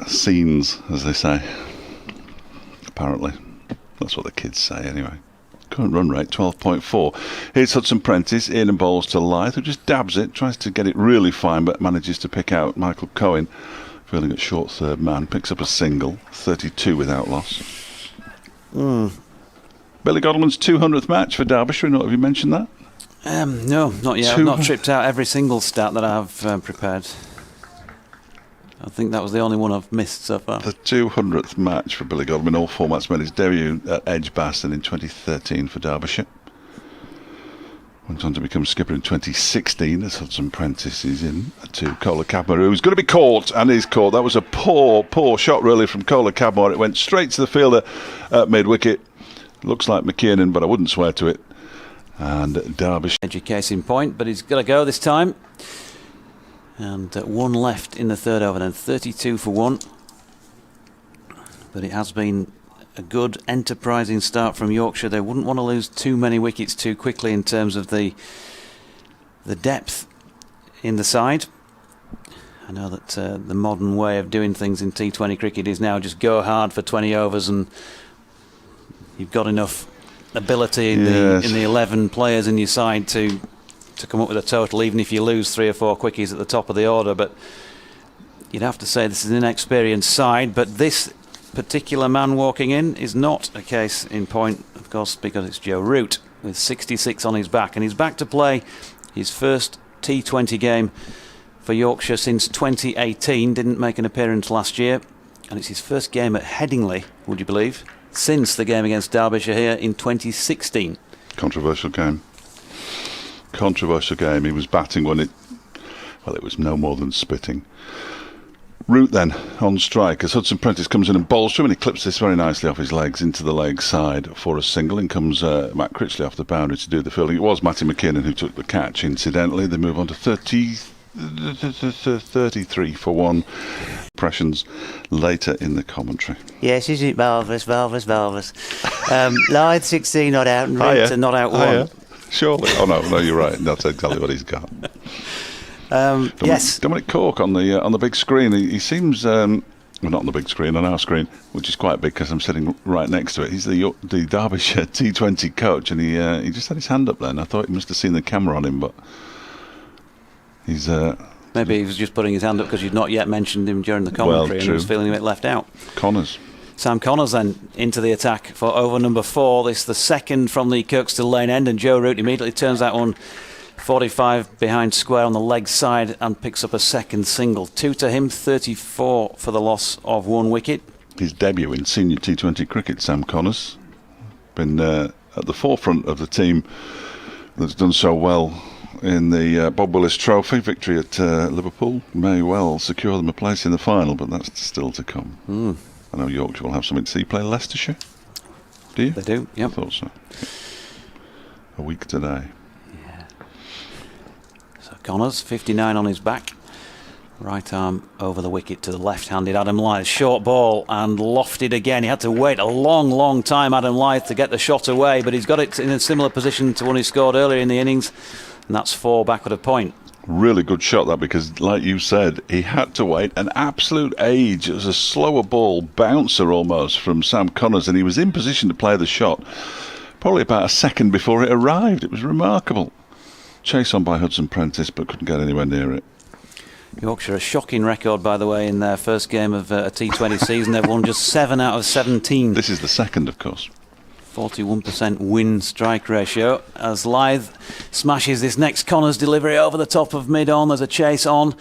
scenes, as they say. Apparently. That's what the kids say, anyway. Current run rate, 12.4. Here's Hudson Prentice, in and bowls to Lyth, who just dabs it, tries to get it really fine, but manages to pick out Michael Cohen, feeling at short third man, picks up a single, 32 without loss. Billy Godalmann's 200th match for Derbyshire, have you mentioned that? No, not yet. I've not tripped out every single stat that I've prepared. I think that was the only one I've missed so far. The 200th match for Billy Godalmann. All formats, made his debut at Edgbaston in 2013 for Derbyshire. Went on to become skipper in 2016 as Hudson Prentice is in to Kola Cadmore, who's going to be caught, and is caught. That was a poor shot really from Kola Cadmore. It went straight to the fielder at mid-wicket. Looks like McKiernan, but I wouldn't swear to it. And Derbyshire. Educating point, but he's got to go this time. And one left in the third over then, 32 for one. But it has been a good, enterprising start from Yorkshire. They wouldn't want to lose too many wickets too quickly in terms of the depth in the side. I know that the modern way of doing things in T20 cricket is now just go hard for 20 overs and you've got enough ability in the 11 players in your side to come up with a total, even if you lose 3 or 4 quickies at the top of the order. But you'd have to say this is an inexperienced side, but this particular man walking in is not a case in point, of course, because it's Joe Root with 66 on his back, and he's back to play his first T20 game for Yorkshire since 2018. Didn't make an appearance last year, and it's his first game at Headingley, would you believe, since the game against Derbyshire here in 2016. Controversial game. Controversial game. He was batting when it was no more than spitting. Root then on strike as Hudson Prentice comes in and bowls to him, and he clips this very nicely off his legs into the leg side for a single. In comes Matt Critchley off the boundary to do the fielding. It was Matty McKiernan who took the catch, incidentally. They move on to 33 for one. Impressions later in the commentary. Yes, isn't it marvellous, marvellous, marvellous. Lyth 16 not out and Root not out one. Surely. Oh no, you're right. That's exactly what he's got. Yes. Dominic Cork on the big screen. He seems well, not on the big screen, on our screen, which is quite big because I'm sitting right next to it. He's the Derbyshire T20 coach, and he just had his hand up then. I thought he must have seen the camera on him, but he's maybe he was just putting his hand up because you'd not yet mentioned him during the commentary, and he was feeling a bit left out. Sam Connors then into the attack for over number 4. This is the second from the Kirkstall Lane end, and Joe Root immediately turns that one 45 behind square on the leg side and picks up a second single. 2 to him, 34 for the loss of 1 wicket. His debut in senior T20 cricket, Sam Connors. Been at the forefront of the team that's done so well in the Bob Willis Trophy. Victory at Liverpool may well secure them a place in the final, but that's still to come. I know Yorkshire will have something to see. Play Leicestershire? Do you? They do, yeah. I thought so. A week today. Yeah. So Connors, 59 on his back. Right arm over the wicket to the left-handed Adam Lyth. Short ball and lofted again. He had to wait a long time, Adam Lyth, to get the shot away, but he's got it in a similar position to one he scored earlier in the innings, and that's 4 backward of point. Really good shot that, because like you said, he had to wait an absolute age. It was a slower ball, bouncer almost, from Sam Connors, and he was in position to play the shot probably about a second before it arrived. It was remarkable. Chase on by Hudson Prentice, but couldn't get anywhere near it. Yorkshire, a shocking record, by the way, in their first game of a T20 season. They've won just 7 out of 17. This is the second, of course. 41% win-strike ratio as Lyth smashes this next Connors delivery over the top of mid-on. There's a chase on,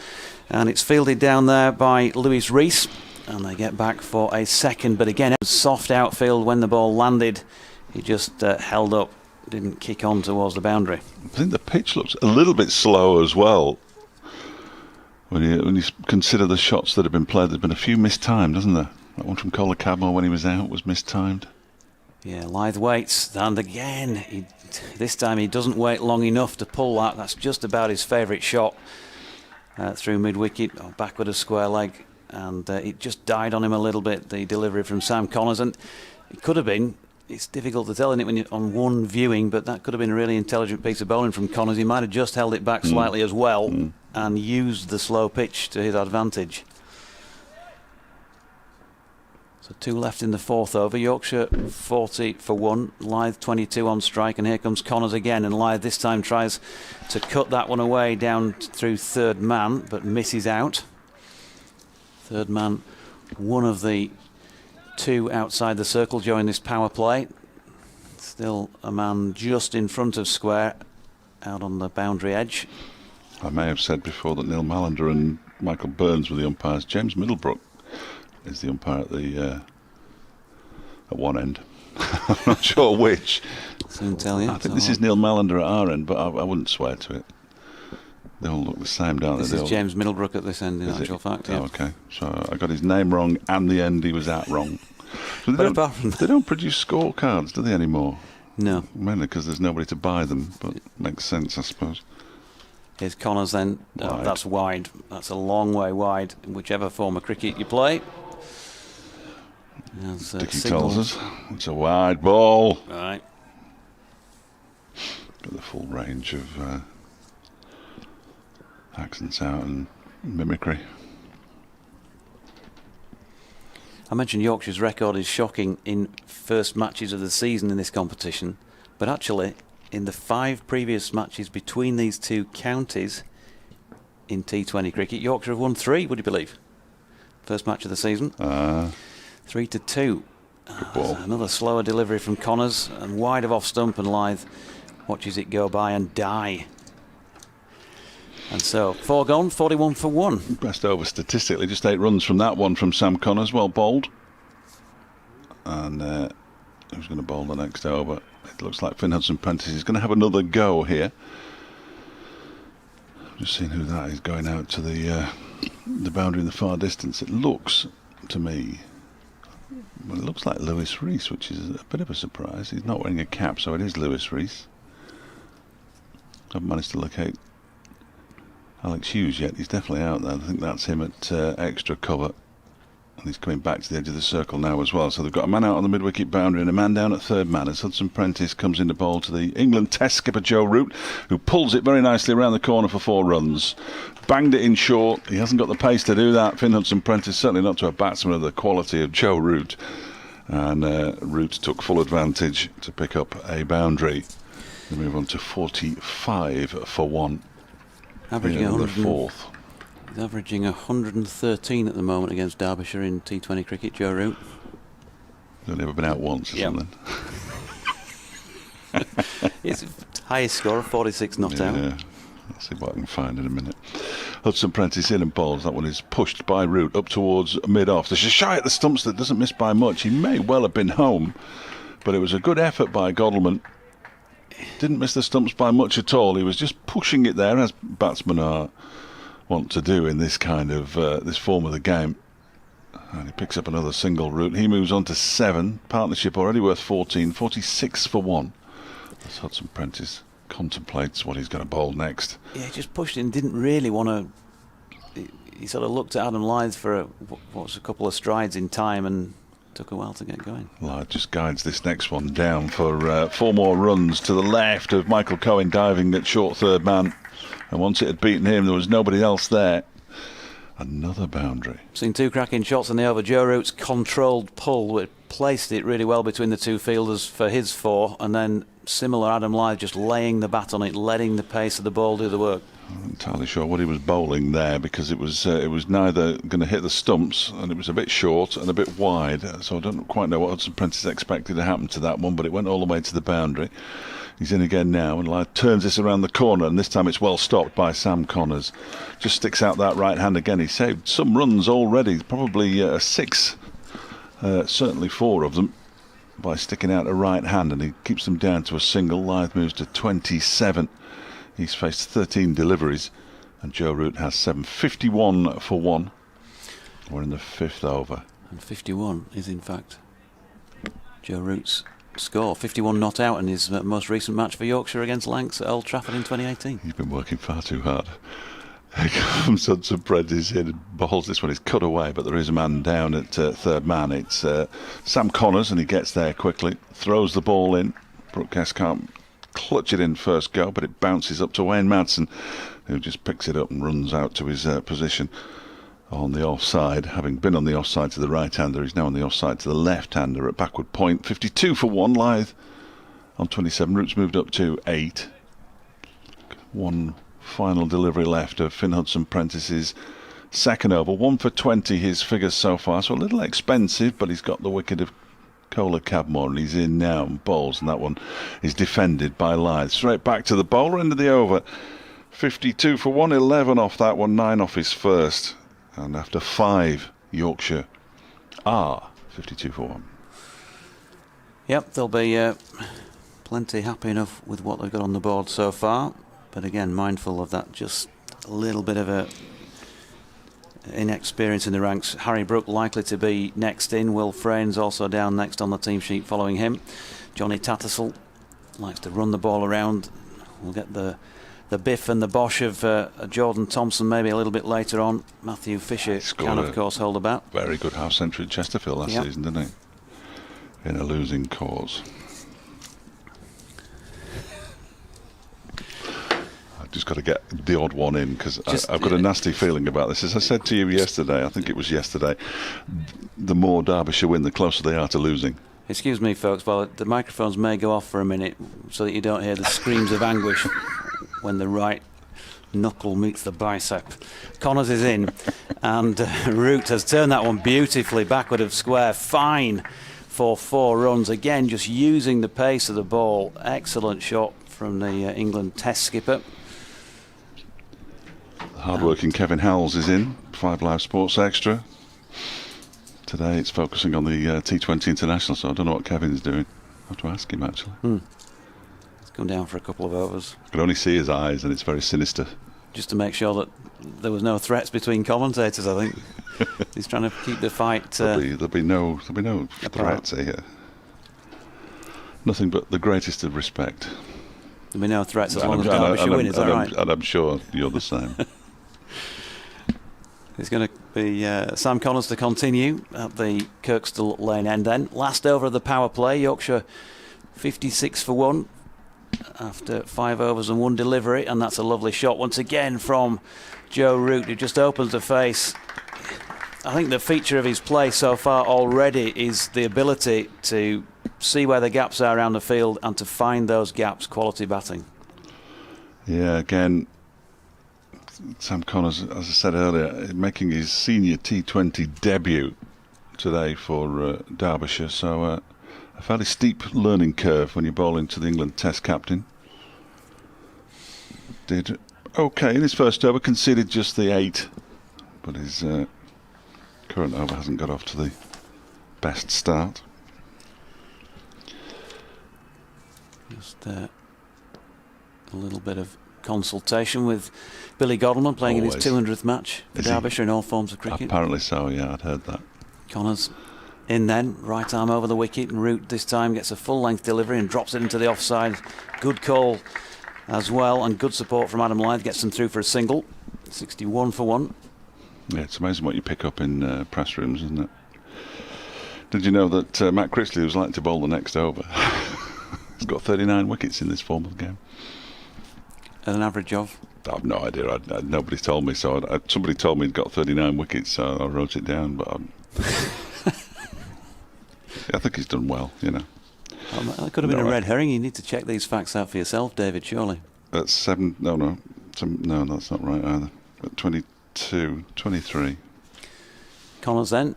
and it's fielded down there by Lewis Rees, and they get back for a second. But again, it was soft outfield when the ball landed. He just held up, didn't kick on towards the boundary. I think the pitch looks a little bit slow as well. When you consider the shots that have been played, there's been a few mistimed, hasn't there? That one from Kola Cadmore when he was out was mistimed. Yeah, Lyth waits, and again, this time he doesn't wait long enough to pull that. That's just about his favourite shot through mid-wicket, or backward of square leg, and it just died on him a little bit, the delivery from Sam Connors, and it could have been, it's difficult to tell, isn't it, when you're on one viewing, but that could have been a really intelligent piece of bowling from Connors. He might have just held it back slightly as well, and used the slow pitch to his advantage. So 2 left in the 4th over. Yorkshire 40 for 1. Lyth 22 on strike, and here comes Connors again, and Lyth this time tries to cut that one away down through 3rd man, but misses out. 3rd man, one of the 2 outside the circle during this power play. Still a man just in front of square, out on the boundary edge. I may have said before that Neil Mallender and Michael Burns were the umpires. James Middlebrook is the umpire at one end. I'm not sure which. Soon tell you. I think this is Neil Mallender at our end, but I wouldn't swear to it. They all look the same, don't they? This is James Middlebrook at this end, in actual fact. Oh, Yeah. okay. So I got his name wrong and the end he was at wrong. So they don't produce scorecards, do they, anymore? No. Mainly because there's nobody to buy them, but makes sense, I suppose. Here's Connors then. Wide. That's wide. That's a long way wide, whichever form of cricket you play. Dickie tells us it's a wide ball. Right. Got the full range of accents out and mimicry. I mentioned Yorkshire's record is shocking in first matches of the season in this competition, but actually in the 5 previous matches between these 2 counties in T20 cricket, Yorkshire have won 3, would you believe? First match of the season. 3-2. Good ball. Another slower delivery from Connors, and wide of off stump, and Lyth watches it go by and die. And so 4 gone, 41 for 1. Best over statistically, just 8 runs from that one from Sam Connors, well bowled. And who's going to bowl the next over? It looks like Finn Hudson-Prentice is going to have another go here. Just seeing who that is going out to the boundary in the far distance. It looks to me, well, it looks like Lewis Rees, which is a bit of a surprise. He's not wearing a cap, so it is Lewis Rees. Haven't managed to locate Alex Hughes yet. He's definitely out there. I think that's him at extra cover, and he's coming back to the edge of the circle now as well. So they've got a man out on the mid-wicket boundary and a man down at 3rd man as Hudson-Prentice comes into bowl to the England Test skipper Joe Root, who pulls it very nicely around the corner for 4 runs. Banged it in short. He hasn't got the pace to do that. Finn Hudson-Prentice, certainly not to a batsman of the quality of Joe Root, and Root took full advantage to pick up a boundary. They move on to 45 for 1. Averaging the 4th. He's averaging 113 at the moment against Derbyshire in T20 cricket, Joe Root. He's only ever been out once or something. It's highest score of 46 not out. Yeah, I'll see what I can find in a minute. Hudson-Prentice in and bowls. That one is pushed by Root up towards mid-off. There's a shy at the stumps that doesn't miss by much. He may well have been home, but it was a good effort by Godalming. Didn't miss the stumps by much at all. He was just pushing it there, as batsmen want to do in this kind of this form of the game. And he picks up another single. Root. He moves on to 7. Partnership already worth 14. 46 for 1. As Hudson-Prentice contemplates what he's going to bowl next. Yeah, he just pushed in. Didn't really want to. He sort of looked at Adam Lyth for a couple of strides in time, and took a while to get going. Lyth just guides this next one down for 4 more runs to the left of Michael Cohen diving at short 3rd man. And once it had beaten him, there was nobody else there. Another boundary. Seen 2 cracking shots in the over. Joe Root's controlled pull placed it really well between the 2 fielders for his 4, and then similar Adam Lyth just laying the bat on it, letting the pace of the ball do the work. I'm not entirely sure what he was bowling there, because it was neither going to hit the stumps, and it was a bit short and a bit wide, so I don't quite know what Hudson-Prentice expected to happen to that one, but it went all the way to the boundary. He's in again now, and Lyth turns this around the corner, and this time it's well stopped by Sam Connors. Just sticks out that right hand again. He saved some runs already, probably 6, certainly 4 of them, by sticking out a right hand, and he keeps them down to a single. Lyth moves to 27. He's faced 13 deliveries, and Joe Root has 7. 51 for 1. We're in the 5th over. And 51 is in fact Joe Root's score. 51 not out in his most recent match for Yorkshire against Lancs at Old Trafford in 2018. He's been working far too hard. Here comes Hudson-Prentice in and bowls this one. He's cut away, but there is a man down at 3rd man. It's Sam Connors, and he gets there quickly, throws the ball in. Brook can't clutch it in first go, but it bounces up to Wayne Madsen, who just picks it up and runs out to his position on the offside. Having been on the offside to the right-hander, he's now on the offside to the left-hander at backward point. 52 for 1, Lyth on 27. Root's moved up to 8. One final delivery left of Finn Hudson-Prentice's second over. 1 for 20 his figures so far, so a little expensive, but he's got the wicket of Kohler Cadmore, and he's in now and bowls, and that one is defended by Lyth. Straight back to the bowler, end of the over. 52 for 1, 11 off that one, 9 off his first. And after 5, Yorkshire are 52 for 1. Yep, they'll be plenty happy enough with what they've got on the board so far. But again, mindful of that just a little bit of a inexperience in the ranks. Harry Brook likely to be next in. Will Frain's also down next on the team sheet following him. Johnny Tattersall likes to run the ball around. We'll get the biff and the bosh of Jordan Thompson maybe a little bit later on. Matthew Fisher can of course hold a bat. Very good half century at Chesterfield last season, didn't he? In a losing cause. Just got to get the odd one in, because I've got a nasty feeling about this. As I said to you yesterday, I think it was yesterday, the more Derbyshire win, the closer they are to losing. Excuse me, folks, but the microphones may go off for a minute so that you don't hear the screams of anguish when the right knuckle meets the bicep. Connors is in, and Root has turned that one beautifully backward of square. Fine for 4 runs. Again, just using the pace of the ball. Excellent shot from the England Test skipper. Hard-working Kevin Howells is in. 5 Live Sports Extra. Today it's focusing on the T20 International, so I don't know what Kevin's doing. I have to ask him, actually. He's come down for a couple of overs. I can only see his eyes, and it's very sinister. Just to make sure that there was no threats between commentators, I think. He's trying to keep the fight there'll be no threats here. Nothing but the greatest of respect. There'll be no threats as long as Derbyshire win, is that right? And I'm sure you're the same. It's going to be Sam Connors to continue at the Kirkstall Lane end then. Last over of the power play, Yorkshire 56 for 1 after 5 overs and 1 delivery, and that's a lovely shot once again from Joe Root, who just opens the face. I think the feature of his play so far already is the ability to see where the gaps are around the field and to find those gaps. Quality batting. Yeah, again, Sam Connors, as I said earlier, making his senior T20 debut today for Derbyshire, so a fairly steep learning curve when you're bowling to the England Test captain. Did okay in his first over, conceded just the 8, but his current over hasn't got off to the best start. Just a little bit of consultation with Billy Godleman playing in his 200th match for Derbyshire in all forms of cricket. Apparently so, yeah, I'd heard that. Connors in then, right arm over the wicket, and Root this time gets a full length delivery and drops it into the offside. Good call as well, and good support from Adam Lyth, gets them through for a single. 61 for 1. Yeah, it's amazing what you pick up in press rooms, isn't it? Did you know that Matt Critchley was likely to bowl the next over? He's got 39 wickets in this form of the game. At an average of? I have no idea. Nobody told me, so somebody told me he'd got 39 wickets, so I wrote it down, but I think he's done well, you know. That could have been a red herring. You need to check these facts out for yourself, David, surely. That's 7, no, that's not right either. At 22, 23. Connors then,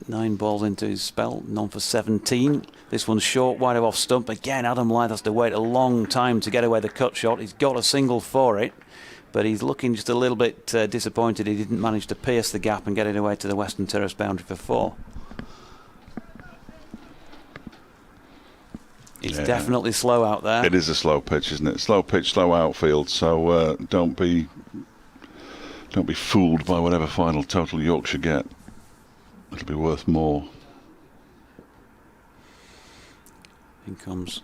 9 balls into his spell, none for 17. This one's short, wide of off stump. Again, Adam Lyth has to wait a long time to get away the cut shot. He's got a single for it, but he's looking just a little bit disappointed he didn't manage to pierce the gap and get it away to the Western Terrace boundary for 4. It's definitely slow out there. It is a slow pitch, isn't it? Slow pitch, slow outfield, so don't be fooled by whatever final total Yorkshire get. It'll be worth more. In comes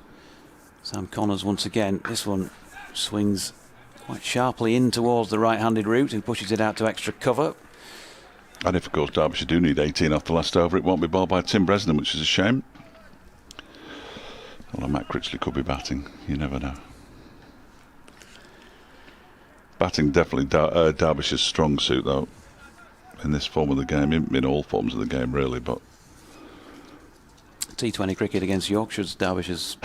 Sam Connors once again. This one swings quite sharply in towards the right-handed Root, who pushes it out to extra cover. And if, of course, Derbyshire do need 18 off the last over, it won't be bowled by Tim Bresnan, which is a shame. Although Matt Critchley could be batting, you never know. Batting definitely Derbyshire's strong suit, though. in this form of the game, in all forms of the game really, but T20 cricket against Yorkshire's Derbyshire's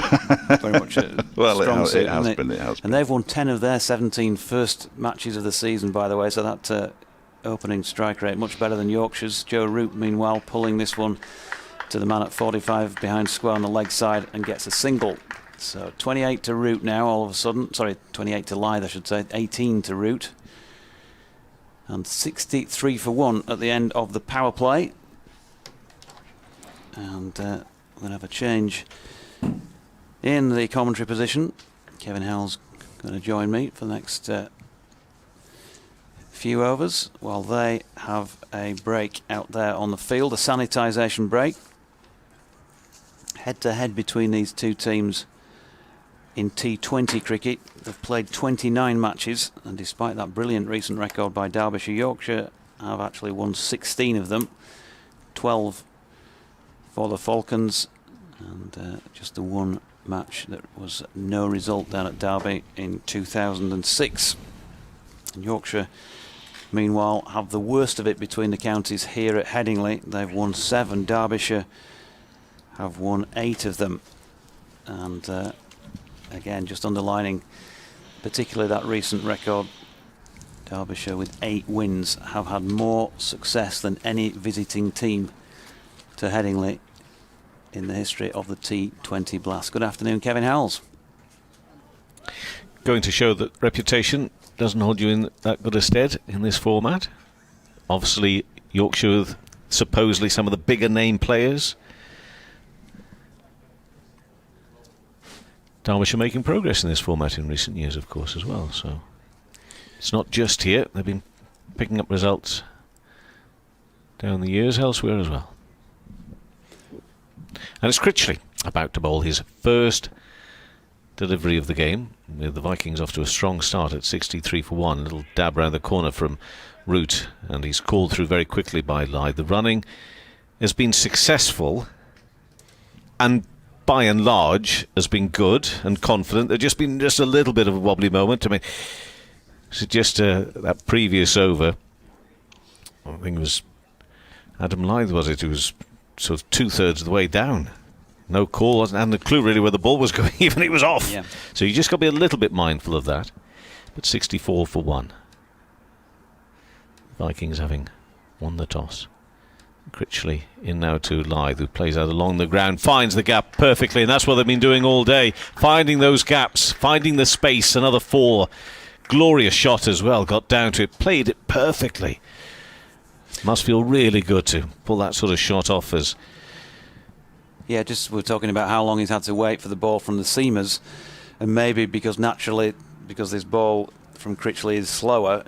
very much a well, strong suit, it has been. And they've won 10 of their 17 first matches of the season, by the way, so that opening strike rate much better than Yorkshire's. Joe Root, meanwhile, pulling this one to the man at 45 behind square on the leg side and gets a single. So 28 to Root now, all of a sudden. Sorry, 28 to Lyth, I should say. 18 to Root. And 63 for 1 at the end of the power play. And we're going to have a change in the commentary position. Kevin Howell's going to join me for the next few overs while they have a break out there on the field, a sanitisation break. Head to head between these two teams in T20 cricket. They've played 29 matches, and despite that brilliant recent record by Derbyshire, Yorkshire have actually won 16 of them, 12 for the Falcons, and just the one match that was no result down at Derby in 2006. And Yorkshire, meanwhile, have the worst of it between the counties here at Headingley. They've won 7. Derbyshire have won 8 of them. And again, just underlining particularly that recent record, Derbyshire with 8 wins have had more success than any visiting team to Headingley in the history of the T20 Blast. Good afternoon, Kevin Howells. Going to show that reputation doesn't hold you in that good a stead in this format. Obviously, Yorkshire with supposedly some of the bigger name players. Derbyshire making progress in this format in recent years, of course, as well. So it's not just here. They've been picking up results down the years elsewhere as well. And it's Critchley about to bowl his first delivery of the game, with the Vikings off to a strong start at 63 for 1. A little dab round the corner from Root, and he's called through very quickly by Lyth. The running has been successful, and by and large has been good and confident. There's just been just a little bit of a wobbly moment. I mean, so just that previous over, I think it was Adam Lyth, was it? Who was sort of 2/3 of the way down. No call, wasn't having a clue really where the ball was going, even it was off. Yeah. So you just got to be a little bit mindful of that. But 64 for 1. Vikings having won the toss. Critchley in now to Lyth, who plays out along the ground, finds the gap perfectly, and that's what they've been doing all day. Finding those gaps, finding the space, another 4. Glorious shot as well, got down to it, played it perfectly. Must feel really good to pull that sort of shot off. As yeah, just we're talking about how long he's had to wait for the ball from the seamers, and maybe because this ball from Critchley is slower,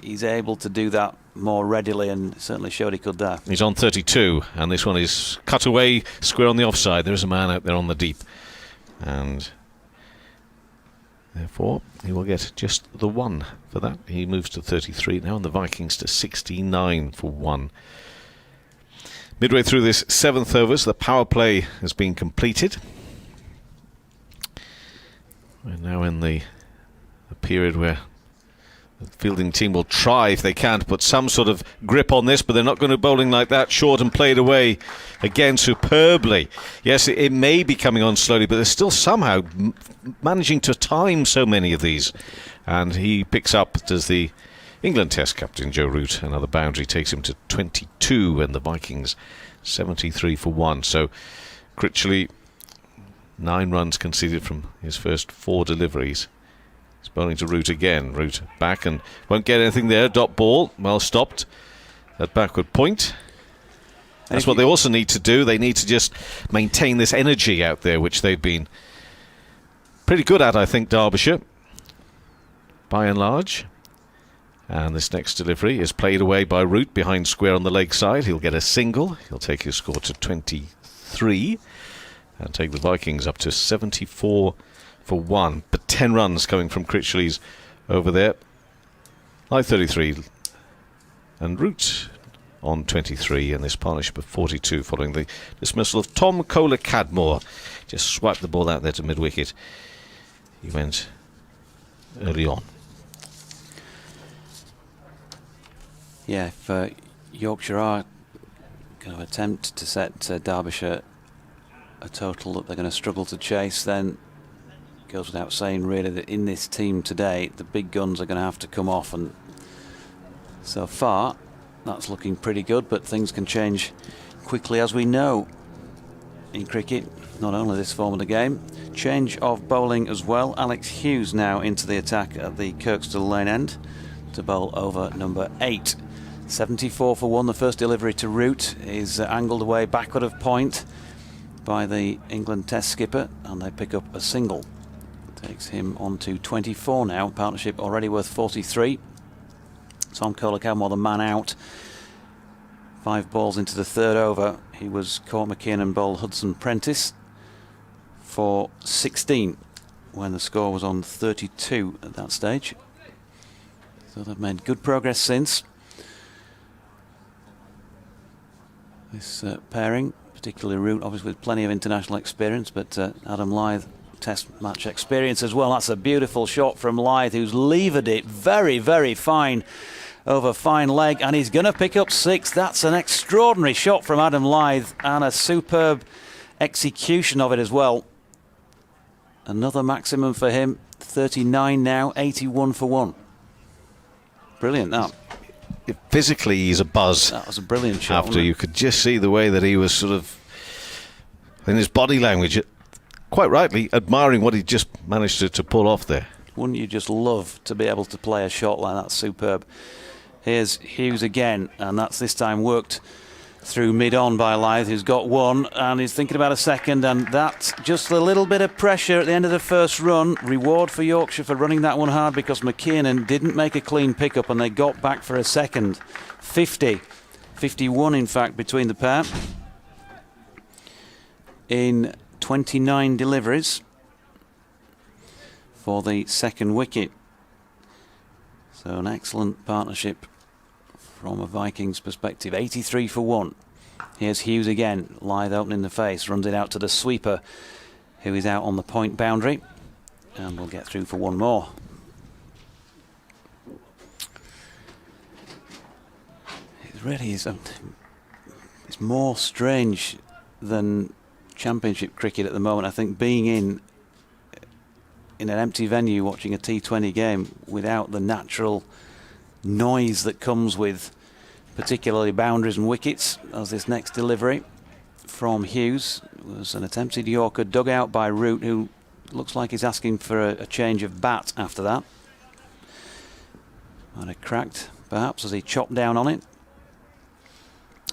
he's able to do that more readily, and certainly showed he could there. He's on 32, and this one is cut away square on the offside. There's a man out there on the deep, and therefore he will get just the 1 for that. He moves to 33 now, and the Vikings to 69 for 1. Midway through this 7th over, so the power play has been completed. We're now in the period where the fielding team will try, if they can, to put some sort of grip on this, but they're not going to bowling like that. Short and played away again superbly. Yes, it may be coming on slowly, but they're still somehow managing to time so many of these. And he picks up, does the England Test captain Joe Root. Another boundary takes him to 22, and the Vikings 73 for 1. So Critchley, 9 runs conceded from his first 4 deliveries. He's bowling to Root again. Root back and won't get anything there. Dot ball, well stopped at backward point. That's what they also need to do. They need to just maintain this energy out there, which they've been pretty good at, I think, Derbyshire, by and large. And this next delivery is played away by Root behind square on the leg side. He'll get a single. He'll take his score to 23 and take the Vikings up to 74 for 1. But 10 runs coming from Critchley's over there. Lyth 33 and Root on 23, and this partnership of 42 following the dismissal of Tom Kohler-Cadmore. Just swiped the ball out there to mid-wicket. He went early on. Yeah, if Yorkshire are going to attempt to set Derbyshire a total that they're going to struggle to chase, then it goes without saying really that in this team today the big guns are going to have to come off, and so far that's looking pretty good, but things can change quickly, as we know in cricket, not only this form of the game. Change of bowling as well. Alex Hughes now into the attack at the Kirkstall Lane end to bowl over number 8. 74 for 1. The first delivery to Root is angled away backward of point by the England Test skipper, and they pick up a single. Takes him on to 24 now. Partnership already worth 43. Tom Kohler-Cadmore, the man out. 5 balls into the third over. He was caught McKeon and bowled Hudson Prentice for 16 when the score was on 32 at that stage. So they've made good progress since. This pairing, particularly Root, obviously with plenty of international experience, but Adam Lyth, test match experience as well. That's a beautiful shot from Lyth, who's levered it very, very fine over fine leg, and he's going to pick up 6. That's an extraordinary shot from Adam Lyth, and a superb execution of it as well. Another maximum for him, 39 now, 81 for 1. Brilliant, that. Physically, he's a buzz. That was a brilliant shot. After you could just see the way that he was sort of, in his body language, quite rightly admiring what he just managed to pull off there. Wouldn't you just love to be able to play a shot like that? Superb. Here's Hughes again, and that's this time worked through mid-on by Lyth, who's got 1, and he's thinking about a second, and that's just a little bit of pressure at the end of the first run. Reward for Yorkshire for running that one hard, because McKiernan didn't make a clean pickup, and they got back for a second. 50, 51 in fact between the pair in 29 deliveries for the second wicket. So an excellent partnership from a Vikings perspective. 83 for 1. Here's Hughes again. Lyth opening the face, runs it out to the sweeper, who is out on the point boundary, and will get through for 1 more. It really is. It's more strange than Championship cricket at the moment. I think being in an empty venue watching a T20 game without the natural noise that comes with particularly boundaries and wickets, as this next delivery from Hughes was an attempted Yorker dug out by Root, who looks like he's asking for a change of bat after that. Might have cracked perhaps as he chopped down on it,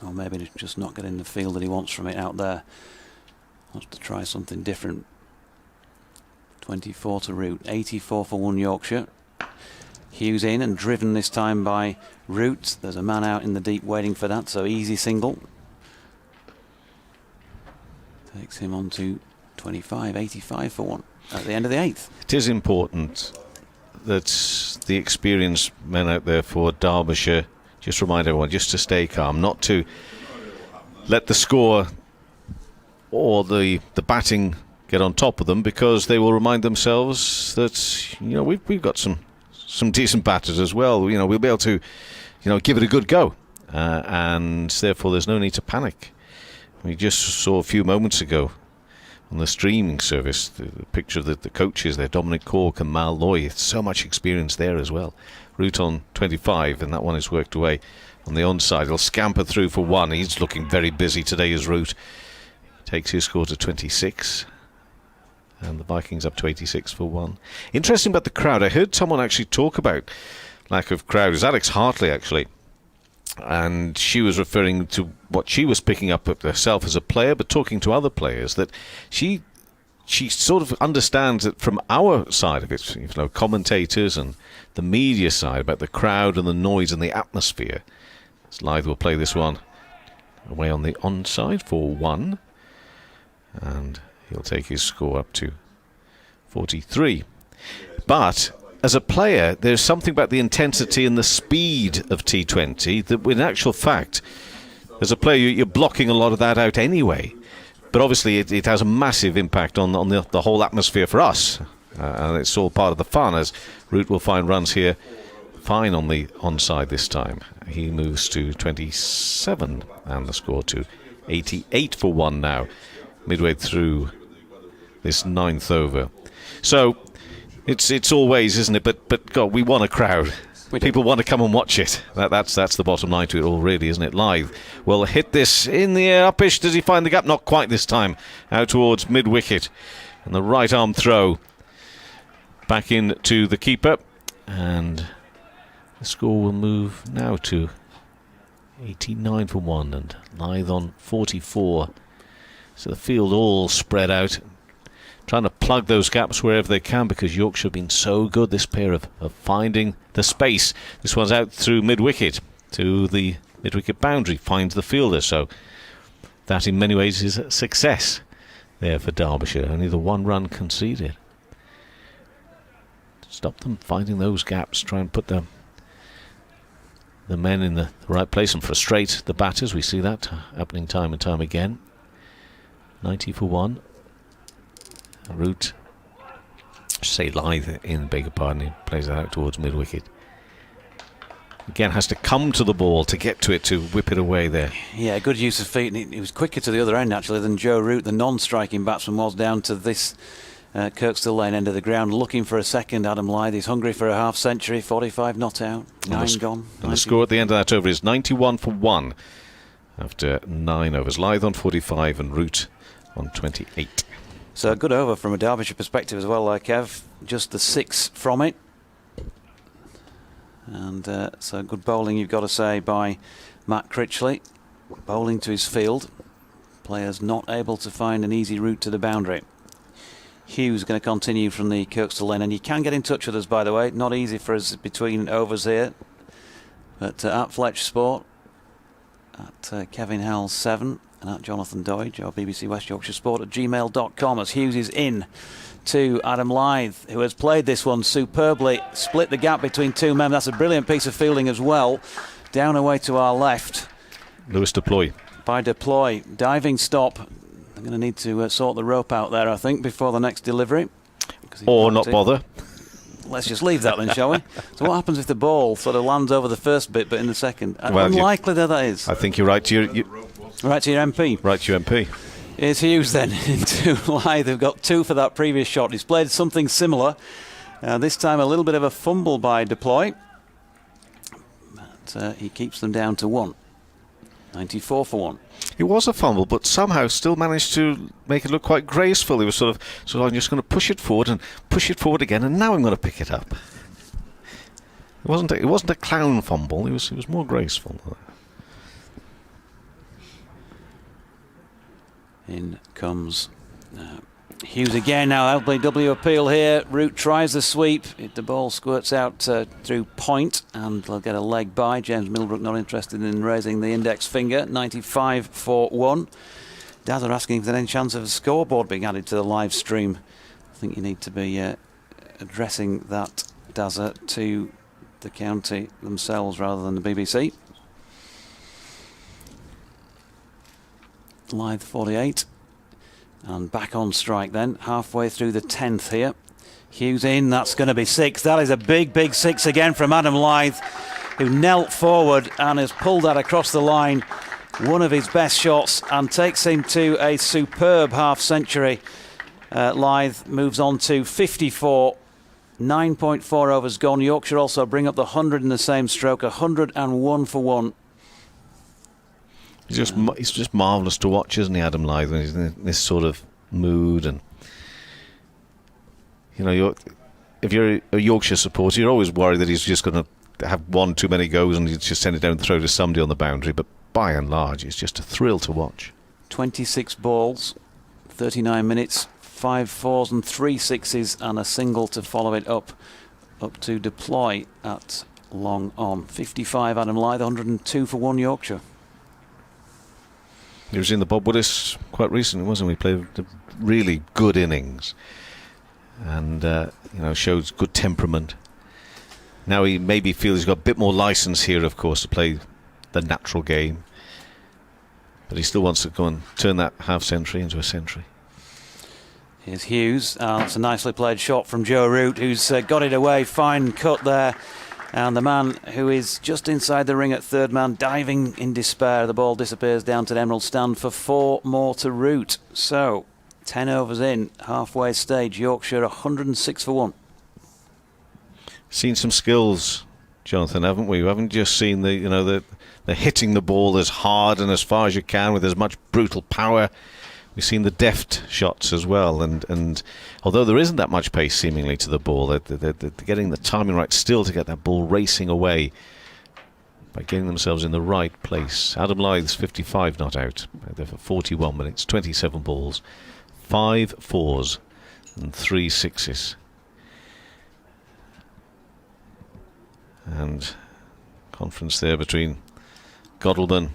or maybe just not getting the feel that he wants from it out there. Wants to try something different. 24 to Root, 84 for 1 Yorkshire. Hughes in and driven this time by Root. There's a man out in the deep waiting for that, so easy single. Takes him on to 25, 85 for 1 at the end of the 8th. It is important that the experienced men out there for Derbyshire just remind everyone just to stay calm, not to let the score or the batting get on top of them, because they will remind themselves that, you know, we've got some decent batters as well. You know, we'll be able to, you know, give it a good go, and therefore there's no need to panic. We just saw a few moments ago on the streaming service the picture of the coaches there, Dominic Cork and Mal Loy. So much experience there as well. Root on 25, and that one is worked away on the onside. He'll scamper through for 1. He's looking very busy today as Root. Takes his score to 26. And the Vikings up to 86 for 1. Interesting about the crowd. I heard someone actually talk about lack of crowd. It was Alex Hartley, actually. And she was referring to what she was picking up herself as a player, but talking to other players, that she sort of understands that from our side of it, you know, commentators and the media side, about the crowd and the noise and the atmosphere. Lyth will play this one away on the onside for 1. And he'll take his score up to 43. But as a player, there's something about the intensity and the speed of T20 that, in actual fact, as a player, you're blocking a lot of that out anyway. But obviously, it has a massive impact on the whole atmosphere for us. And it's all part of the fun, as Root will find runs here fine on the onside this time. He moves to 27 and the score to 88 for 1 now, midway through this 9th over. So it's always, isn't it? But God, we want a crowd. People want to come and watch it. That's the bottom line to it all, really, isn't it? Lyth will hit this in the air, upish. Does he find the gap? Not quite this time. Out towards mid-wicket. And the right arm throw back in to the keeper. And the score will move now to 89 for 1 and Lyth on 44. So the field all spread out, trying to plug those gaps wherever they can, because Yorkshire have been so good, this pair, of finding the space. This one's out through mid-wicket to the mid-wicket boundary, finds the fielder. So that in many ways is a success there for Derbyshire. Only the 1 run conceded. Stop them finding those gaps, try and put the men in the right place and frustrate the batters. We see that happening time and time again. 90 for 1. Root, say Lyth in, beg your pardon, he plays that out towards mid-wicket. Again, has to come to the ball to get to it, to whip it away there. Yeah, good use of feet, and he was quicker to the other end actually than Joe Root, the non-striking batsman, was down to this Kirkstall Lane end of the ground, looking for a second. Adam Lyth, he's hungry for a half-century. 45 not out, 9 gone. And the score at the end of that over is 91 for 1 after 9 overs. Lyth on 45 and Root on 28. So a good over from a Derbyshire perspective as well, like Kev. Just the 6 from it. And so good bowling, you've got to say, by Matt Critchley. Bowling to his field. Players not able to find an easy route to the boundary. Hughes going to continue from the Kirkstall Lane, and you can get in touch with us, by the way. Not easy for us between overs here. But at Fletch Sport, at Kevin Howells 7, and at Jonathan Doidge, or BBC West Yorkshire Sport at gmail.com, as Hughes is in to Adam Lyth, who has played this one superbly, split the gap between 2 men. That's a brilliant piece of fielding as well. Down away to our left. Lewis Deploy. By Deploy. Diving stop. I'm going to need to sort the rope out there, I think, before the next delivery. Or not bother. Let's just leave that then, shall we? So what happens if the ball sort of lands over the first bit but in the second? Well, unlikely that is. I think you're right to your right to your MP. Right to your MP. Here's Hughes then into Lyth. They've got 2 for that previous shot. He's played something similar. This time a little bit of a fumble by Deploy. But he keeps them down to 1. 94 for 1. It was a fumble, but somehow still managed to make it look quite graceful. He was sort of I'm just going to push it forward and push it forward again, and now I'm going to pick it up. It wasn't a clown fumble. It was more graceful. In comes Hughes again. Now LBW appeal here. Root tries the sweep. The ball squirts out through point, and they'll get a leg by. James Millbrook not interested in raising the index finger. 95 for 1. Daz are asking if there's any chance of a scoreboard being added to the live stream. I think you need to be addressing that, Dazza, to the county themselves rather than the BBC. Lyth 48. And back on strike then, halfway through the 10th here. Hughes in, that's going to be 6. That is a big, big 6 again from Adam Lyth, who knelt forward and has pulled that across the line. One of his best shots, and takes him to a superb half-century. Lyth moves on to 54. 9.4 overs gone. Yorkshire also bring up the 100 in the same stroke. 101 for 1. He's just marvellous to watch, isn't he, Adam Lyth, when he's in this sort of mood. And you know, if you're a Yorkshire supporter, you're always worried that he's just going to have one too many goes and he's just send it down and throw to somebody on the boundary. But by and large, it's just a thrill to watch. 26 balls, 39 minutes, 5 fours and 3 sixes, and a single to follow it up to Deploy at long on. 55 Adam Lyth, 102 for 1 Yorkshire. He was in the Bob Willis quite recently, wasn't he? He played a really good innings, and showed good temperament. Now he maybe feels he's got a bit more licence here, of course, to play the natural game, but he still wants to go and turn that half-century into a century. Here's Hughes. That's a nicely played shot from Joe Root, who's got it away. Fine cut there. And the man who is just inside the ring at third man, diving in despair. The ball disappears down to the Emerald stand for 4 more to root. So, 10 overs in, halfway stage. Yorkshire 106 for 1. Seen some skills, Jonathan, haven't we? We haven't just seen the hitting the ball as hard and as far as you can with as much brutal power. We've seen the deft shots as well, and although there isn't that much pace seemingly to the ball, they're getting the timing right still to get that ball racing away by getting themselves in the right place. Adam Lyth's 55 not out. They're for 41 minutes, 27 balls, 5 fours and 3 sixes. And conference there between Godalman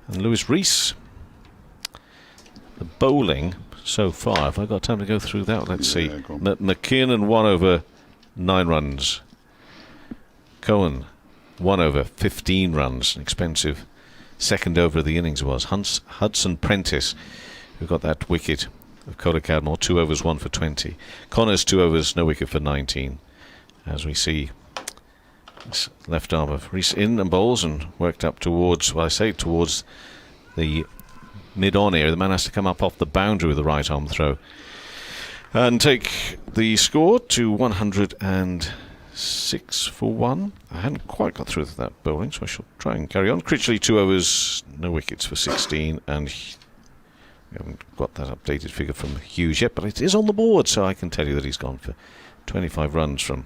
and Lewis Rees. The bowling so far, have I got time to go through that? Let's see. McKiernan 1 over 9 runs. Cohen 1 over 15 runs. An expensive second over of the innings was. Hudson Prentice, who got that wicket of Coda Cadmore, 2 overs 1 for 20. Connors 2 overs, no wicket for 19. As we see this left arm of Rees in and bowls and worked up towards, towards the mid-on area. The man has to come up off the boundary with the right arm throw and take the score to 106 for 1. I hadn't quite got through that bowling, so I shall try and carry on. Critchley 2 overs, no wickets for 16, and we haven't got that updated figure from Hughes yet, but it is on the board, so I can tell you that he's gone for 25 runs from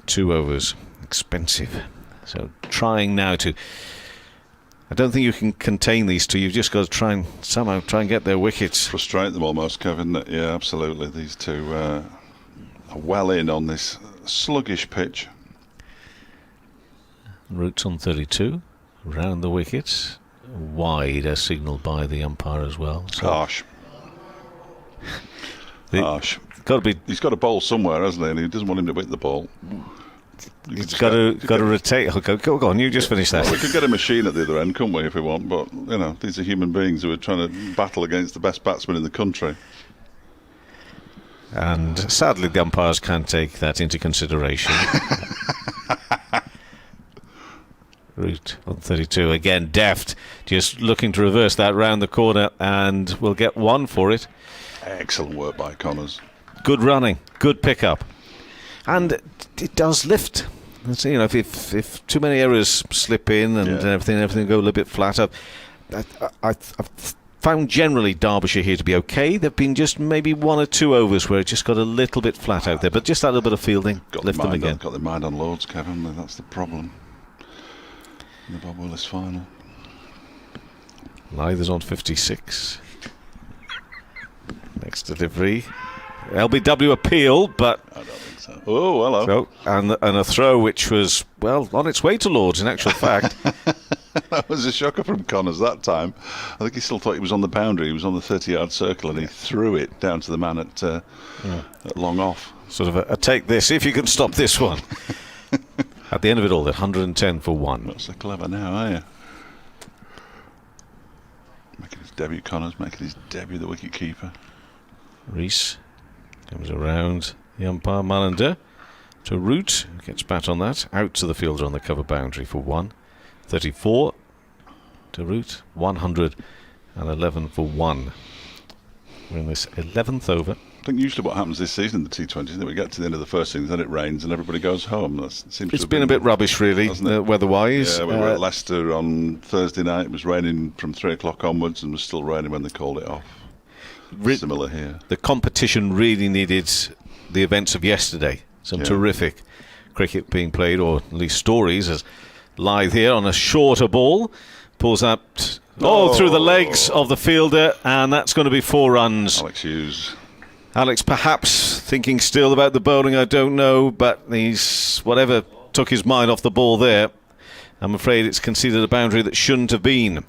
2 overs. Expensive. So trying now to, I don't think you can contain these two. You've just got to try and get their wickets. Frustrate them almost, Kevin. Yeah, absolutely. These two are well in on this sluggish pitch. Roots on 32. Round the wickets. Wide as signalled by the umpire as well. So Harsh. Harsh. He's got a bowl somewhere, hasn't he? And he doesn't want him to hit the ball. He's got to rotate. Go on, you just finish that. Well, we could get a machine at the other end, couldn't we, if we want? But, these are human beings who are trying to battle against the best batsman in the country. And sadly, the umpires can't take that into consideration. Root on 32. Again, deft. Just looking to reverse that round the corner, and we'll get 1 for it. Excellent work by Connors. Good running. Good pickup. And it does lift. If too many errors slip in and everything go a little bit flat up, I've found generally Derbyshire here to be okay. There've been just maybe 1 or 2 overs where it just got a little bit flat out there, but just that little bit of fielding, lift them again. Got their mind on Lords, Kevin. That's the problem in the Bob Willis final. Lyth is on 56. Next delivery. LBW appeal, but I don't think so. Oh, hello. So, and a throw which was, on its way to Lords in actual fact. That was a shocker from Connors that time. I think he still thought he was on the boundary. He was on the 30-yard circle, and he threw it down to the man at long off. Sort of a take this, see if you can stop this one. At the end of it all, that 110 for 1. Not so clever now, are you? Making his debut, Connors, making his debut, the wicket-keeper. Rees comes around the umpire, Malander to Root, gets bat on that, out to the fielder on the cover boundary for 1. 34 to Root, 111 for 1. We're in this 11th over. I think usually what happens this season in the T20 is that we get to the end of the first innings, then it rains and everybody goes home. It's been a bit rubbish, really, weather-wise. Yeah, we were at Leicester on Thursday night. It was raining from 3 o'clock onwards and was still raining when they called it off. Similar here. The competition really needed the events of yesterday. Some terrific cricket being played, or at least stories, as Lyth here on a shorter ball pulls up through the legs of the fielder, and that's going to be 4 runs. Alex Hughes. Alex perhaps thinking still about the bowling, I don't know, but he's whatever took his mind off the ball there. I'm afraid it's conceded a boundary that shouldn't have been.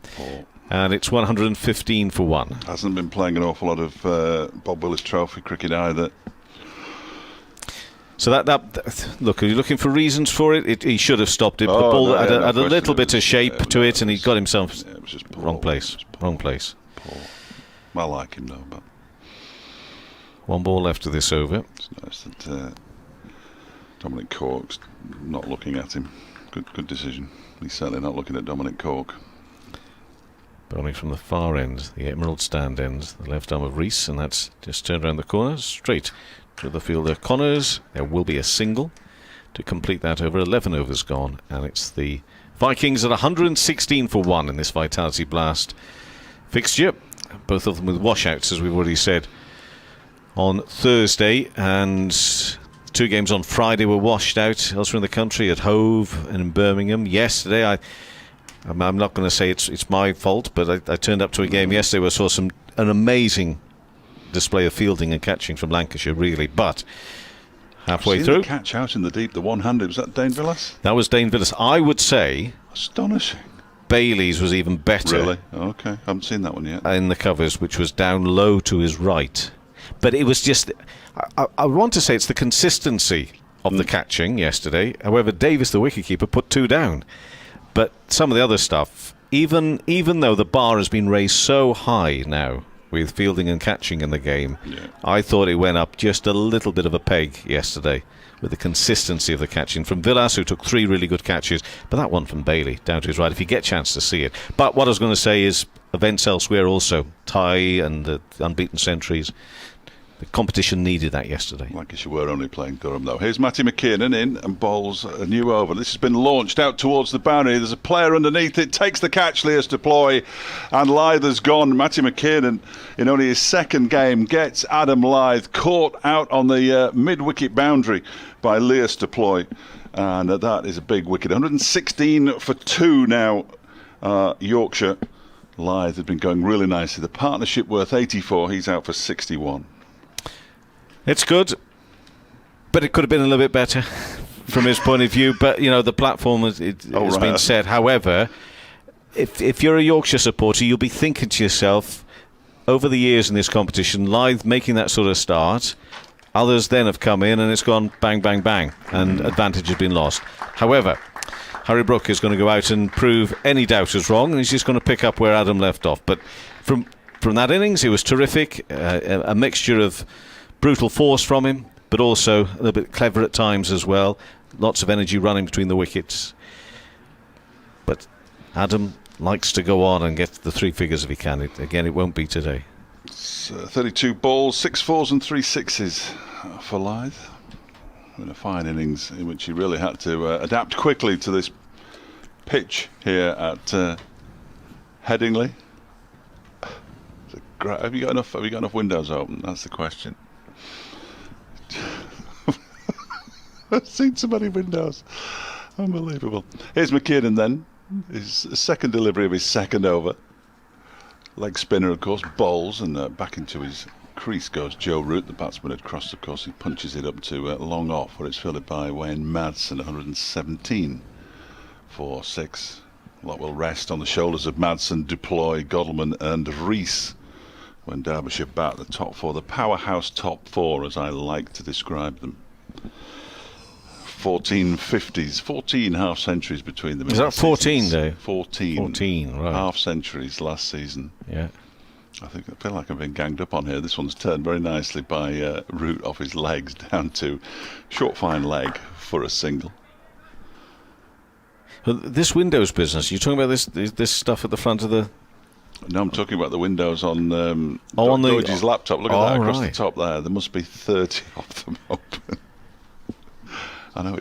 And it's 115 for 1. Hasn't been playing an awful lot of Bob Willis Trophy cricket either. So that look, are you looking for reasons for it? He should have stopped it. But the ball had a little bit of shape to it, and he got himself it was just wrong place. Wrong place. Poor. I like him though, but 1 ball left of this over. it's nice that Dominic Cork's not looking at him. Good decision. He's certainly not looking at Dominic Cork. Bowling from the far end, the Emerald stand ends, the left arm of Reese, and that's just turned around the corner, straight to the fielder Connors. There will be a single to complete that over. 11 overs gone, and it's the Vikings at 116 for 1 in this Vitality Blast fixture. Both of them with washouts, as we've already said, on Thursday, and 2 games on Friday were washed out elsewhere in the country, at Hove and in Birmingham. Yesterday, I'm not going to say it's my fault, but I turned up to a game yesterday where I saw an amazing display of fielding and catching from Lancashire, really. But halfway through, the catch out in the deep, the one-handed, was that Dane Villas? That was Dane Villas. I would say astonishing. Bailey's was even better. Really? Okay, I haven't seen that one yet. In the covers, which was down low to his right. But it was just, I want to say it's the consistency of the catching yesterday. However, Davis, the wicketkeeper, put 2 down. But some of the other stuff, even though the bar has been raised so high now with fielding and catching in the game, I thought it went up just a little bit of a peg yesterday with the consistency of the catching from Villas, who took 3 really good catches, but that one from Bailey down to his right, if you get a chance to see it. But what I was going to say is events elsewhere also, tie and the unbeaten centuries. The competition needed that yesterday. Lancashire were only playing Durham, though. Here's Matty McKiernan in and bowls a new over. This has been launched out towards the boundary. There's a player underneath it. Takes the catch, Lyth deploy, and Lyth has gone. Matty McKiernan, in only his 2nd game, gets Adam Lyth caught out on the mid-wicket boundary by Lyth deploy. And that is a big wicket. 116 for 2 now, Yorkshire. Lyth had been going really nicely. The partnership worth 84. He's out for 61. It's good, but it could have been a little bit better from his point of view. But, the platform has been set. However, if you're a Yorkshire supporter, you'll be thinking to yourself, over the years in this competition, Lyth making that sort of start, others then have come in and it's gone bang, bang, bang, and advantage has been lost. However, Harry Brook is going to go out and prove any doubters wrong, and he's just going to pick up where Adam left off. But from that innings, it was terrific, a mixture of brutal force from him, but also a little bit clever at times as well. Lots of energy running between the wickets. But Adam likes to go on and get the 3 figures if he can. It won't be today. It's 32 balls, 6 fours and 3 sixes for Lyth. In a fine innings in which he really had to adapt quickly to this pitch here at Headingley. Have you got enough windows open? That's the question. I've seen so many windows. Unbelievable. Here's McKiernan then. His 2nd delivery of his 2nd over. Leg spinner, of course, bowls, and back into his crease goes Joe Root. The batsman had crossed, of course. He punches it up to long off, where it's fielded by Wayne Madsen, 117 for 6. A lot will rest on the shoulders of Madsen, Deploy, Godalming and Reese when Derbyshire bat the top 4, the powerhouse top 4, as I like to describe them. 14 50s, 14 half centuries between them. Is that 14, Dave? 14, right. Half centuries last season. Yeah. I feel like I've been ganged up on here. This one's turned very nicely by Root off his legs down to short fine leg for a single. This Windows business, you're talking about this stuff at the front of the... No, I'm talking about the windows on on George's laptop. Look at that across right. the top there. There must be 30 of them open. I know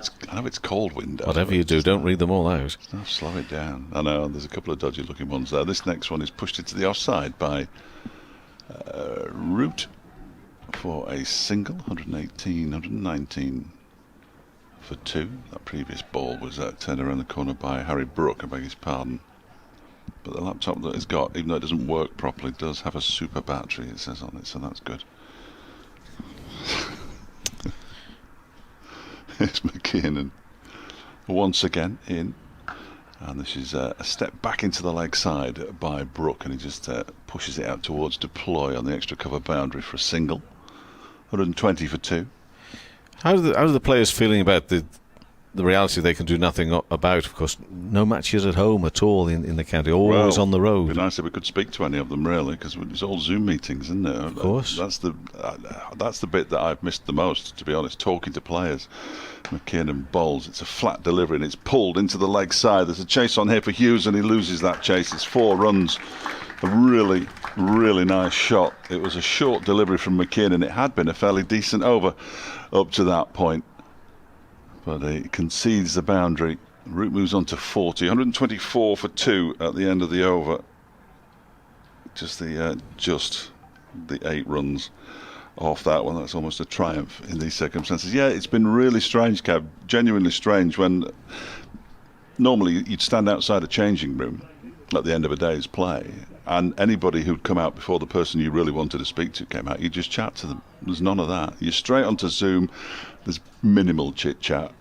it's cold windows. Whatever you do, don't read them all out. No, slow it down. I know, there's a couple of dodgy looking ones there. This next one is pushed into the offside by Root for a single. 119 for 2. That previous ball was turned around the corner by Harry Brook, I beg his pardon. But the laptop that it's got, even though it doesn't work properly, does have a super battery, it says on it, so that's good. Here's McKiernan once again in, and this is a step back into the leg side by Brook, and he just pushes it out towards Deploy on the extra cover boundary for a single. 120 for 2. How are the players feeling about the the reality they can do nothing about. Of course, no matches at home at all in the county, always on the road. It'd be nice if we could speak to any of them, really, because it's all Zoom meetings, isn't it? Of course. That's the bit that I've missed the most, to be honest, talking to players. McKinnon bowls, it's a flat delivery and it's pulled into the leg side. There's a chase on here for Hughes and he loses that chase. It's 4 runs. A really, really nice shot. It was a short delivery from McKinnon. It had been a fairly decent over up to that point. But he concedes the boundary. Root moves on to 40. 124 for 2 at the end of the over. Just the 8 runs off that one. That's almost a triumph in these circumstances. Yeah, it's been really strange, Kev. Genuinely strange, when normally you'd stand outside a changing room at the end of a day's play, and anybody who'd come out before the person you really wanted to speak to came out, you just chat to them. There's none of that. You're straight onto Zoom. There's minimal chit chat.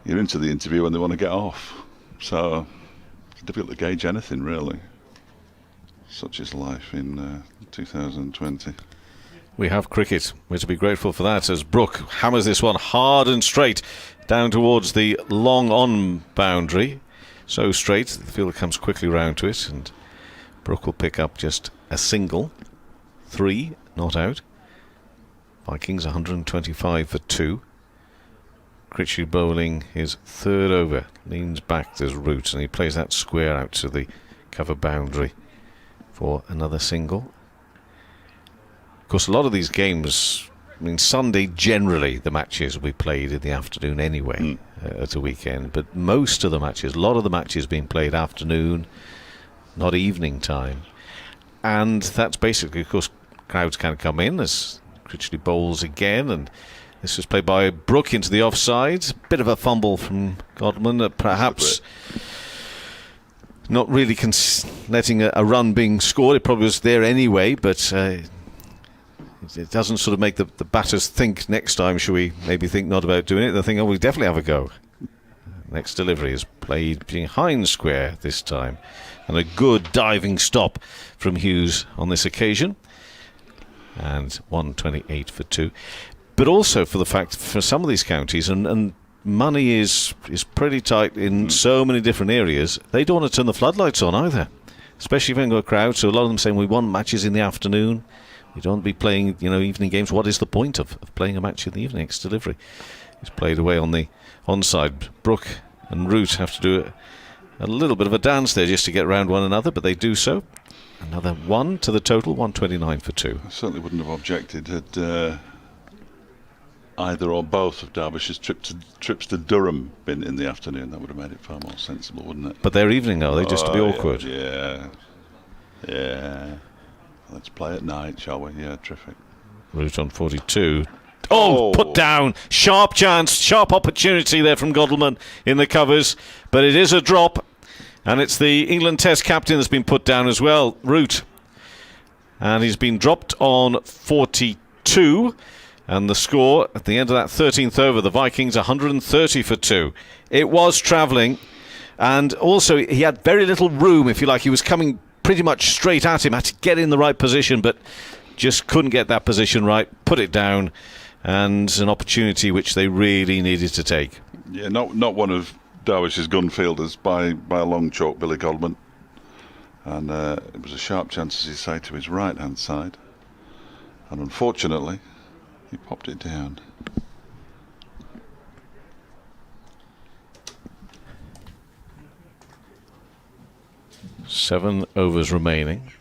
You're into the interview and they want to get off. So it's difficult to gauge anything, really. Such is life in 2020. We have cricket. We're to be grateful for that, as Brook hammers this one hard and straight down towards the long on boundary. So straight, the fielder comes quickly round to it, and Brook will pick up just a single. 3 not out. Vikings 125 for 2. Critchley bowling his 3rd over. Leans back, there's Root, and he plays that square out to the cover boundary for another single. Of course, a lot of these games, I mean, Sunday generally the matches will be played in the afternoon anyway at a weekend, but most of the matches, a lot of the matches being played afternoon, not evening time. And that's basically, of course, crowds can come in as Critchley bowls again, and this was played by Brook into the offside. Bit of a fumble from Godman, perhaps not really letting a run being scored. It probably was there anyway, but it doesn't sort of make the batters think next time, shall we maybe think not about doing it. They think, oh, we definitely have a go. Next delivery is played behind square this time. And a good diving stop from Hughes on this occasion. And 128 for 2. But also for the fact, for some of these counties, and money is pretty tight in so many different areas, they don't want to turn the floodlights on either. Especially if you haven't got a crowd. So a lot of them saying, we want matches in the afternoon. You don't want to be playing, evening games. What is the point of playing a match in the evening? Next delivery is played away on the onside. Brook and Root have to do a little bit of a dance there just to get around one another, but they do so. Another 1 to the total, 129 for 2. I certainly wouldn't have objected had either or both of Derbyshire's trips to Durham been in the afternoon. That would have made it far more sensible, wouldn't it? But they're evening, are they? Just to be awkward. Yeah. Let's play at night, shall we? Yeah, terrific. Root on 42. Oh, put down. Sharp chance, sharp opportunity there from Godleman in the covers. But it is a drop. And it's the England Test captain that's been put down as well, Root. And he's been dropped on 42. And the score at the end of that 13th over, the Vikings 130 for 2. It was travelling. And also, he had very little room, if you like. He was coming pretty much straight at him, had to get in the right position, but just couldn't get that position right, put it down, and an opportunity which they really needed to take. Yeah, not one of Derbyshire's gun fielders by a long chalk, Billy Godman. And it was a sharp chance, as you say, to his right-hand side. And unfortunately, he popped it down. Seven overs remaining.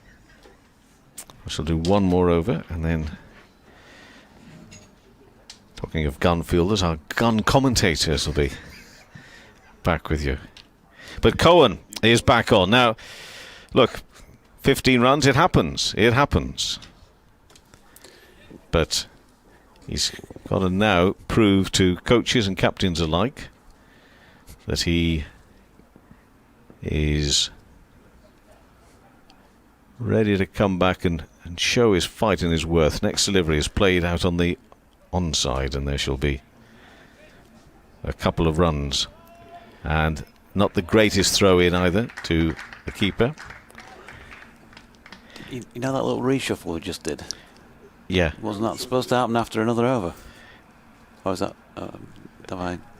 I shall do one more over, and then, talking of gun fielders, our gun commentators will be back with you. But Cohen is back on. Now, look, 15 runs, it happens. It happens. But he's got to now prove to coaches and captains alike that he is ready to come back and show his fight and his worth. Next delivery is played out on the onside, and there shall be a couple of runs. And not the greatest throw in either to the keeper. You know that little reshuffle we just did? Yeah. Wasn't that supposed to happen after another over? Or is that...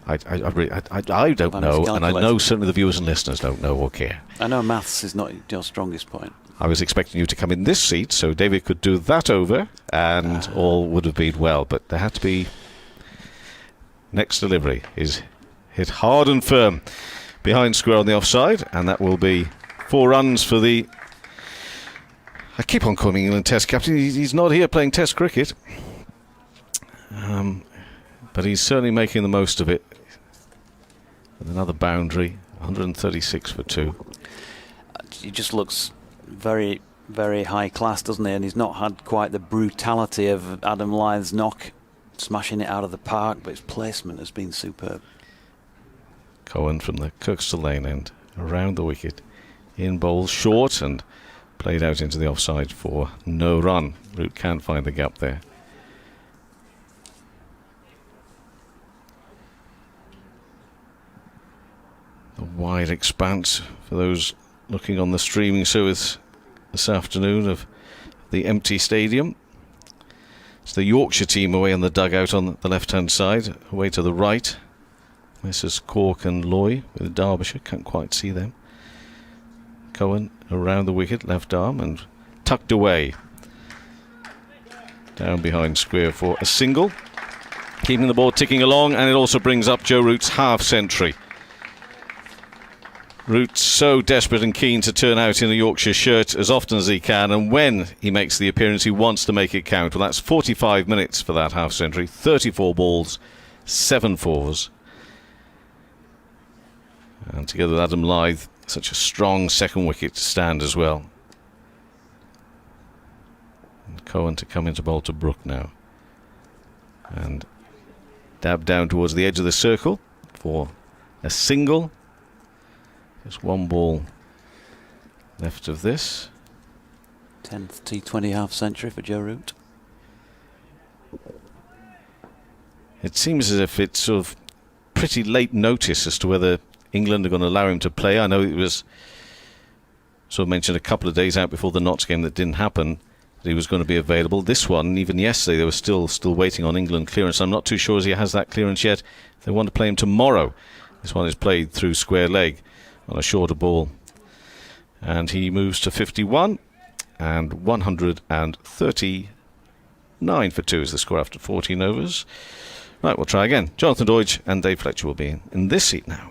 I don't know, and I know certainly the viewers and listeners don't know or care. I know maths is not your strongest point. I was expecting you to come in this seat so David could do that over and all would have been well, but there had to be... Next delivery is hit hard and firm behind square on the offside, and that will be 4 runs for the... I keep on calling England Test captain. He's not here playing Test cricket. But he's certainly making the most of it. With another boundary, 136 for 2. He just looks very, very high class, doesn't he? And he's not had quite the brutality of Adam Lyth's knock, smashing it out of the park, but his placement has been superb. Cohen from the Kirkstall Lane end, around the wicket, in bowls short and played out into the offside for no run. Root can't find the gap there. The wide expanse for those looking on the streaming service this afternoon of the empty stadium. It's the Yorkshire team away on the dugout on the left-hand side, away to the right. Messrs Cork and Loy with Derbyshire, can't quite see them. Cohen around the wicket, left arm, and tucked away. Down behind square for a single. Keeping the ball ticking along, and it also brings up Joe Root's half-century. Root so desperate and keen to turn out in a Yorkshire shirt as often as he can, and when he makes the appearance he wants to make it count. Well, that's 45 minutes for that half-century, 34 balls, 7 fours. And together with Adam Lyth, such a strong second wicket to stand as well. And Cohen to come into bowl to Brook now. And dab down towards the edge of the circle for a single. Just 1 ball left of this. 10th T20 half-century for Joe Root. It seems as if it's sort of pretty late notice as to whether England are going to allow him to play. I know it was sort of mentioned a couple of days out before the Notts game that didn't happen that he was going to be available. This one, even yesterday, they were still waiting on England clearance. I'm not too sure as he has that clearance yet. They want to play him tomorrow. This one is played through square leg on a shorter ball. And he moves to 51, and 139 for 2 is the score after 14 overs. Right, we'll try again. Jonathan Doidge and Dave Fletcher will be in this seat now.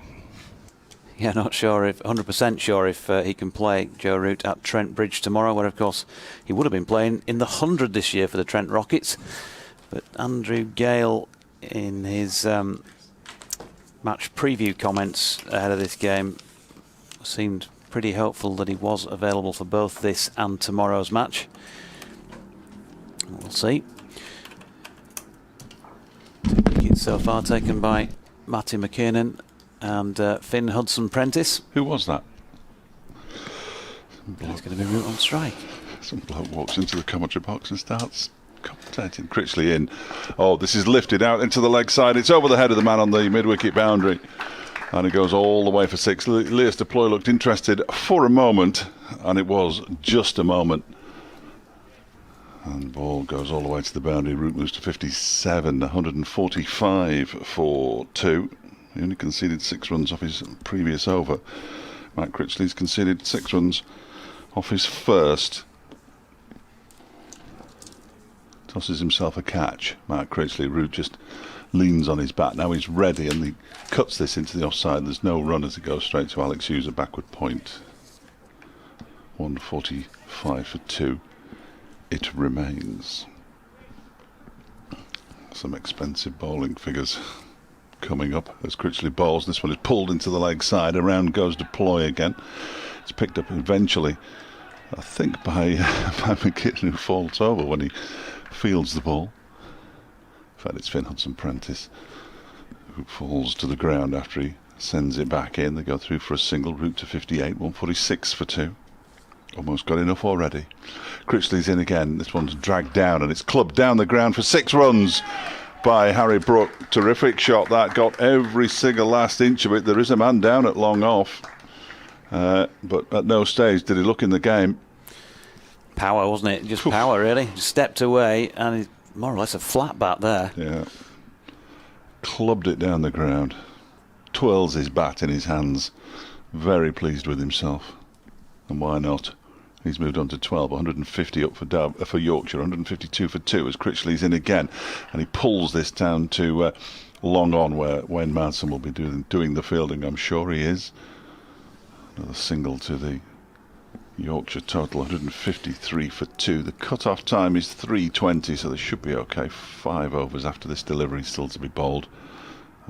Yeah, not sure if 100% sure if he can play Joe Root at Trent Bridge tomorrow, where of course he would have been playing in the 100 this year for the Trent Rockets. But Andrew Gale, in his match preview comments ahead of this game, seemed pretty hopeful that he was available for both this and tomorrow's match. We'll see. Wicket so far taken by Matty McKiernan and Finn Hudson-Prentice. Who was that? He's going to be Root on strike. Some bloke walks into the commentary box and starts commentating. Critchley in. Oh, this is lifted out into the leg side. It's over the head of the man on the mid-wicket boundary. And it goes all the way for 6. Lyth Deploy looked interested for a moment, and it was just a moment. And the ball goes all the way to the boundary. Root moves to 57, 145 for 2. He only conceded 6 runs off his previous over. Matt Critchley's conceded 6 runs off his first. Tosses himself a catch. Matt Critchley. Root just leans on his bat. Now he's ready, and he cuts this into the offside. There's no run as it goes straight to Alex Hughes, a backward point. 145 for 2. It remains. Some expensive bowling figures coming up as Critchley bowls. This one is pulled into the leg side. Around goes Deploy again. It's picked up eventually, I think, by McKitten, who falls over when he fields the ball. In fact, it's Finn Hudson-Prentice who falls to the ground after he sends it back in. They go through for a single. Root to 58, 146 for 2. Almost got enough already. Critchley's in again. This one's dragged down, and it's clubbed down the ground for 6 runs by Harry Brook. Terrific shot that, got every single last inch of it. There is a man down at long off, but at no stage did he look in the game. Power, wasn't it? Just power, really. Just stepped away, and he's more or less a flat bat there. Yeah. clubbed it down the ground. Twirls his bat in his hands. Very pleased with himself. And why not? He's moved on to 12, 150 up for Yorkshire, 152 for 2 as Critchley's in again. And he pulls this down to long on, where Wayne Madsen will be doing the fielding. I'm sure he is. Another single to the Yorkshire total, 153 for 2. The cut-off time is 3:20, so they should be okay. 5 overs after this delivery still to be bowled.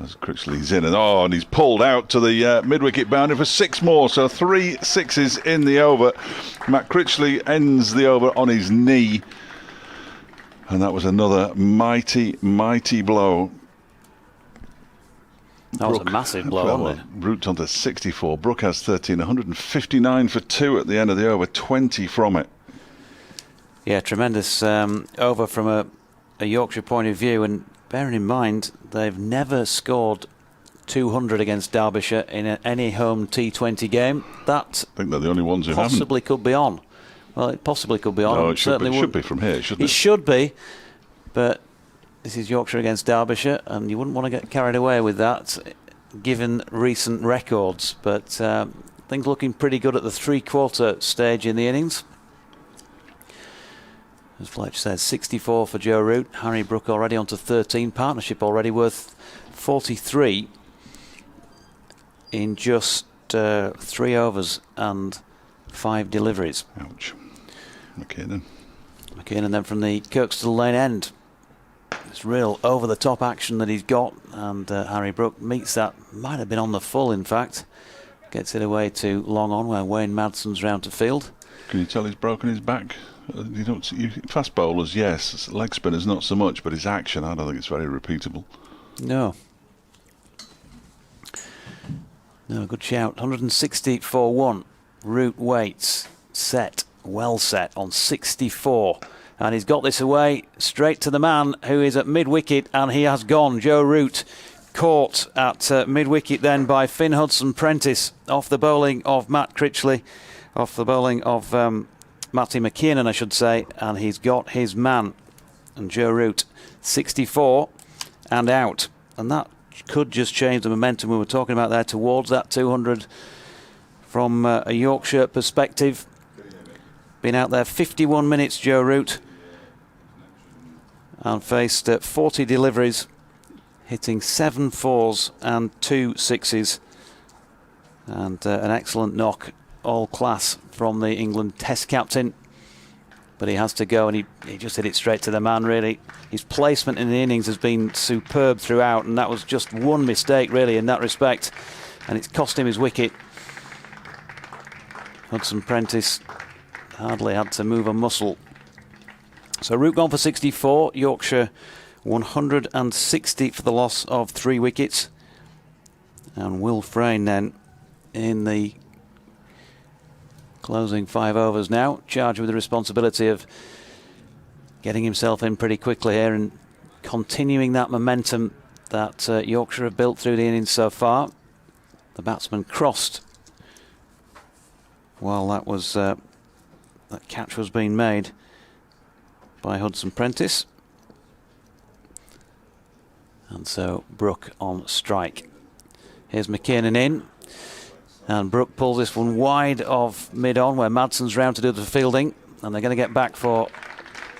As Critchley's in, and he's pulled out to the mid-wicket boundary for 6 more, so 3 sixes in the over. Matt Critchley ends the over on his knee, and that was another mighty, mighty blow. That was a massive blow, wasn't it? Root onto 64. Brook has 13, 159 for 2 at the end of the over, 20 from it. Yeah, tremendous over from a Yorkshire point of view, and bearing in mind they've never scored 200 against Derbyshire in any home T20 game. That I think they're the only ones who possibly haven't. Could be on. Well, it possibly could be on. No, it should be from here, shouldn't it? It should be, but this is Yorkshire against Derbyshire, and you wouldn't want to get carried away with that, given recent records. But things looking pretty good at the 3/4 stage in the innings. As Fletch says, 64 for Joe Root. Harry Brook already on to 13. Partnership already worth 43 in just 3 overs and 5 deliveries. Ouch. McKinnon then from the Kirkstall Lane end. It's real over-the-top action that he's got, and Harry Brook meets that. Might have been on the full, in fact. Gets it away to long on, where Wayne Madsen's round to field. Can you tell he's broken his back? You don't see, fast bowlers, yes. Leg spinners, not so much. But his action, I don't think it's very repeatable. No, good shout. 160 for 1. Root waits, set, well set on 64. And he's got this away straight to the man who is at mid-wicket, and he has gone. Joe Root caught at mid-wicket then by Finn Hudson-Prentice off the bowling of Matt Critchley, off the bowling of Matty McKinnon, I should say, and he's got his man. And Joe Root, 64 and out. And that could just change the momentum we were talking about there towards that 200 from a Yorkshire perspective. Been out there 51 minutes, Joe Root, and faced 40 deliveries, hitting 7 4s and 2 6s, and an excellent knock, all class from the England Test captain. But he has to go, and he just hit it straight to the man, really. His placement in the innings has been superb throughout, and that was just one mistake, really, in that respect, and it's cost him his wicket. Hudson-Prentice hardly had to move a muscle. So Root gone for 64, Yorkshire 160 for the loss of 3 wickets. And Will Frain then in the closing 5 overs now, charged with the responsibility of getting himself in pretty quickly here and continuing that momentum that Yorkshire have built through the innings so far. The batsman crossed while that catch was being made by Hudson-Prentice. And so Brook on strike. Here's McKinnon in, and Brook pulls this one wide of mid-on, where Madsen's round to do the fielding, and they're going to get back for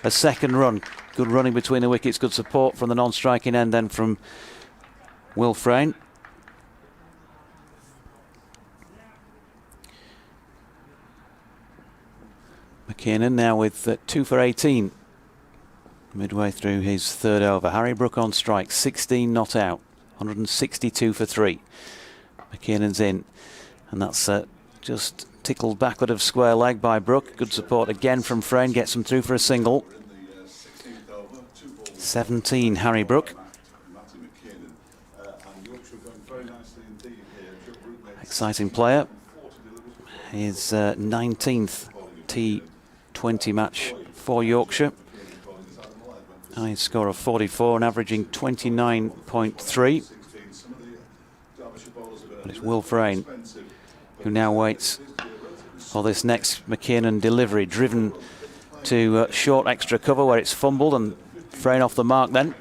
a second run. Good running between the wickets, good support from the non-striking end then from Will Frain. McKinnon now with 2 for 18 midway through his 3rd over. Harry Brook on strike, 16 not out, 162 for 3. McKinnon's in, and that's just tickled backward of square leg by Brook. Good support again from Frain, gets him through for a single. 17 Harry Brook. Exciting player. His 19th T20 match for Yorkshire. High score of 44 and averaging 29.3. But it's Will Frain who now waits for this next McKinnon delivery, driven to short extra cover where it's fumbled, and Frain off the mark then.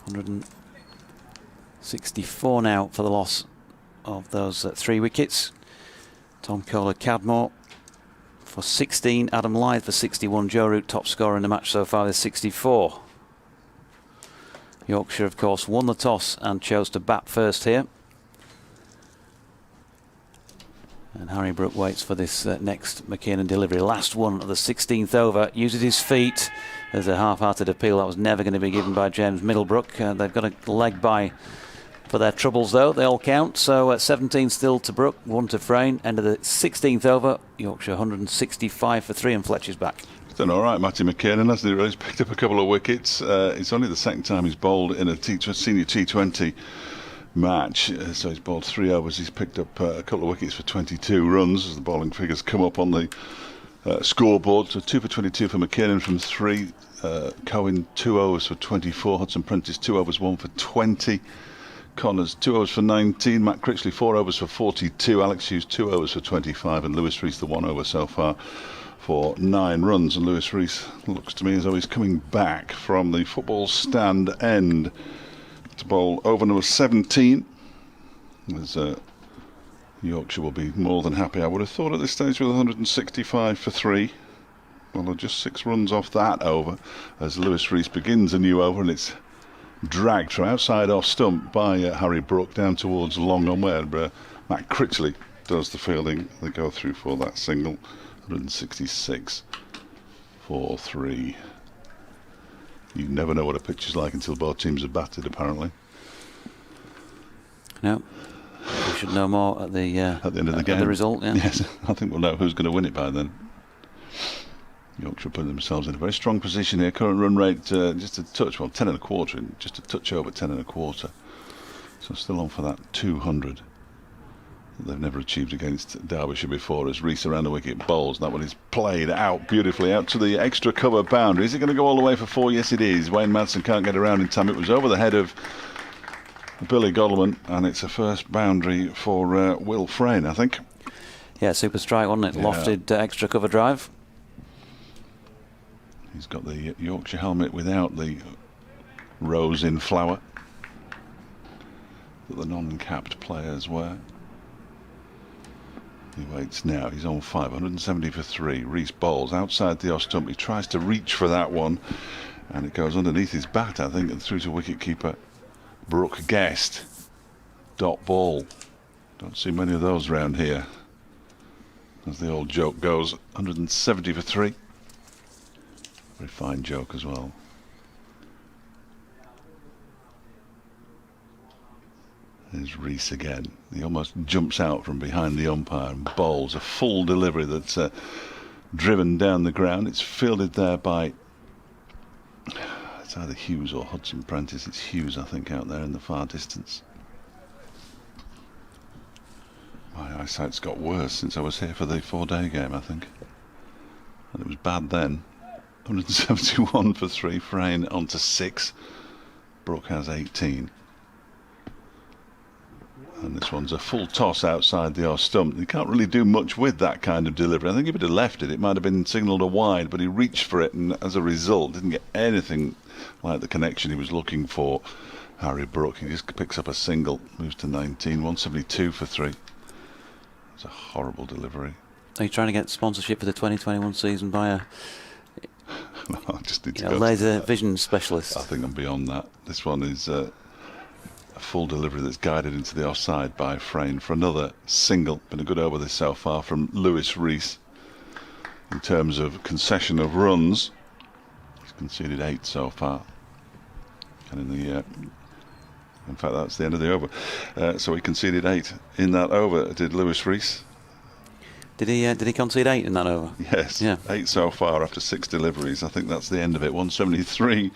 164 now for the loss of those 3 wickets. Tom Kohler-Cadmore for 16, Adam Lyth for 61, Joe Root top scorer in the match so far with 64. Yorkshire, of course, won the toss and chose to bat first here. And Harry Brook waits for this next McKiernan delivery. Last one of the 16th over. Uses his feet. There's a half-hearted appeal that was never going to be given by James Middlebrook. They've got a leg by for their troubles, though. They all count. So 17 still to Brook, 1 to Frain. End of the 16th over. Yorkshire 165 for 3 and Fletcher's back. He's done all right, Matty McKiernan, hasn't he? He's picked up a couple of wickets. It's only the second time he's bowled in a senior T20 match, so he's bowled 3 overs. He's picked up a couple of wickets for 22 runs as the bowling figures come up on the scoreboard. So 2 for 22 for McKiernan from 3. Cohen 2 overs for 24. Hudson Prentice 2 overs 1 for 20. Connors 2 overs for 19. Matt Critchley 4 overs for 42. Alex Hughes 2 overs for 25, and Lewis Rees the 1 over so far for 9 runs. And Lewis Rees looks to me as though he's coming back from the football stand end to bowl over number 17. As Yorkshire will be more than happy, I would have thought, at this stage, with 165 for 3. Well, they're just 6 runs off that over as Lewis Rees begins a new over, and it's dragged from outside off stump by Harry Brook down towards long on, where Matt Critchley does the fielding. They go through for that single. 166 for 3. You never know what a pitch is like until both teams are batted, apparently. No. We should know more at the end of the game. The result, yeah. Yes, I think we'll know who's going to win it by then. Yorkshire putting themselves in a very strong position here. Current run rate just a touch, well, 10 and a quarter, just a touch over 10 and a quarter. So still on for that 200 that they've never achieved against Derbyshire before, as Rees around the wicket bowls. That one is played out beautifully out to the extra cover boundary. Is it going to go all the way for 4? Yes, it is. Wayne Madsen can't get around in time. It was over the head of Billy Godleman, and it's a first boundary for Will Frain, I think. Yeah, super strike, wasn't it? Yeah. Lofted extra cover drive. He's got the Yorkshire helmet without the rose in flower that the non-capped players wear. He waits now. He's on 5, 170 for 3. Rees bowls outside the off stump. He tries to reach for that one, and it goes underneath his bat, I think, and through to wicket-keeper Brook Guest. Dot ball. Don't see many of those round here, as the old joke goes. 170 for 3. Very fine joke as well. There's Rees again. He almost jumps out from behind the umpire and bowls a full delivery that's driven down the ground. It's fielded there by, it's either Hughes or Hudson Prentice. It's Hughes, I think, out there in the far distance. My eyesight's got worse since I was here for the 4-day game, I think. And it was bad then. 171 for 3. Frain onto 6. Brook has 18. And this one's a full toss outside the off stump. You can't really do much with that kind of delivery. I think if he'd have left it, it might have been signalled a wide, but he reached for it, and as a result didn't get anything like the connection he was looking for. Harry Brook, he just picks up a single, moves to 19. 172 for 3. It's a horrible delivery. Are you trying to get sponsorship for the 2021 season by a I just need to go laser vision specialist? I think I'm beyond that. This one is a full delivery that's guided into the offside by Frain for another single. Been a good over this so far from Lewis Rees. In terms of concession of runs, he's conceded 8 so far. And in fact, that's the end of the over. So he conceded 8 in that over, did Lewis Rees. Did he concede 8 in that over? Yes, yeah. 8 so far after 6 deliveries. I think that's the end of it. 173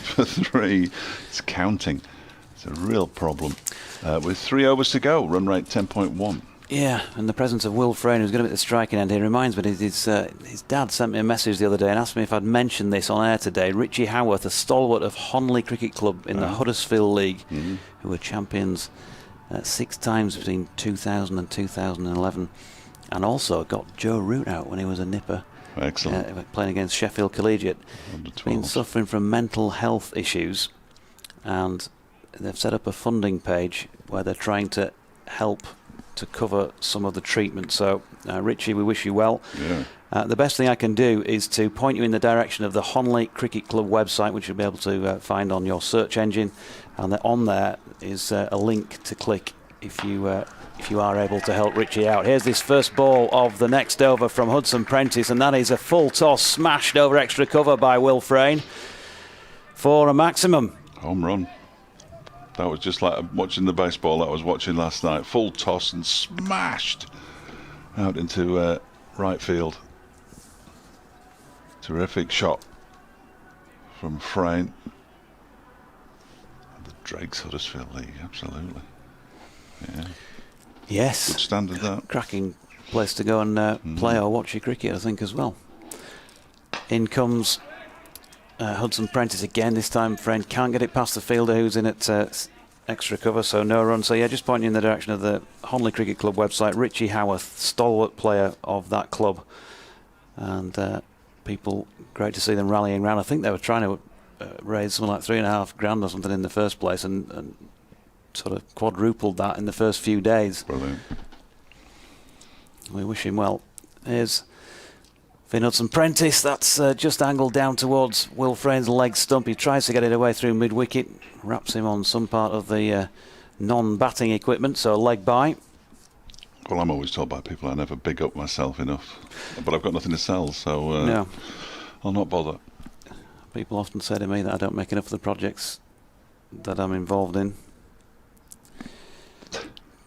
for 3. It's counting. It's a real problem. With 3 overs to go, run rate 10.1. Yeah, and the presence of Will Frain, who's going to be at the striking end here, reminds me his dad sent me a message the other day and asked me if I'd mentioned this on air today. Richie Howarth, a stalwart of Honley Cricket Club in the Huddersfield League, who were champions 6 times between 2000 and 2011, and also got Joe Root out when he was a nipper. Excellent. Playing against Sheffield Collegiate. Been suffering from mental health issues. and they've set up a funding page where they're trying to help to cover some of the treatment. So, Richie, we wish you well. Yeah. The best thing I can do is to point you in the direction of the Honley Cricket Club website, which you'll be able to find on your search engine, and on there is a link to click if you are able to help Richie out. Here's this first ball of the next over from Hudson Prentice, and that is a full toss smashed over extra cover by Will Frain for a maximum. Home run. That was just like watching the baseball that I was watching last night. Full toss and smashed out into right field. Terrific shot from Frain. The Drake's Huddersfield League, absolutely. Yeah. Yes. Good standard, that. Cracking place to go and play or watch your cricket, I think, as well. In comes Hudson Prentice again. This time Frain can't get it past the fielder who's in at extra cover, so no run. So yeah, just pointing in the direction of the Honley Cricket Club website. Richie Howarth, stalwart player of that club. And people, great to see them rallying round. I think they were trying to raise something like $3,500 or something in the first place, and sort of quadrupled that in the first few days. Brilliant. We wish him well. Here's Finn Hudson Prentice. That's just angled down towards Will Frain's leg stump. He tries to get it away through mid-wicket, wraps him on some part of the non-batting equipment, so leg by. Well, I'm always told by people I never big up myself enough, but I've got nothing to sell, so No. I'll not bother. People often say to me that I don't make enough of the projects that I'm involved in.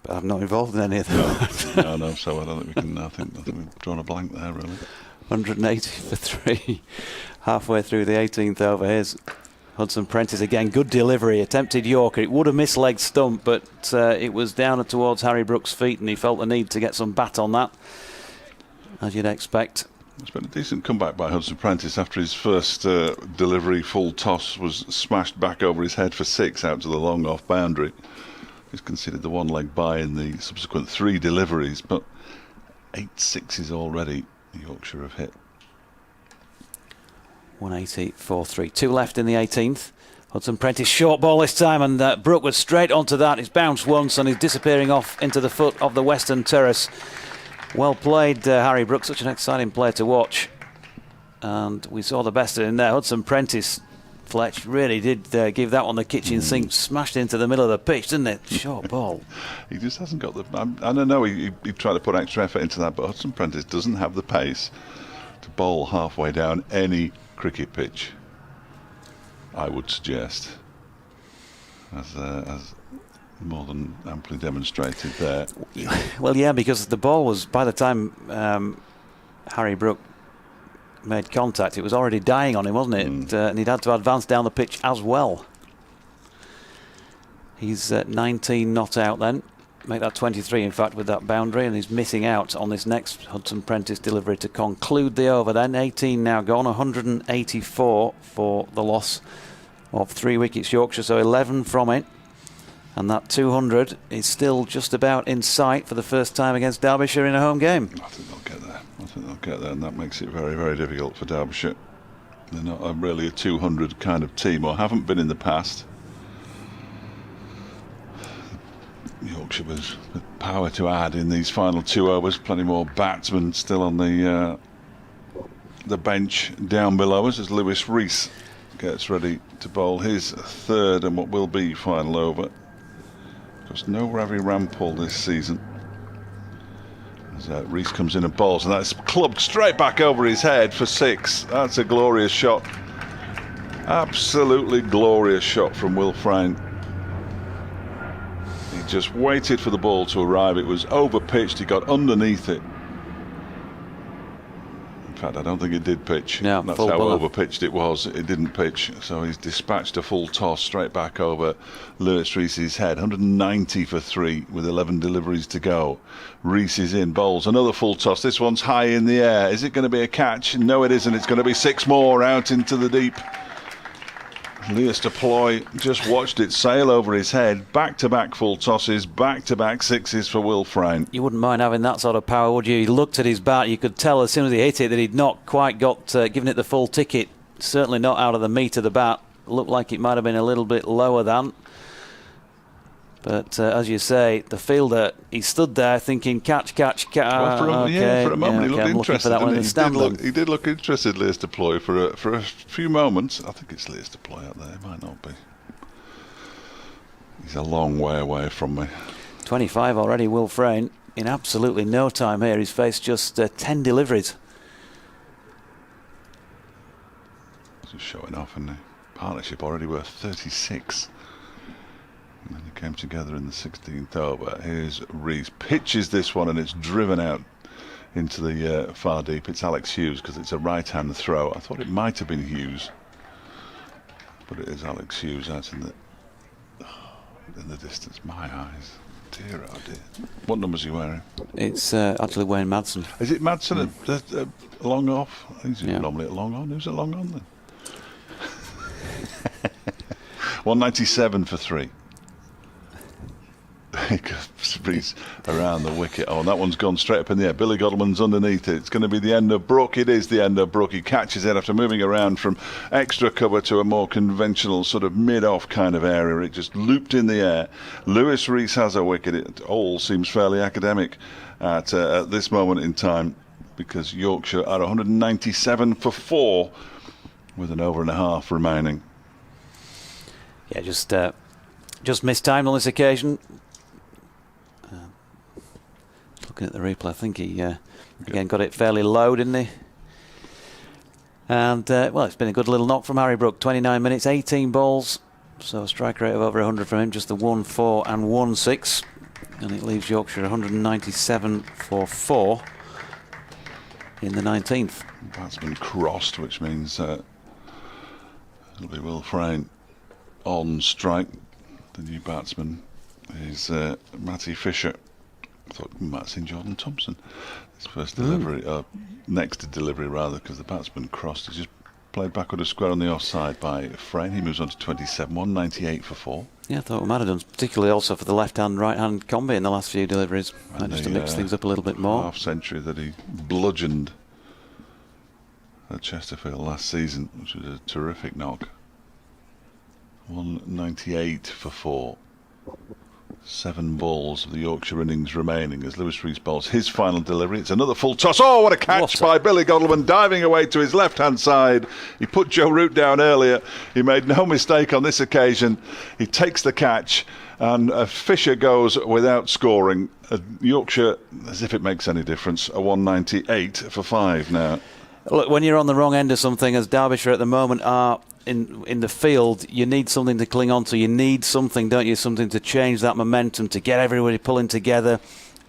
But I'm not involved in any of them. No, so I don't think we can. I think we've drawn a blank there, really. 180 for 3. Halfway through the 18th over. Here's Hudson Prentice again. Good delivery. Attempted Yorker. It would have missed leg stump, but it was down towards Harry Brook's feet, and he felt the need to get some bat on that, as you'd expect. It's been a decent comeback by Hudson Prentice after his first delivery. Full toss was smashed back over his head for 6 out to the long off boundary. He's conceded the one leg bye in the subsequent 3 deliveries, but 8 sixes already Yorkshire have hit. 180 for 3. 2 left in the 18th. Hudson Prentice short ball this time, and Brook was straight onto that. He's bounced once and he's disappearing off into the foot of the western terrace. Well played, Harry Brook. Such an exciting player to watch. And we saw the best of him there. Hudson Prentice, Fletch, really did give that one the kitchen sink. Smashed into the middle of the pitch, didn't it? Short ball. He just hasn't got the... I don't know, he tried to put extra effort into that, but Hudson Prentice doesn't have the pace to bowl halfway down any cricket pitch, I would suggest, as more than amply demonstrated there. Well, yeah, because the ball was, by the time Harry Brook made contact, it was already dying on him, wasn't it? And he'd had to advance down the pitch as well. He's 19 not out then. Make that 23, in fact, with that boundary, and he's missing out on this next Hudson Prentice delivery to conclude the over then. 18 now gone, 184 for the loss of 3 wickets Yorkshire, so 11 from it. And that 200 is still just about in sight for the first time against Derbyshire in a home game. I think they'll get there, and that makes it very, very difficult for Derbyshire. They're not really a 200 kind of team, or haven't been in the past. Yorkshire was with power to add in these final 2 overs. Plenty more batsmen still on the bench down below us as Lewis Rees gets ready to bowl his 3rd and what will be final over. Because no Ravi Rampal this season. As Rees comes in and bowls, and that's clubbed straight back over his head for 6. That's a glorious shot. Absolutely glorious shot from Will Frain. He just waited for the ball to arrive. It was over pitched. He got underneath it. In fact, I don't think it did pitch. No, that's full how ball. over pitched it was. It didn't pitch, so he's dispatched a full toss straight back over Lewis Rees's head. 190 for 3 with 11 deliveries to go. Rees is in, bowls another full toss. This one's high in the air. Is it going to be a catch? No, it isn't. It's going to be 6 more out into the deep. Leas Deploy just watched it sail over his head. Back-to-back full tosses, back-to-back 6s for Will Frain. You wouldn't mind having that sort of power, would you? He looked at his bat. You could tell as soon as he hit it that he'd not quite got given it the full ticket. Certainly not out of the meat of the bat. looked like it might have been a little bit lower than. But as you say, the fielder, he stood there thinking, catch. Well, for a moment he looked interested. For that one he did look interested, Lyth deploy, for a few moments. I think it's Lyth deploy out there. It might not be. He's a long way away from me. 25 already, Will Frain. In absolutely no time here. He's faced just 10 deliveries. Just showing off, and the partnership already worth 36. And then they came together in the 16th over. Here's Rees. Pitches this one, and it's driven out into the far deep. It's Alex Hughes, because it's a right-hand throw. I thought it might have been Hughes, but it is Alex Hughes out in the distance. My eyes. Dear, oh dear. What numbers are you wearing? It's actually Wayne Madsen. Is it Madsen at long off? He's normally at long on. Who's at long on then? 197 for 3. He goes around the wicket. Oh, and that one's gone straight up in the air. Billy Godleman's underneath it. It's going to be the end of Brook. It is the end of Brook. He catches it after moving around from extra cover to a more conventional sort of mid-off kind of area. It just looped in the air. Lewis Rees has a wicket. It all seems fairly academic at this moment in time, because Yorkshire are 197 for 4 with an over and a half remaining. Yeah, just mistimed on this occasion. Looking at the replay, I think he again got it fairly low, didn't he? And well, it's been a good little knock from Harry Brook. 29 minutes, 18 balls, so a strike rate of over 100 from him. Just the 1-4 and 1-6, and it leaves Yorkshire 197 for 4 in the 19th. Batsman crossed, which means it'll be Will Frain on strike. The new batsman is Matty Fisher. I thought Matt's in Jordan Thompson. His first delivery, next delivery rather, because the batsman crossed. He just played backward a square on the offside by Frain. He moves on to 27, 198 for 4. Yeah, I thought we might have done, particularly also for the left-hand, right-hand combi in the last few deliveries. Just to mix things up a little bit more. Half century that he bludgeoned at Chesterfield last season, which was a terrific knock. 198 for 4. 7 balls of the Yorkshire innings remaining as Lewis Rees bowls his final delivery. It's another full toss. Oh, what a catch by Billy Godleman, diving away to his left-hand side. He put Joe Root down earlier. He made no mistake on this occasion. He takes the catch, and Fisher goes without scoring. Yorkshire, as if it makes any difference, a 198 for 5 now. Look, when you're on the wrong end of something, as Derbyshire at the moment are in the field, you need something to cling on to. You need something, don't you? Something to change that momentum, to get everybody pulling together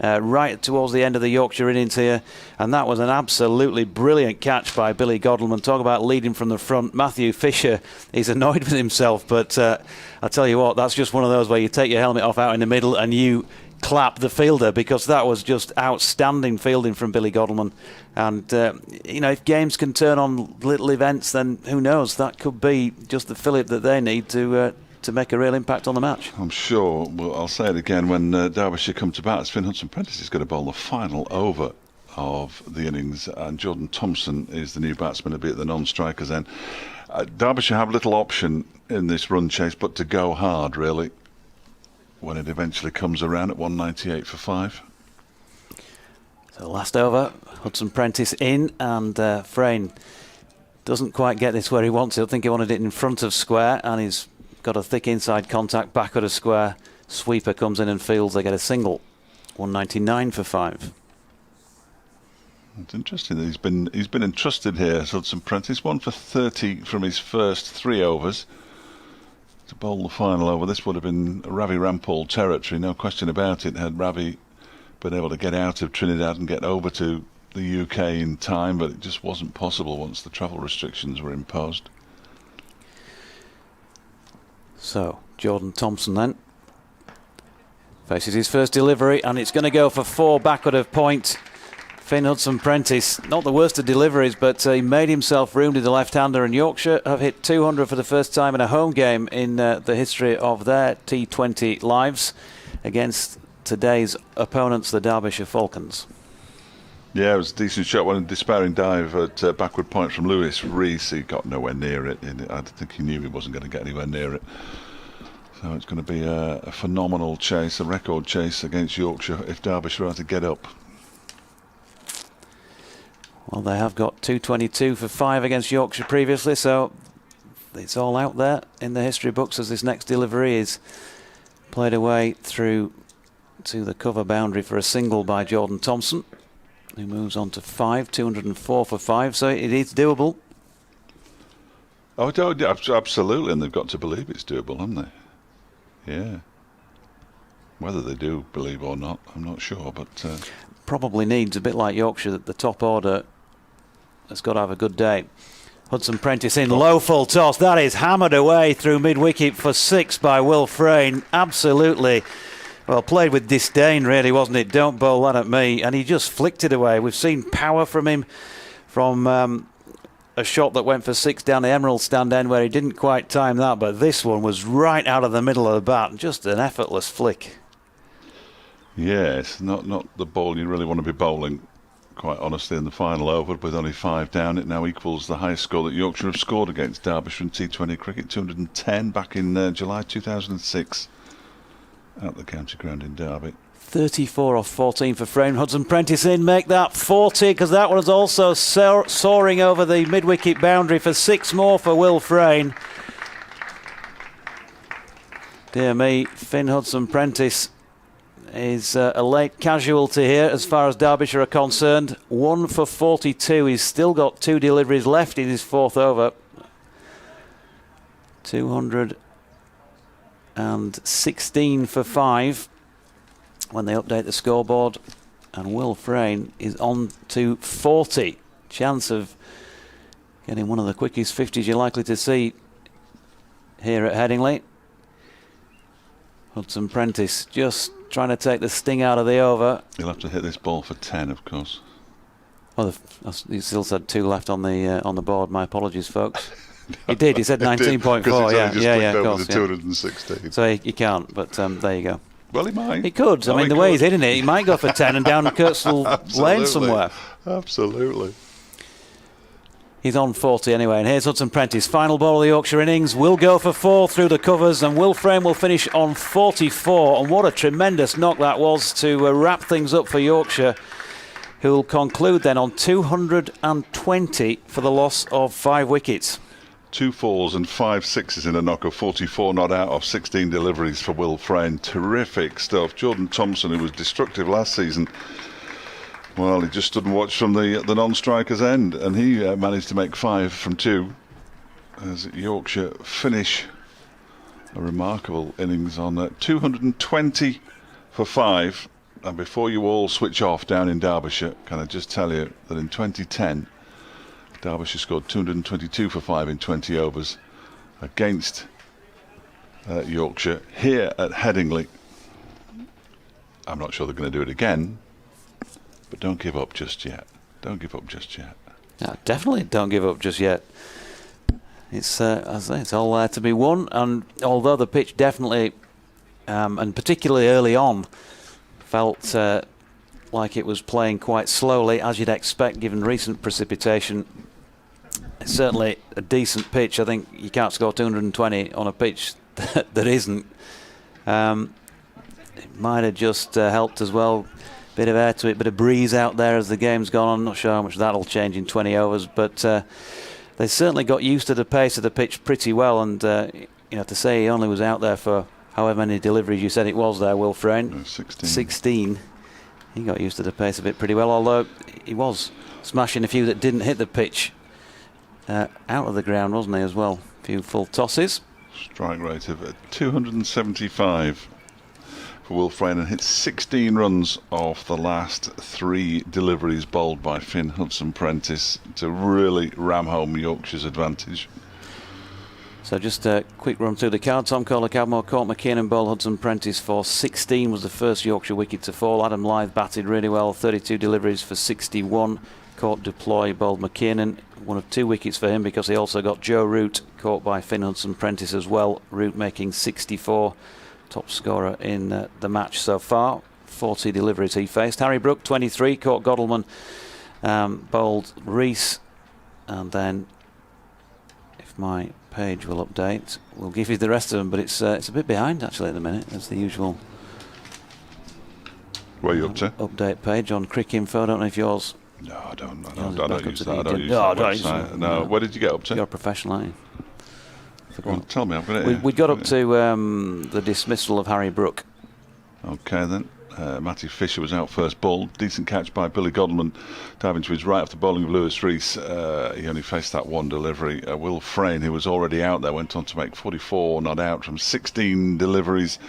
right towards the end of the Yorkshire innings here. And that was an absolutely brilliant catch by Billy Godleman. Talk about leading from the front. Matthew Fisher, he's annoyed with himself, but I tell you what, that's just one of those where you take your helmet off out in the middle and you clap the fielder, because that was just outstanding fielding from Billy Godleman. And if games can turn on little events, then who knows, that could be just the fillip that they need to make a real impact on the match. I'm sure. Well, I'll say it again, when Derbyshire come to bat, Finn Hudson-Prentice is going to bowl the final over of the innings, and Jordan Thompson is the new batsman to be at the non-strikers end. Derbyshire have little option in this run chase but to go hard, really, when it eventually comes around at 198 for 5. So last over, Hudson-Prentice in, and Frain doesn't quite get this where he wants it. I think he wanted it in front of square, and he's got a thick inside contact back at a square. Sweeper comes in and fields. They get a single. 199 for 5. It's interesting that he's been entrusted here, Hudson-Prentice. 1 for 30 from his first 3 overs. To bowl the final over, this would have been Ravi Rampal territory, no question about it, had Ravi been able to get out of Trinidad and get over to the UK in time, but it just wasn't possible once the travel restrictions were imposed. So, Jordan Thompson then faces his first delivery, and it's going to go for 4 backward of point. Finn Hudson-Prentice, not the worst of deliveries, but he made himself room to the left-hander, and Yorkshire have hit 200 for the first time in a home game in the history of their T20 lives against today's opponents, the Derbyshire Falcons. Yeah, it was a decent shot. One despairing dive at backward point from Lewis Rees. He got nowhere near it. I think he knew he wasn't going to get anywhere near it. So it's going to be a phenomenal chase, a record chase against Yorkshire if Derbyshire are to get up. Well, they have got 222 for 5 against Yorkshire previously, so it's all out there in the history books as this next delivery is played away through to the cover boundary for a single by Jordan Thompson, who moves on to 5, 204 for 5, so it is doable. Oh, absolutely, and they've got to believe it's doable, haven't they? Yeah. Whether they do believe or not, I'm not sure, but... Probably needs, a bit like Yorkshire, that the top order has got to have a good day. Hudson Prentice in, low full toss. That is hammered away through mid-wicket for 6 by Will Frain. Absolutely, well, played with disdain, really, wasn't it? Don't bowl that at me. And he just flicked it away. We've seen power from him from a shot that went for 6 down the Emerald stand end where he didn't quite time that, but this one was right out of the middle of the bat. Just an effortless flick. Yes, not the ball you really want to be bowling, quite honestly, in the final over. With only 5 down, it now equals the highest score that Yorkshire have scored against Derbyshire in T20 cricket, 210 back in July 2006 at the county ground in Derby. 34 off 14 for Frain. Hudson Prentice in, make that 40, because that one was also soaring over the mid-wicket boundary for 6 more for Will Frain. Dear me, Finn Hudson Prentice is a late casualty here as far as Derbyshire are concerned. 1 for 42. He's still got 2 deliveries left in his 4th over. 216 for 5 when they update the scoreboard. And Will Frain is on to 40. Chance of getting one of the quickest 50s you're likely to see here at Headingley. Hudson Prentice just trying to take the sting out of the over. He'll have to hit this ball for 10, of course. Well, he still said 2 left on the board. My apologies, folks. He did. He said 19.4. Yeah, of course. 216. So he can't. But there you go. Well, he might. He could. I mean, the way he's hitting it, he might go for 10 and down Critchley Lane somewhere. Absolutely. He's on 40 anyway. And here's Hudson Prentice. Final ball of the Yorkshire innings. Will go for 4 through the covers. And Will Frain will finish on 44. And what a tremendous knock that was to wrap things up for Yorkshire, who will conclude then on 220 for the loss of 5 wickets. 2 4s and 5 6s in a knock of 44 not out of 16 deliveries for Will Frain. Terrific stuff. Jordan Thompson, who was destructive last season, well, he just stood and watched from the non-striker's end, and he managed to make 5 from 2 as Yorkshire finish a remarkable innings on 220 for 5. And before you all switch off down in Derbyshire, can I just tell you that in 2010 Derbyshire scored 222 for 5 in 20 overs against Yorkshire here at Headingley. I'm not sure they're going to do it again, but don't give up just yet. Don't give up just yet. No, definitely don't give up just yet. It's as I say, it's all there to be won. And although the pitch definitely, and particularly early on, felt like it was playing quite slowly, as you'd expect given recent precipitation, it's certainly a decent pitch. I think you can't score 220 on a pitch that isn't. It might have just helped as well. Bit of air to it, bit of breeze out there as the game's gone on. Not sure how much that'll change in 20 overs, but they certainly got used to the pace of the pitch pretty well. And you know, to say he only was out there for however many deliveries you said it was there, Will Frain, 16. He got used to the pace of it pretty well, although he was smashing a few that didn't hit the pitch out of the ground, wasn't he, as well? A few full tosses. Strike rate of 275 for Will Frain, and hit 16 runs off the last 3 deliveries bowled by Finn Hudson Prentice to really ram home Yorkshire's advantage. So just a quick run through the card. Tom Kohler, Cadmore, caught McKinnon, bowled Hudson Prentice for 16, was the first Yorkshire wicket to fall. Adam Lyth batted really well, 32 deliveries for 61. Caught Deploy, bowled McKinnon, one of 2 wickets for him because he also got Joe Root, caught by Finn Hudson Prentice as well. Root making 64, top scorer in the match so far. 40 deliveries he faced. Harry Brook, 23, caught Godalman bowled Reese, and then if my page will update, we'll give you the rest of them, but it's a bit behind actually at the minute. That's the usual. Where are you up to? Update page on Crick Info. I don't know if yours. No, I don't use Yours is that. I back don't up use to that. I the- don't use No, that I don't website. use- No. no. Where did you get up to? You're a professional, aren't you? Go on, tell me. I've got it here. We got up to the dismissal of Harry Brook. Okay then. Matty Fisher was out first ball. Decent catch by Billy Godleman, diving to his right after bowling of Lewis Rees. He only faced that one delivery. Will Frain, who was already out there, went on to make 44 not out from 16 deliveries.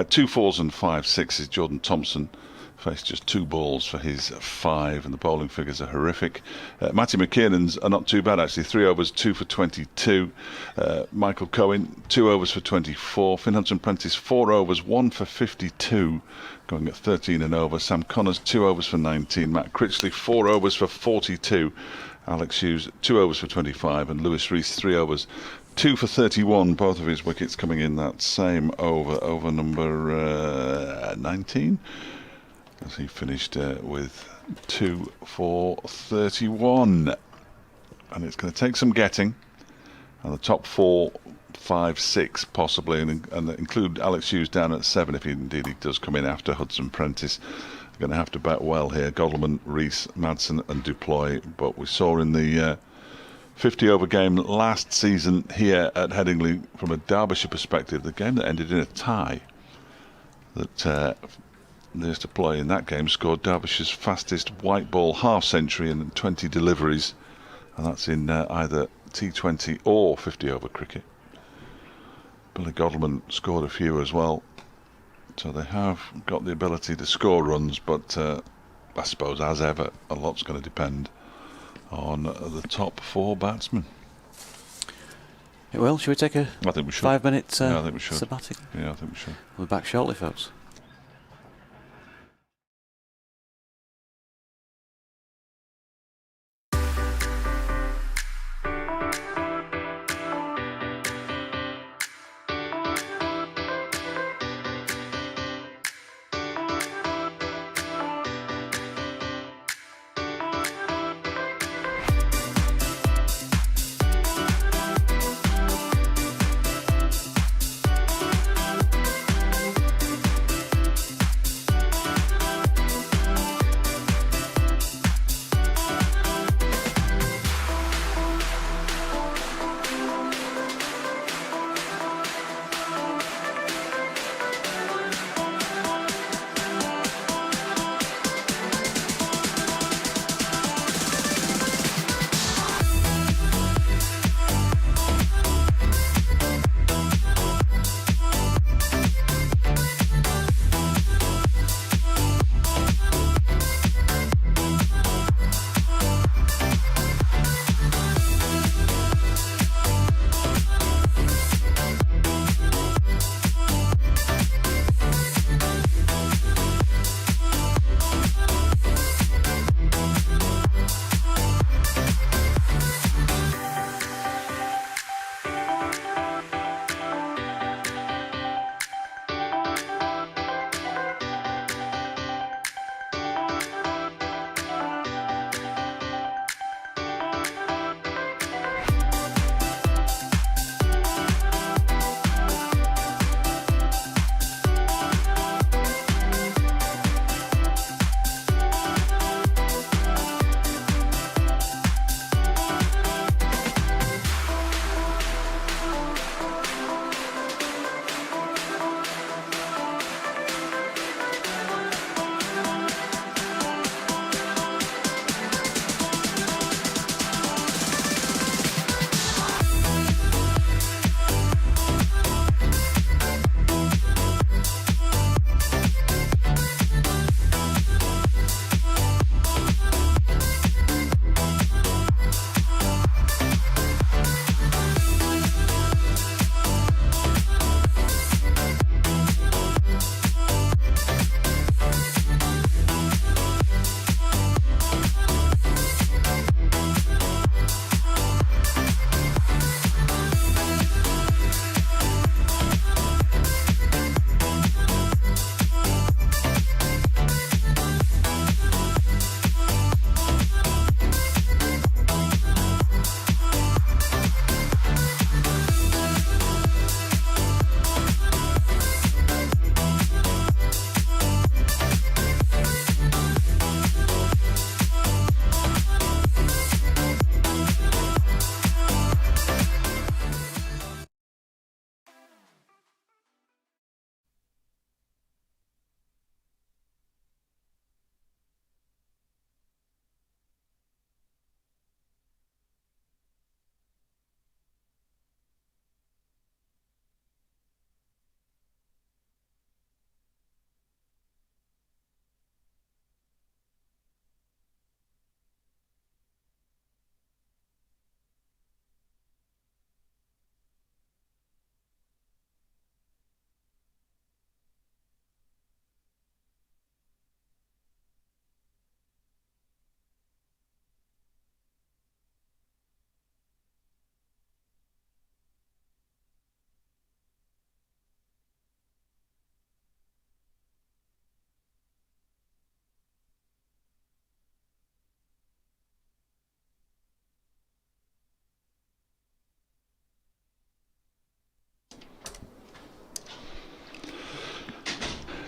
2 4s and 5 6s. Jordan Thompson faced just 2 balls for his 5, and the bowling figures are horrific. Matty McKiernan's are not too bad actually. 3 overs, 2 for 22. Michael Cohen, 2 overs for 24. Finn Hudson-Prentice, 4 overs, 1 for 52, going at 13 and over. Sam Connors, 2 overs for 19. Matt Critchley, 4 overs for 42. Alex Hughes, 2 overs for 25, and Lewis Rees, 3 overs, 2 for 31. Both of his wickets coming in that same over number 19. As he finished with 2 for 31. And it's going to take some getting. And the top 4, 5, 6 possibly, and include Alex Hughes down at 7 if indeed he does come in after Hudson-Prentice. They're going to have to bat well here. Godleman, Rees, Madsen and Duploy. But we saw in the 50-over game last season here at Headingley, from a Derbyshire perspective, the game that ended in a tie, that they used to play in that game, scored Derbyshire's fastest white ball half century in 20 deliveries, and that's in either T20 or 50-over cricket. Billy Godleman scored a few as well, so they have got the ability to score runs, but I suppose, as ever, a lot's going to depend on the top 4 batsmen. It will. Should we take a I think we should. 5-minute Yeah, I think we should. sabbatical? Yeah, I think we should. We'll be back shortly, folks.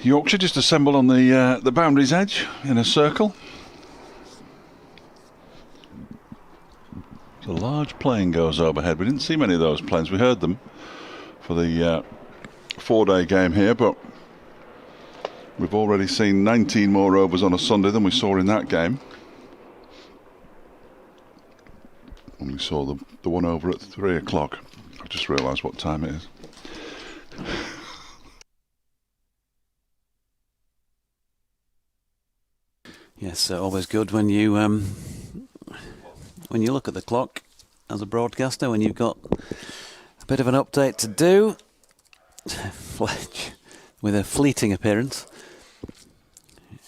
Yorkshire just assembled on the boundary's edge in a circle. A large plane goes overhead. We didn't see many of those planes. We heard them for the 4-day game here, but we've already seen 19 more overs on a Sunday than we saw in that game. And we saw the one over at 3 o'clock. I just realised what time it is. Yes, always good when you look at the clock as a broadcaster, when you've got a bit of an update to do. Fletch with a fleeting appearance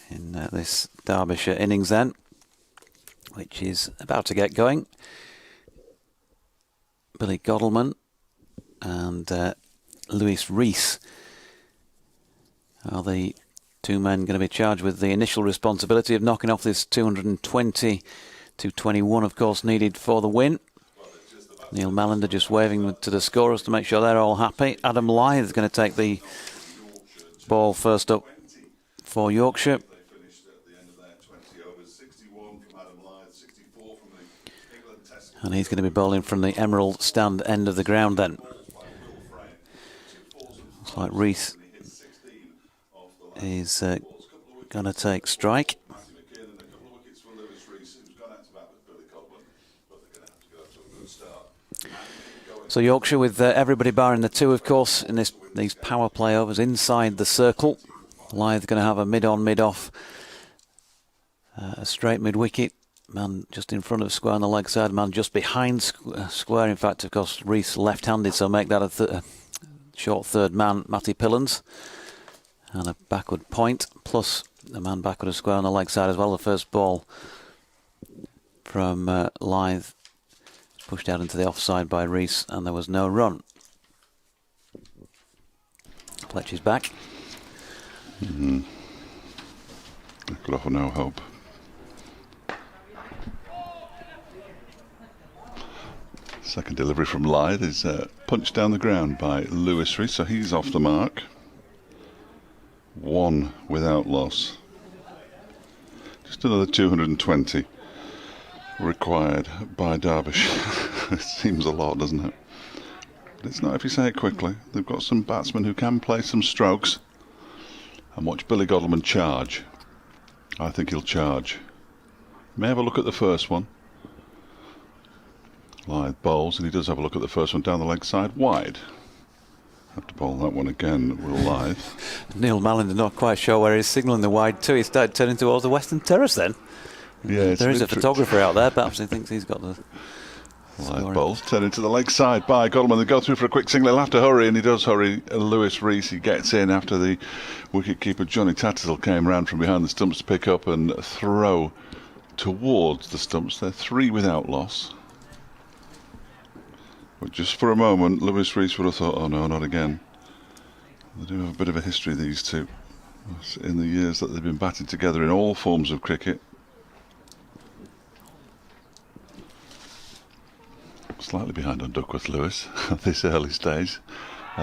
in this Derbyshire innings then, which is about to get going. Billy Godalming and Lewis Rees are the two men going to be charged with the initial responsibility of knocking off this 220 to 21, of course, needed for the win. Neil Mallender just waving to the scorers to make sure they're all happy. Adam Lyth is going to take the ball first up for Yorkshire. And he's going to be bowling from the Emerald stand end of the ground then. Looks like Rees is going to take strike. So Yorkshire with everybody barring the two, of course, in these power play overs inside the circle. Lyth going to have a mid-on, mid-off, a straight mid-wicket. Man just in front of square on the leg side, man just behind square. In fact, of course, Rees left-handed, so make that a short third man, Matty Pillans. And a backward point, plus a man backward of square on the leg side as well. The first ball from Lyth pushed out into the offside by Rees, and there was no run. Fletch is back. Could offer no hope. Second delivery from Lyth is punched down the ground by Lewis Rees, so he's off the mark. 1 without loss. Just another 220 required by Derbyshire. It seems a lot, doesn't it? But it's not if you say it quickly. They've got some batsmen who can play some strokes. And watch Billy Godalming charge. I think he'll charge. May have a look at the first one. Lyth bowls, and he does have a look at the first one down the leg side wide. Have to bowl that one again, will Lyth. Neil Mallender not quite sure where he's signalling the wide to. He started turning towards the Western Terrace then. Yeah, there is a photographer out there, perhaps he thinks he's got the... Lyth bowls, turning to the leg side by Godalming. They go through for a quick single. He'll have to hurry, and he does hurry. Lewis Rees, he gets in after the wicket-keeper Johnny Tattersall came round from behind the stumps to pick up and throw towards the stumps. They're 3 without loss. But just for a moment, Lewis Rees would have thought, oh no, not again. They do have a bit of a history, these two, in the years that they've been batted together in all forms of cricket. Slightly behind on Duckworth Lewis at this early stage.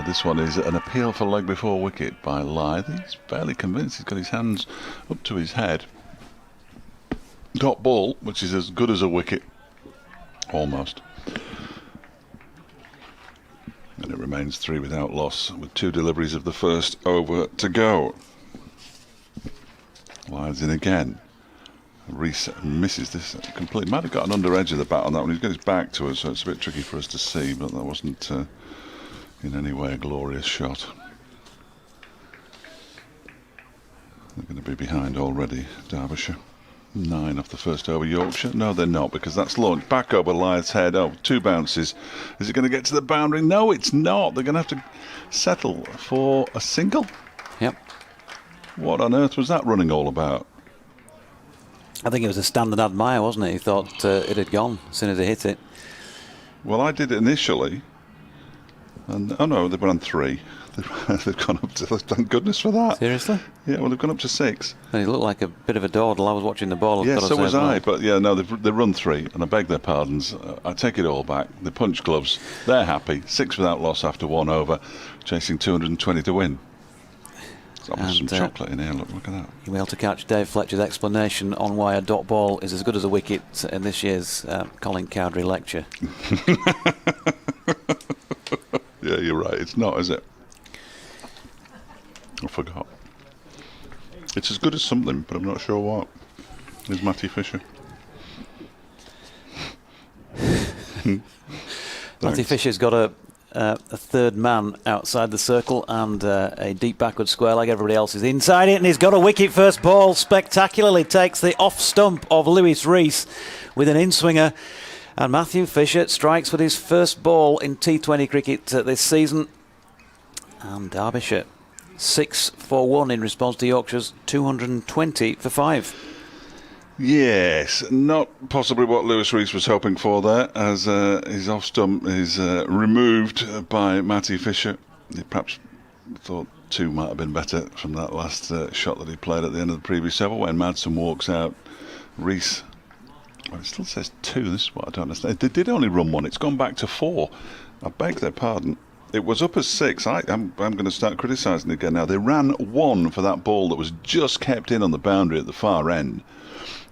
This one is an appeal for leg before wicket by Lyth. He's fairly convinced. He's got his hands up to his head. Dot ball, which is as good as a wicket. Almost. And it remains 3 without loss with 2 deliveries of the first over to go. Lyth's in again. Rees misses this completely. Might have got an under edge of the bat on that one. He's got his back to us, so it's a bit tricky for us to see, but that wasn't in any way a glorious shot. They're going to be behind already, Derbyshire. 9 off the first over Yorkshire. No, they're not, because that's launched back over Lyth's head. Oh, 2 bounces. Is it going to get to the boundary? No, it's not. They're going to have to settle for a single. Yep. What on earth was that running all about? I think it was a stand and admire, wasn't it? He thought it had gone as soon as he hit it. Well, I did it initially, and oh no, they've run 3. They've gone up to, thank goodness for that. Seriously? Yeah, well, they've gone up to 6. And he looked like a bit of a dawdle. I was watching the ball. Yeah, so was I. But yeah, no, they've run 3, and I beg their pardons. I take it all back. They punch gloves. They're happy. 6 without loss after 1 over, chasing 220 to win. Some chocolate in here, look at that. You'll be able to catch Dave Fletcher's explanation on why a dot ball is as good as a wicket in this year's Colin Cowdrey lecture. Yeah, you're right. It's not, is it? I forgot. It's as good as something, but I'm not sure what. Is Matty Fisher. Matty Fisher's got a third man outside the circle and a deep backward square leg. Everybody else is inside it, and he's got a wicket. First ball spectacularly takes the off stump of Lewis Rees with an in-swinger, and Matthew Fisher strikes with his first ball in T20 cricket this season. And Derbyshire 6 for 1 in response to Yorkshire's 220 for 5. Yes, not possibly what Lewis Rees was hoping for there, as his off stump is removed by Matty Fisher. He perhaps thought 2 might have been better from that last shot that he played at the end of the previous over. When Madsen walks out, Rees, well, it still says 2, this is what I don't understand. They did only run 1, it's gone back to 4. I beg their pardon. It was up as 6. I'm going to start criticising it again now. They ran 1 for that ball that was just kept in on the boundary at the far end,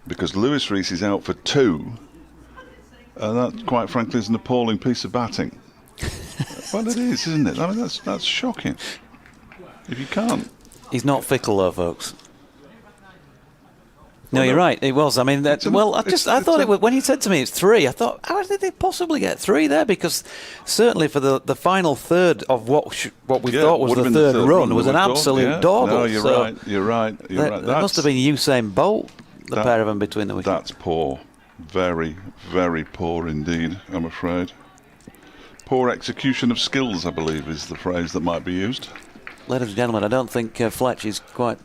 because Lewis Rees is out for 2, and that, quite frankly, is an appalling piece of batting. Well, it is, isn't it? I mean, that's shocking. If you can't, he's not fickle, though, folks. No, you're right. It was. I mean, I thought it was, when he said to me it's 3. I thought, how did they possibly get 3 there? Because certainly for the final third of what we thought was the third run was an absolute doggle. No, you're right. You're right. There must have been Usain Bolt. The pair of them between the wickets. That's poor. Very, very poor indeed, I'm afraid. Poor execution of skills, I believe, is the phrase that might be used. Ladies and gentlemen, I don't think Fletch is quite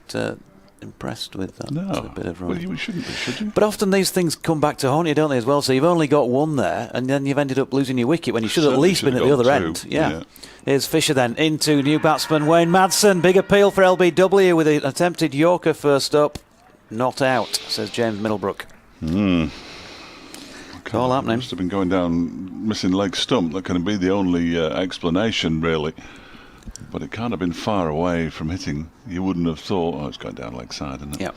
impressed with that. No. Bit of run. Well, you shouldn't be, should you? But often these things come back to haunt you, don't they, as well? So you've only got 1 there, and then you've ended up losing your wicket when you should have at least been at the other 2. end. Yeah. Here's Fisher then, into new batsman Wayne Madsen. Big appeal for LBW with an attempted Yorker first up. Not out, says James Middlebrook. It's all happening. Must have been going down missing leg stump. That can be the only explanation, really. But it can't have been far away from hitting. You wouldn't have thought, it's going down leg side, isn't it? Yep.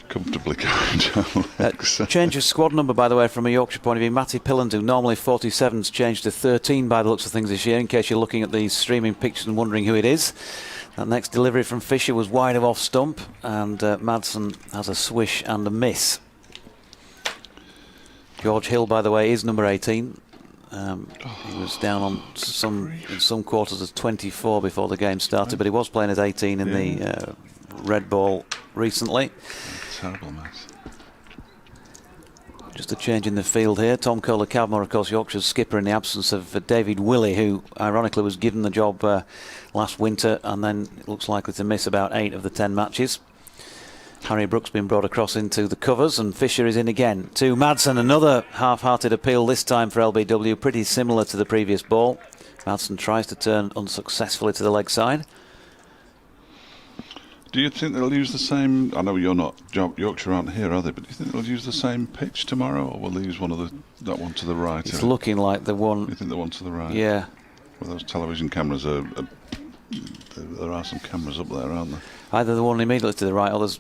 Comfortably going down leg side. Change of squad number, by the way, from a Yorkshire point of view. Matty Pilland, who normally 47's changed to 13 by the looks of things this year, in case you're looking at these streaming pictures and wondering who it is. That next delivery from Fisher was wide of off stump, and Madsen has a swish and a miss. George Hill, by the way, is number 18. He was down on in some quarters as 24 before the game started, but he was playing as 18 in the red ball recently. Terrible mess. Just a change in the field here. Tom Kohler-Cavmore, of course, Yorkshire's skipper in the absence of David Willey, who ironically was given the job last winter and then looks likely to miss about 8 of the 10 matches. Harry Brook's been brought across into the covers, and Fisher is in again. To Madsen, another half-hearted appeal, this time for LBW, pretty similar to the previous ball. Madsen tries to turn unsuccessfully to the leg side. Do you think they'll use the same? I know you're not, Yorkshire aren't here, are they? But do you think they'll use the same pitch tomorrow, or will they use that one to the right? It's looking like the one. You think the one to the right? Yeah. Well, those television cameras are there are some cameras up there, aren't there? Either the one immediately to the right, or there's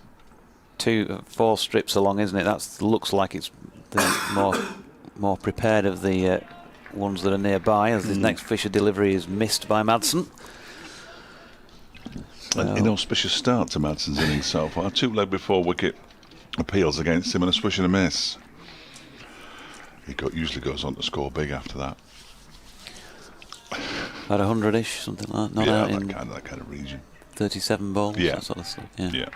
4 strips along, isn't it? That looks like it's the more prepared of the ones that are nearby, as this next Fisher delivery is missed by Madsen. An inauspicious start to Madsen's innings so far. 2 leg before wicket appeals against him and a swish and a miss. He usually goes on to score big after that. About 100-ish, something like that. Not out in that kind of region. 37 balls, that sort of stuff. Yeah.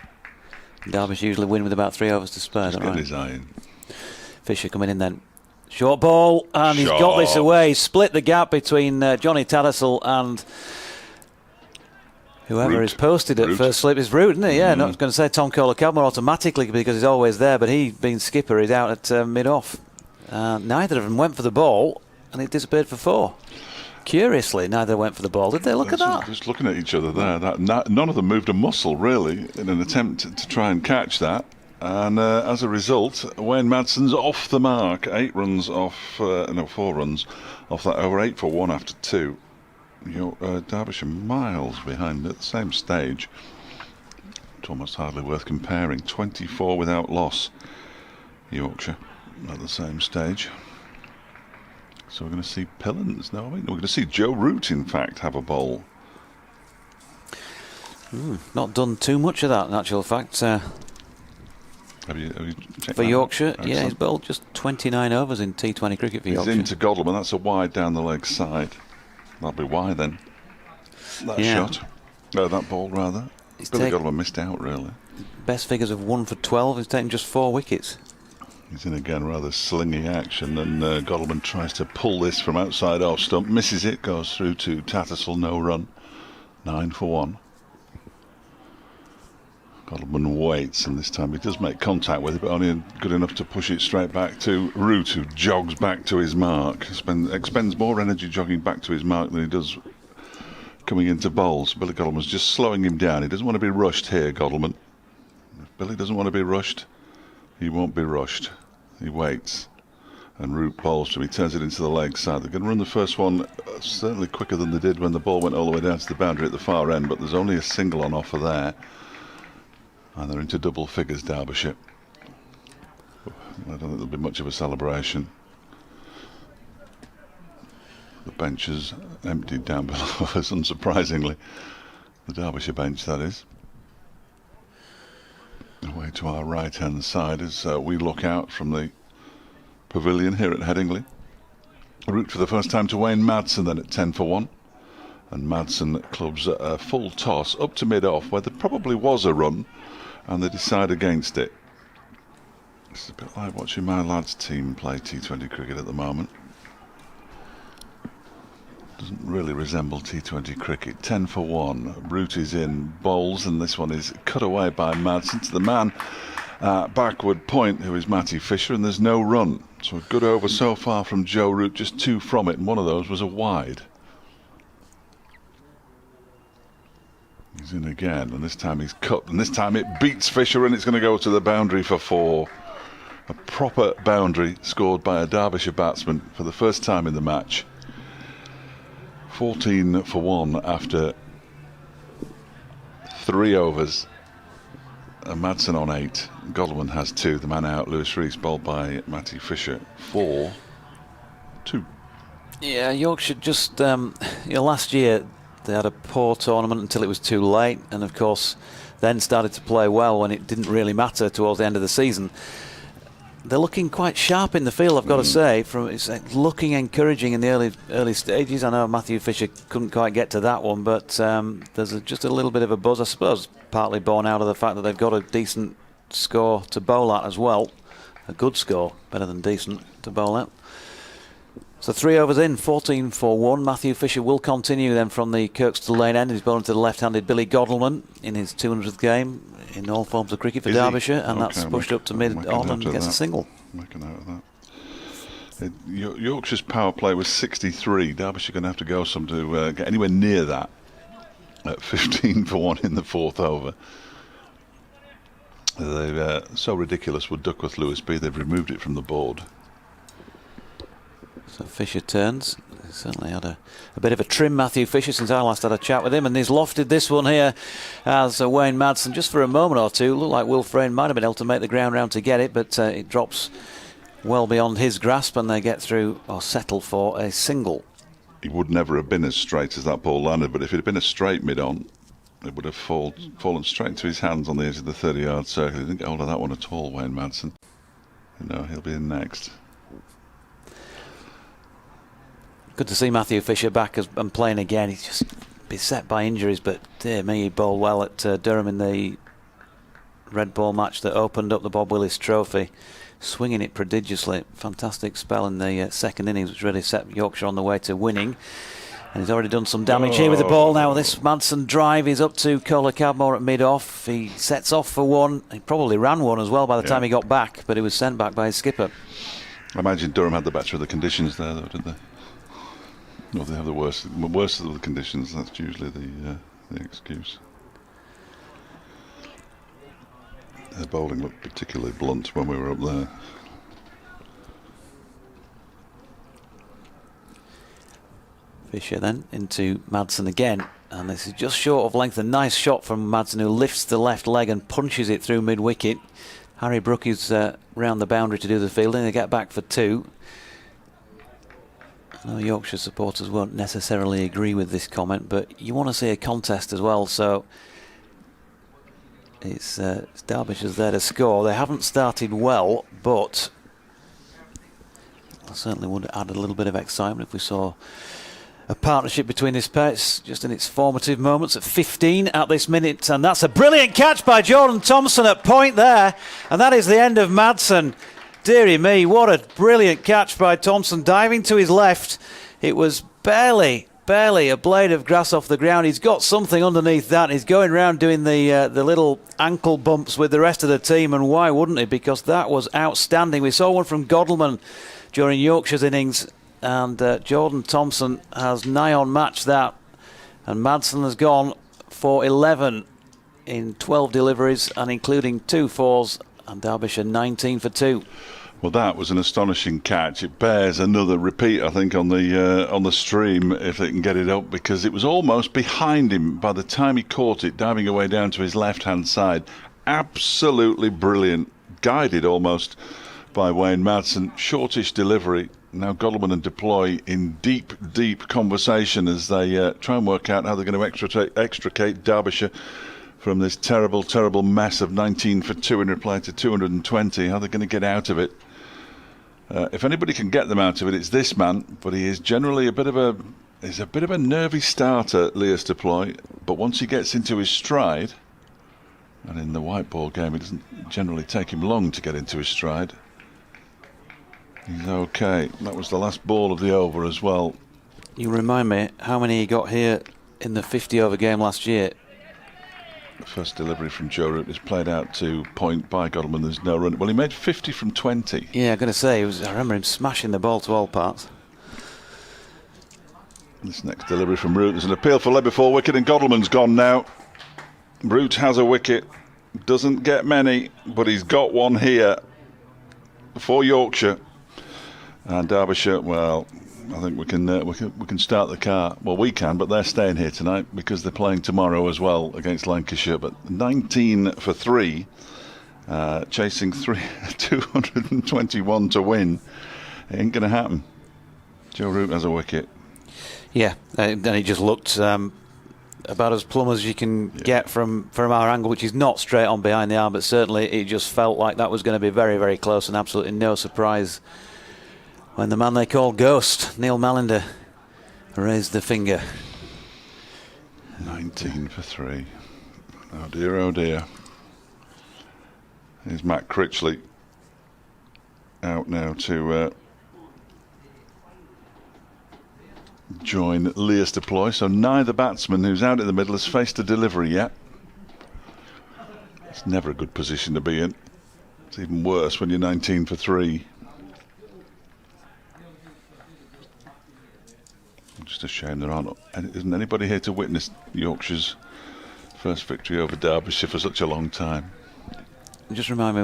Derbyshire usually win with about 3 overs to spare. Just get his eye in. Fisher coming in then. Short ball, and he's got this away. Split the gap between Johnny Tattersall and whoever is posted at first slip. Is Root, isn't it? Yeah, not going to say Tom Kohler-Cavmore automatically because he's always there, but he, being skipper, is out at mid-off. Neither of them went for the ball, and it disappeared for 4. Curiously, neither went for the ball. Did they? Look at that. Just looking at each other there. None of them moved a muscle, really, in an attempt to try and catch that. And as a result, Wayne Madsen's off the mark. 4 runs off that over. 8 for 1 after 2. Derbyshire miles behind at the same stage. almost hardly worth comparing. 24 without loss, Yorkshire at the same stage. So we're going to see Pillans now. We're going to see Joe Root, in fact, have a bowl. Not done too much of that, in actual fact. Have you checked For that? Yorkshire, Excellent. yeah, he's bowled just 29 overs in T20 cricket for He's Yorkshire. into Godalming. That's a wide down the leg side. That'll be wide then. That shot. No, that ball rather. Billy Godalming missed out really. Best figures of 1 for 12. He's taken just 4 wickets. He's in again, rather slingy action, and Godalming tries to pull this from outside off stump, misses it, goes through to Tattersall, no run. 9 for 1. Godalming waits, and this time he does make contact with it, but only good enough to push it straight back to Root, who jogs back to his mark. Expends more energy jogging back to his mark than he does coming into bowls. Billy Godalming's just slowing him down. He doesn't want to be rushed here, Godalming. If Billy doesn't want to be rushed, he won't be rushed. He waits, and Root bowls to him. He turns it into the leg side. They're going to run the first one certainly quicker than they did when the ball went all the way down to the boundary at the far end, but there's only a single on offer there. And they're into double figures, Derbyshire. I don't think there'll be much of a celebration. The bench is emptied down below us, unsurprisingly. The Derbyshire bench, that is. Away to our right-hand side as we look out from the pavilion here at Headingley. Root for the first time to Wayne Madsen then at 10 for 1. And Madsen clubs a full toss up to mid-off where there probably was a run, and they decide against it. It's a bit like watching my lads' team play T20 cricket at the moment. Doesn't really resemble T20 cricket. 10 for 1. Root is in, bowls, and this one is cut away by Madsen to the man backward point, who is Matty Fisher, and there's no run. So a good over so far from Joe Root, just 2 from it, and one of those was a wide. He's in again, and this time he's cut, and this time it beats Fisher, and it's going to go to the boundary for 4. A proper boundary scored by a Derbyshire batsman for the first time in the match. 14 for 1 after 3 overs. And Madsen on 8. Godalming has 2. The man out, Lewis Rees, bowled by Matty Fisher. 4-2. Yeah, Yorkshire just last year they had a poor tournament until it was too late, and of course then started to play well when it didn't really matter towards the end of the season. They're looking quite sharp in the field, I've got to say. It's looking encouraging in the early stages. I know Matthew Fisher couldn't quite get to that one, but there's just a little bit of a buzz, I suppose, partly born out of the fact that they've got a decent score to bowl at as well. A good score, better than decent to bowl at. So 3 overs in, 14 for 1. Matthew Fisher will continue then from the Kirkstall Lane end. He's bowling to the left-handed Billy Godalming in his 200th game in all forms of cricket for Derbyshire, and that's pushed up to mid-on and gets a single. Make a note of that. Yorkshire's power play was 63. Derbyshire going to have to go some to get anywhere near that at 15 for 1 in the 4th over. They're so ridiculous with Duckworth Lewis B, they've removed it from the board. So Fisher turns. He's certainly had a bit of a trim, Matthew Fisher, since I last had a chat with him, and he's lofted this one here as Wayne Madsen just for a moment or two. Looked like Will Frain might have been able to make the ground round to get it, but it drops well beyond his grasp, and they get through or settle for a single. He would never have been as straight as that ball landed, but if it had been a straight mid-on, it would have fallen straight into his hands on the edge of the 30-yard circle. He didn't get hold of that one at all, Wayne Madsen. No, he'll be in next. Good to see Matthew Fisher back and playing again. He's just beset by injuries, but dear me, he bowled well at Durham in the red ball match that opened up the Bob Willis Trophy, swinging it prodigiously. Fantastic spell in the second innings, which really set Yorkshire on the way to winning. And he's already done some damage here with the ball now. This Madsen drive is up to Kohler Cadmore at mid-off. He sets off for 1. He probably ran 1 as well by the time he got back, but he was sent back by his skipper. I imagine Durham had the better of the conditions there, though, didn't they? No, they have the worst of the conditions. That's usually the excuse. Their bowling looked particularly blunt when we were up there. Fisher then into Madsen again. And this is just short of length. A nice shot from Madsen, who lifts the left leg and punches it through mid-wicket. Harry Brook is round the boundary to do the fielding. They get back for 2. I know Yorkshire supporters won't necessarily agree with this comment, but you want to see a contest as well, so it's Derbyshire's there to score. They haven't started well, but I certainly would add a little bit of excitement if we saw a partnership between this pair. It's just in its formative moments at 15 at this minute, and that's a brilliant catch by Jordan Thompson at point there, and that is the end of Madsen. Dearie me, what a brilliant catch by Thompson, diving to his left. It was barely a blade of grass off the ground. He's got something underneath that. He's going around doing the little ankle bumps with the rest of the team, and why wouldn't he? Because that was outstanding. We saw one from Godalman during Yorkshire's innings, and Jordan Thompson has nigh on matched that, and Madsen has gone for 11 in 12 deliveries, and including 2 fours, and Derbyshire 19 for 2. Well, that was an astonishing catch. It bears another repeat, I think, on the stream, if they can get it up, because it was almost behind him by the time he caught it, diving away down to his left-hand side. Absolutely brilliant. Guided almost by Wayne Madsen. Shortish delivery. Now Godalman and Deploy in deep conversation as they try and work out how they're going to extricate Derbyshire from this terrible mess of 19 for 2 in reply to 220. How they're going to get out of it. If anybody can get them out of it, it's this man, but he is generally a bit of a nervy starter, Lyth Deploy, but once he gets into his stride, and in the white ball game it doesn't generally take him long to get into his stride, he's okay. That was the last ball of the over as well. You remind me how many he got here in the 50 over game last year. The first delivery from Joe Root is played out to point by Godalman. There's no run. Well, he made 50 from 20. Yeah, I'm going to say, I remember him smashing the ball to all parts. This next delivery from Root, there's an appeal for leg before wicket, and Godalman's gone now. Root has a wicket. Doesn't get many, but he's got one here for Yorkshire. And Derbyshire, well, I think we can start the car. Well, we can, but they're staying here tonight because they're playing tomorrow as well against Lancashire. But 19 for 3, chasing 221 to win. It ain't going to happen. Joe Root has a wicket. Yeah, and he just looked about as plumb as you can get from our angle, which is not straight on behind the arm, but certainly it just felt like that was going to be very close, and absolutely no surprise when the man they call Ghost, Neil Mallender, raised the finger. 19 for 3. Oh dear, oh dear. Here's Matt Critchley out now to join Lyth Deploy. So neither batsman who's out in the middle has faced a delivery yet. It's never a good position to be in. It's even worse when you're 19 for 3. Just a shame there isn't anybody here to witness Yorkshire's first victory over Derbyshire for such a long time. Just remind me,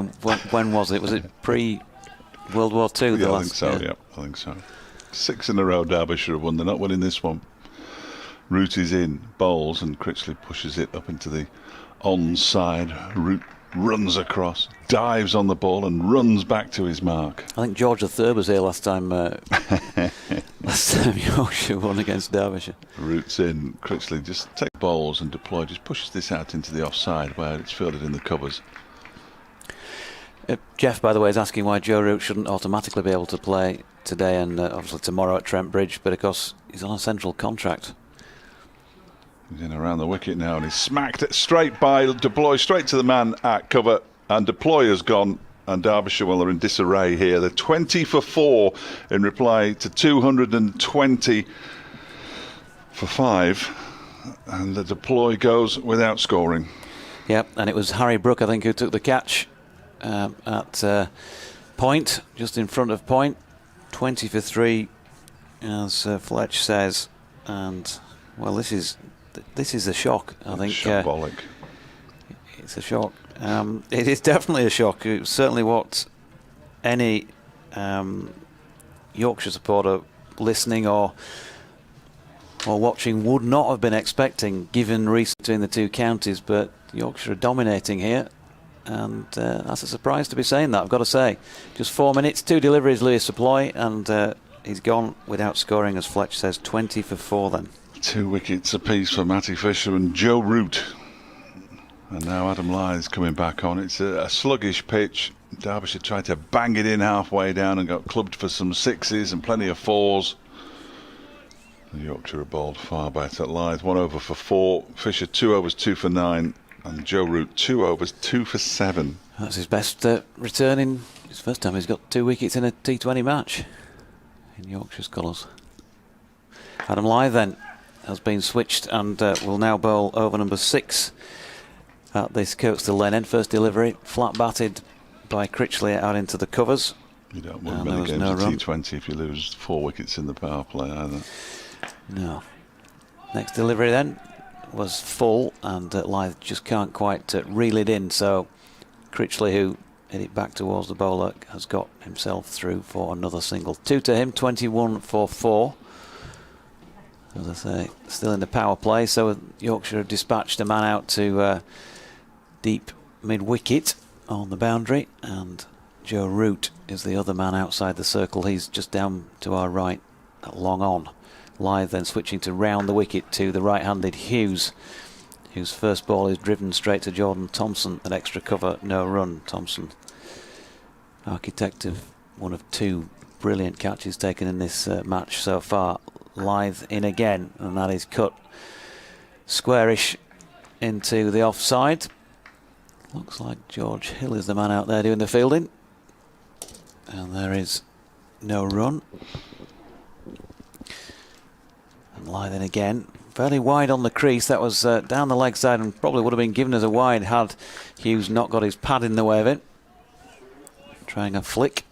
when was it? Was it pre-World War II? Yeah, I think so. Yeah, I think so. 6 in a row Derbyshire have won. They're not winning this one. Root is in, bowls, and Critchley pushes it up into the onside. Root runs across, dives on the ball, and runs back to his mark. I think George III was here last time. Last time Yorkshire won against Derbyshire. Root's in. Critchley just take bowls and Deploy. Just pushes this out into the offside where it's fielded in the covers. Jeff, by the way, is asking why Joe Root shouldn't automatically be able to play today and obviously tomorrow at Trent Bridge, but of course he's on a central contract. He's in around the wicket now, and he's smacked it straight by Deploy, straight to the man at cover, and Deploy has gone, and Derbyshire, well, they're in disarray here. They're 20 for 4 in reply to 220 for 5, and the Deploy goes without scoring. Yep, and it was Harry Brook, I think, who took the catch at point, just in front of point. 20 for 3, as Fletch says, and well, this is a shock. I think shambolic. It's a shock. It is definitely a shock. It's certainly what any Yorkshire supporter listening or or watching would not have been expecting, given recent between the two counties. But Yorkshire are dominating here, and that's a surprise to be saying that, I've got to say. Just 4 minutes, 2 deliveries, Lewis Supply, and he's gone without scoring, as Fletch says. 20 for 4 then. 2 wickets apiece for Matty Fisher and Joe Root. And now Adam Lyth's coming back on. It's a sluggish pitch. Derbyshire tried to bang it in halfway down and got clubbed for some 6s and plenty of 4s. The Yorkshire have bowled far better. Lyth 1 over for 4. Fisher 2 overs 2 for 9. And Joe Root 2 overs 2 for 7. That's his best return in his first time he's got 2 wickets in a T20 match in Yorkshire's colours. Adam Lyth then has been switched and will now bowl over number 6 at this Kirkstall Lane end. First delivery, flat batted by Critchley out into the covers. You don't win many games at T20 if you lose 4 wickets in the power play either. No. Next delivery then was full, and Lyth just can't quite reel it in, so Critchley, who hit it back towards the bowler, has got himself through for another single. 2 to him, 21 for 4. As I say, still in the power play, so Yorkshire have dispatched a man out to deep mid-wicket on the boundary, and Joe Root is the other man outside the circle. He's just down to our right at long on. Lyth then switching to round the wicket to the right-handed Hughes, whose first ball is driven straight to Jordan Thompson at extra cover, no run. Thompson, architect of one of 2 brilliant catches taken in this match so far. Lyth in again, and that is cut squarish into the offside. Looks like George Hill is the man out there doing the fielding, and there is no run. And Lyth in again, fairly wide on the crease. That was down the leg side and probably would have been given as a wide had Hughes not got his pad in the way of it. Trying a flick,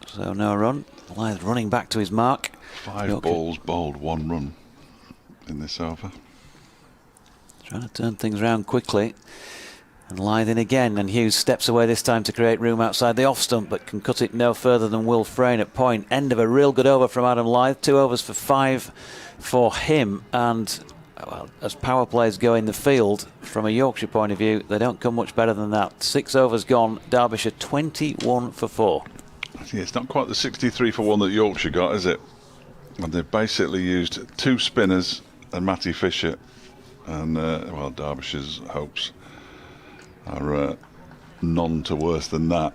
so no run. Lyth running back to his mark. 5 Yorkshire balls bowled, 1 run in this over. Trying to turn things around quickly. And Lyth in again, and Hughes steps away this time to create room outside the off stump, but can cut it no further than Will Frain at point. End of a real good over from Adam Lyth. 2 overs for 5 for him, and well, as power plays go in the field, from a Yorkshire point of view, they don't come much better than that. 6 overs gone, Derbyshire 21 for 4. Yeah, it's not quite the 63 for 1 that Yorkshire got, is it? And they've basically used 2 spinners and Matty Fisher, and well, Derbyshire's hopes are none to worse than that.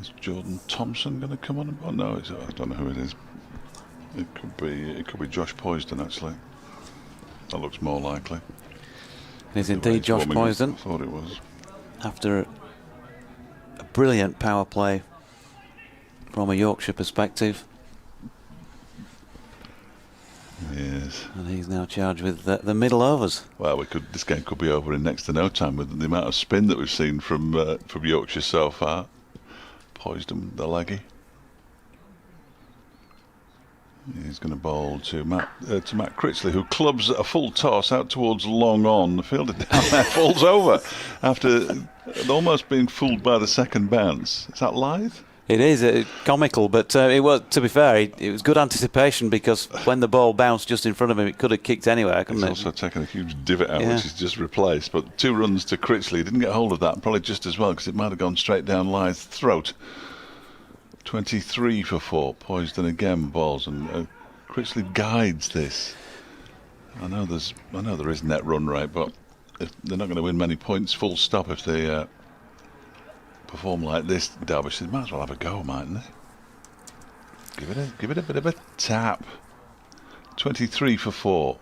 Is Jordan Thompson going to come on? Oh no, I don't know who it is. It could be Josh Poisden actually. That looks more likely. It is indeed Josh Poisden. I thought it was. After a brilliant power play from a Yorkshire perspective. Yes. And he's now charged with the middle overs. Well, this game could be over in next to no time with the amount of spin that we've seen from Yorkshire so far. Poisden, the leggy. He's going to bowl to Matt Critchley, who clubs a full toss out towards long on. The fielder down there falls over after almost being fooled by the second bounce. Is that Lyth? It is comical, but it was, to be fair, it was good anticipation, because when the ball bounced just in front of him, it could have kicked anywhere, couldn't it? He's also taken a huge divot out, which is just replaced. But 2 runs to Critchley. Didn't get hold of that, probably just as well, because it might have gone straight down Lyth's throat. 23 for 4. Poisden again balls, and Critchley guides this. I know there is net run rate, but they're not going to win many points full stop if they perform like this. Derbyshire might as well have a go, mightn't they? Give it a bit of a tap. 23 for 4.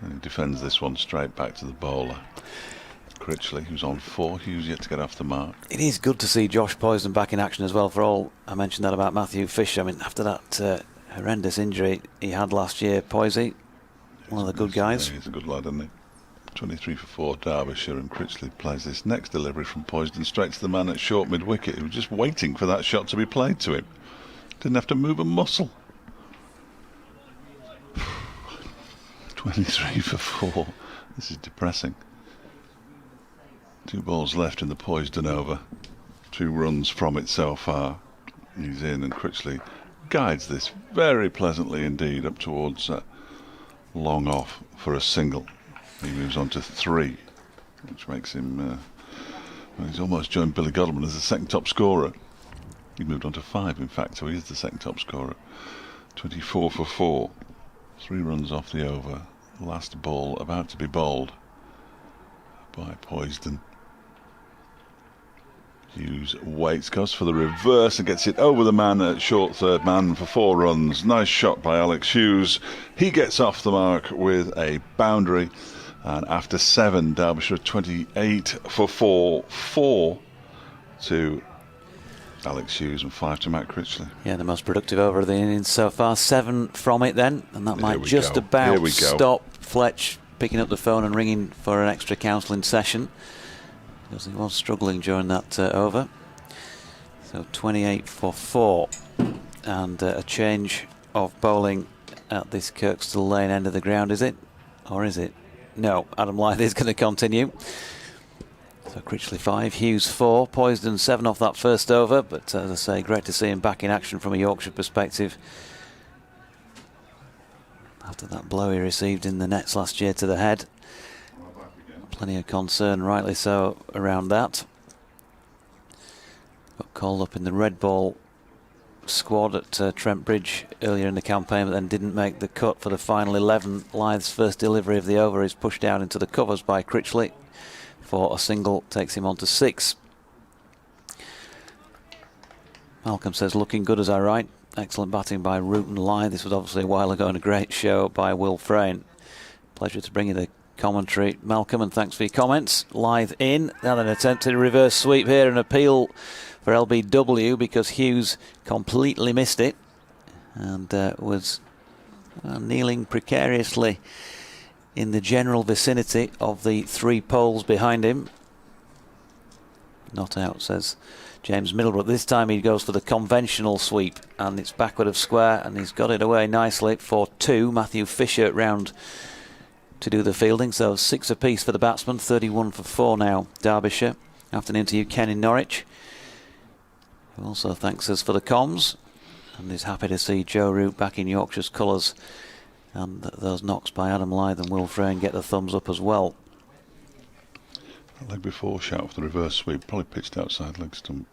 And he defends this one straight back to the bowler. Critchley, who's on 4. Hughes yet to get off the mark. It is good to see Josh Poisden back in action as well, for all I mentioned that about Matthew Fisher. I mean, after that horrendous injury he had last year, Poisey, one of the good guys. He's a good lad, isn't he? 23 for 4, Derbyshire, and Critchley plays this next delivery from Poisden straight to the man at short mid-wicket, who was just waiting for that shot to be played to him. Didn't have to move a muscle. 23 for 4. This is depressing. 2 balls left in the Poisden over. 2 runs from it so far. He's in, and Critchley guides this very pleasantly indeed up towards long off for a single. He moves on to 3, which makes him, well, he's almost joined Billy Godalming as the second top scorer. He moved on to 5, in fact, so he is the second top scorer. 24 for 4, 3 runs off the over. Last ball about to be bowled by Poisden. Hughes waits, goes for the reverse and gets it over the man at short third man for 4 runs. Nice shot by Alex Hughes. He gets off the mark with a boundary, and after 7, Derbyshire 28 for 4, 4 to Alex Hughes and 5 to Matt Critchley. Yeah, the most productive over of the innings so far. 7 from it then, and that might just about stop Fletch picking up the phone and ringing for an extra counselling session, because he was struggling during that over. So 28 for 4, and a change of bowling at this Kirkstall Lane end of the ground, is it? Or is it? No, Adam Lyth is going to continue. So Critchley 5, Hughes 4, Poisden 7 off that first over, but as I say, great to see him back in action from a Yorkshire perspective after that blow he received in the nets last year to the head. Plenty of concern, rightly so, around that. Got called up in the red ball squad at Trent Bridge earlier in the campaign, but then didn't make the cut for the final 11. Lyth's first delivery of the over is pushed down into the covers by Critchley for a single, takes him on to 6. Malcolm says, looking good as I write. Excellent batting by Root and Lyth. This was obviously a while ago and a great show by Will Frain. Pleasure to bring you the commentary, Malcolm, and thanks for your comments. Lyth in, now an attempted reverse sweep here, an appeal for LBW because Hughes completely missed it and was kneeling precariously in the general vicinity of the 3 poles behind him. Not out, says James Middlebrook. This time he goes for the conventional sweep, and it's backward of square, and he's got it away nicely for 2. Matthew Fisher round to do the fielding, so 6 apiece for the batsman. 31 for 4 now, Derbyshire. After an interview, Ken in Norwich, who also thanks us for the comms, and is happy to see Joe Root back in Yorkshire's colours, and those knocks by Adam Lyth and Will Frain get the thumbs up as well. Leg before shout for the reverse sweep, probably pitched outside leg stump.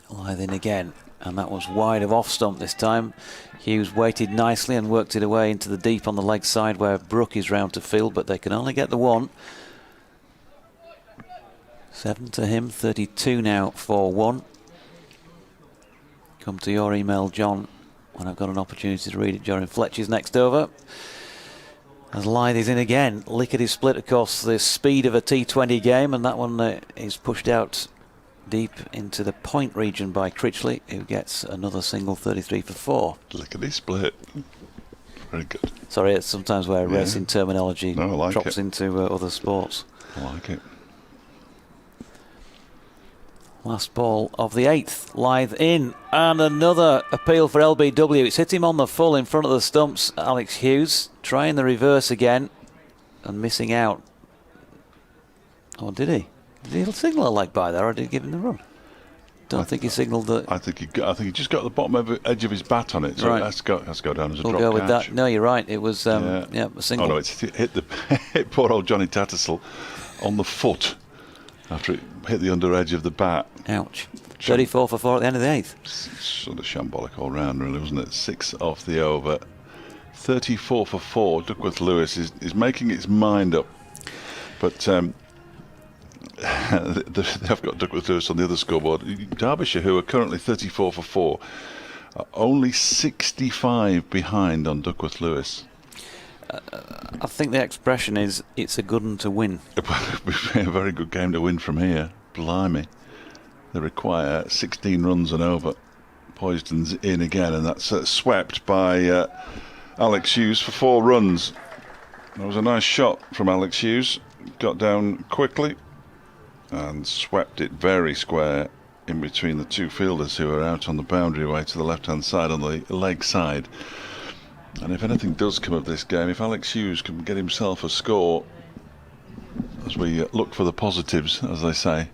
Lyth in again, and that was wide of off stump this time. Hughes waited nicely and worked it away into the deep on the leg side where Brook is round to field, but they can only get the 1. 7 to him, 32 now for 1. Come to your email, John, when I've got an opportunity to read it during Fletcher's next over. As Lyth is in again, lickety split, of course, the speed of a T20 game, and that one is pushed out deep into the point region by Critchley, who gets another single, 33 for 4. Lickety split. Very good. Sorry, it's sometimes where racing terminology drops into other sports. I like it. Last ball of the 8th, Lyth in, and another appeal for LBW. It's hit him on the full in front of the stumps. Alex Hughes trying the reverse again and missing out. Or did he? Did he signal a leg by there, or did he give him the run? I think he signalled that. I think he just got the bottom edge of his bat on it, so it has to go down as a drop catch. We'll go with catch. that. No, you're right. It was a single. Oh no, it's hit poor old Johnny Tattersall on the foot after it hit the under edge of the bat. Ouch. 34 for 4 at the end of the 8th. Sort of shambolic all round, really, wasn't it? 6 off the over. 34 for 4. Duckworth Lewis is making its mind up. But they've got Duckworth Lewis on the other scoreboard. Derbyshire, who are currently 34 for 4, are only 65 behind on Duckworth Lewis. I think the expression is, it's a good one to win. It would be a very good game to win from here. Blimey. They require 16 runs and over. Poisden's in again, and that's swept by Alex Hughes for 4 runs. That was a nice shot from Alex Hughes. Got down quickly and swept it very square in between the 2 fielders who are out on the boundary away to the left-hand side on the leg side. And if anything does come of this game, if Alex Hughes can get himself a score, as we look for the positives, as they say,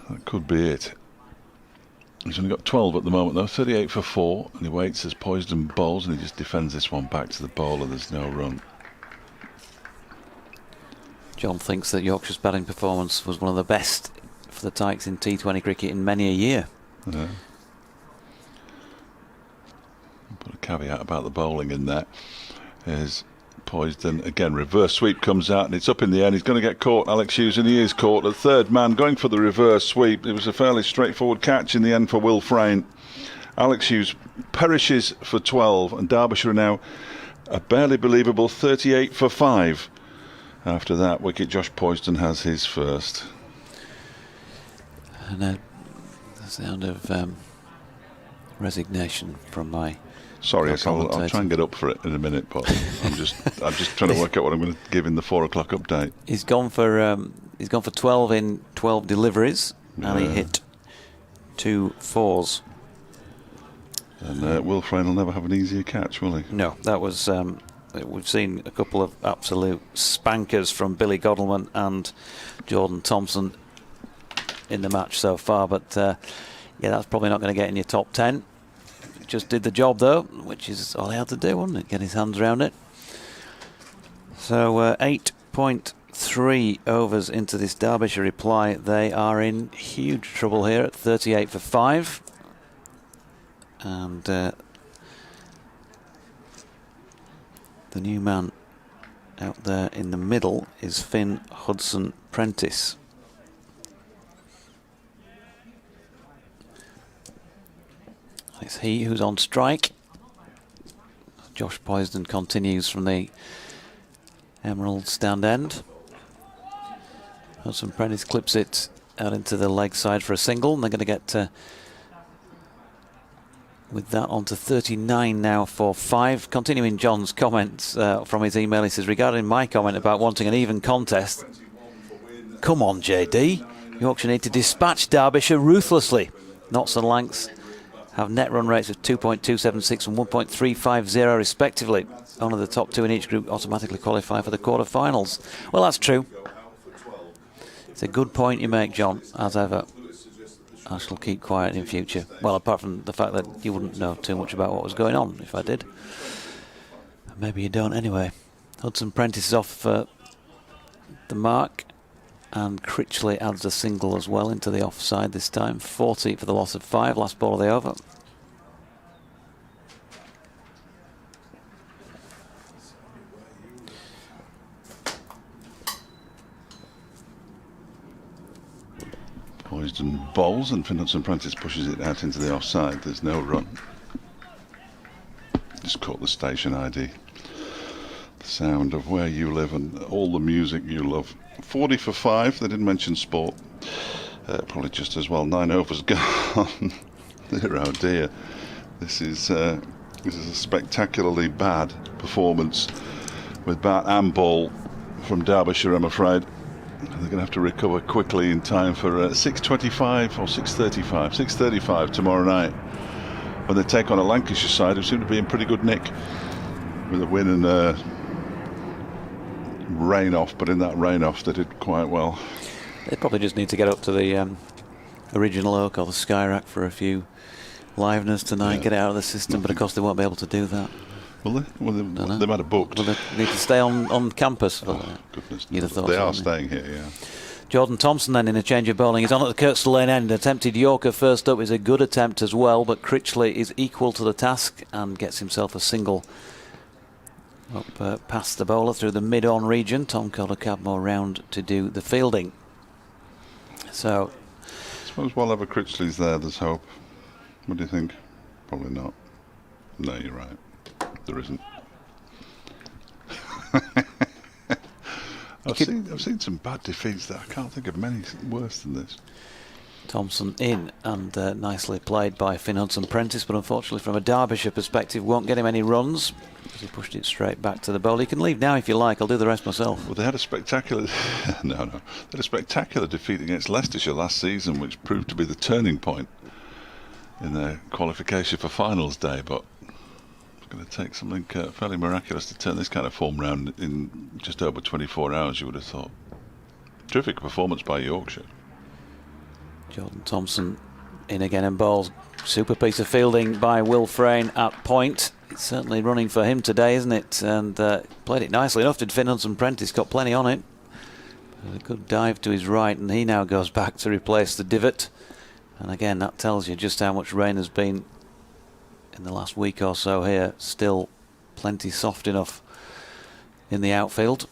that could be it. He's only got 12 at the moment though, 38 for 4, and he waits as poised and bowls, and he just defends this one back to the bowler. There's no run. John thinks that Yorkshire's batting performance was one of the best for the Tykes in T20 cricket in many a year. Yeah. Put a caveat about the bowling in there. Is poised, and again reverse sweep comes out and it's up in the air, and he's going to get caught, Alex Hughes, and he is caught. The third man going for the reverse sweep. It was a fairly straightforward catch in the end for Will Frain. Alex Hughes perishes for 12, and Derbyshire are now a barely believable 38 for 5. After that wicket, Josh Poysden has his first. And the sound of resignation from my... Sorry, yes, I'll try and get up for it in a minute, but I'm just trying to work out what I'm going to give in the 4 o'clock update. He's gone for 12 in 12 deliveries, and he hit 2 fours. And Will Frain will never have an easier catch, will he? No, that was. We've seen a couple of absolute spankers from Billy Godalming and Jordan Thompson in the match so far, but yeah, that's probably not going to get in your top 10. Just did the job though, which is all he had to do, wasn't it? Get his hands around it. So 8.3 overs into this Derbyshire reply. They are in huge trouble here at 38 for 5. And the new man out there in the middle is Finn Hudson-Prentice. It's he who's on strike. Josh Poysden continues from the Emerald stand end. Hudson-Prentice clips it out into the leg side for a single, and they're going to get with that on to 39 now for 5. Continuing John's comments from his email, he says, regarding my comment about wanting an even contest, come on JD, Yorkshire need to dispatch Derbyshire ruthlessly. Knots and Lancs have net run rates of 2.276 and 1.350 respectively. Only the top 2 in each group automatically qualify for the quarter-finals. Well, that's true. It's a good point you make, John, as ever. I shall keep quiet in future. Well, apart from the fact that you wouldn't know too much about what was going on if I did. Maybe you don't anyway. Hudson-Prentice is off the mark, and Critchley adds a single as well into the offside this time. 40 for the loss of 5, last ball of the over. Poysden bowls, and Finn Hudson-Prentice pushes it out into the offside. There's no run. Just caught the station ID. The sound of where you live and all the music you love. 40 for 5. They didn't mention sport. Probably just as well. 9 overs gone. Oh dear. This is a spectacularly bad performance with bat and ball from Derbyshire, I'm afraid. They're going to have to recover quickly in time for 6:25 or 6:35. 6:35 tomorrow night, when they take on a Lancashire side who seem to be in pretty good nick with a win and rain off. But in that rain off, they did quite well. They probably just need to get up to the original Oak or the Skyrack for a few liveners tonight, get it out of the system. But of course, they won't be able to do that. Will they? Well, they might have booked. Well, they need to stay on campus. Goodness, you'd have thought they are so, staying here, yeah. Jordan Thompson then in a change of bowling. He's on at the Critchley lane end. Attempted Yorker first up is a good attempt as well, but Critchley is equal to the task and gets himself a single up past the bowler through the mid-on region. Tom Cadmore round to do the fielding. So, I suppose while ever Critchley's there's hope. What do you think? Probably not. No, you're right. There isn't. I've seen some bad defeats that I can't think of many worse than this. Thompson in, and nicely played by Finn Hudson-Prentice, but unfortunately from a Derbyshire perspective won't get him any runs because he pushed it straight back to the bowl. He can leave now if you like, I'll do the rest myself. Well, they had a spectacular they had a spectacular defeat against Leicestershire last season, which proved to be the turning point in their qualification for finals day, but it's going to take something fairly miraculous to turn this kind of form round in just over 24 hours, you would have thought. Terrific performance by Yorkshire. Jordan Thompson In again and bowls. Super piece of fielding by Will Frain at point. It's certainly running for him today, isn't it? And played it nicely enough. Did Finn Hudson-Prentice, got plenty on it. A good dive to his right, and he now goes back to replace the divot. And again, that tells you just how much rain has been in the last week or so here. Still plenty soft enough in the outfield.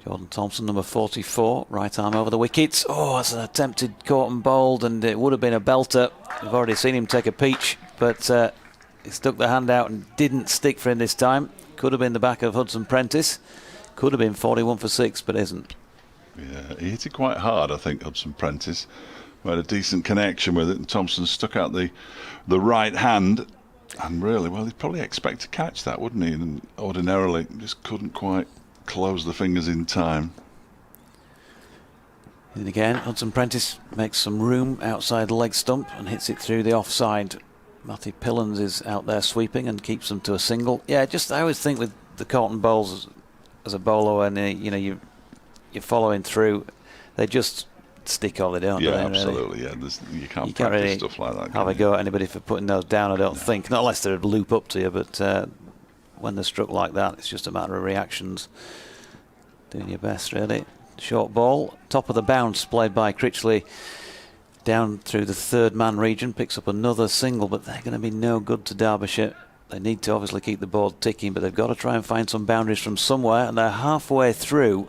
Jordan Thompson, number 44, right arm over the wickets. Oh, that's an attempted caught and bowled, and it would have been a belter. We've already seen him take a peach, but he stuck the hand out and didn't stick for him this time. Could have been the back of Hudson-Prentice. Could have been 41 for 6, but isn't. Yeah, he hit it quite hard, I think, Hudson-Prentice. Had a decent connection with it, and Thompson stuck out the right hand. And really, well, he'd probably expect to catch that, wouldn't he? And ordinarily, just couldn't quite close the fingers in time. And again, Hudson-Prentice makes some room outside the leg stump and hits it through the offside. Matty Pillans is out there sweeping and keeps them to a single. Yeah, just I always think with the caught and bowls as a bowler, and you're following through, they just stick or they don't. Yeah, they, absolutely. really? Yeah, you can't practice really stuff like that. Have a go at anybody for putting those down, I don't think. Not unless they're a loop up to you, but when they're struck like that, it's just a matter of reactions. Doing your best, really. Short ball, top of the bounce, played by Critchley down through the third man region, picks up another single, but they're going to be no good to Derbyshire. They need to obviously keep the board ticking, but they've got to try and find some boundaries from somewhere, and they're halfway through,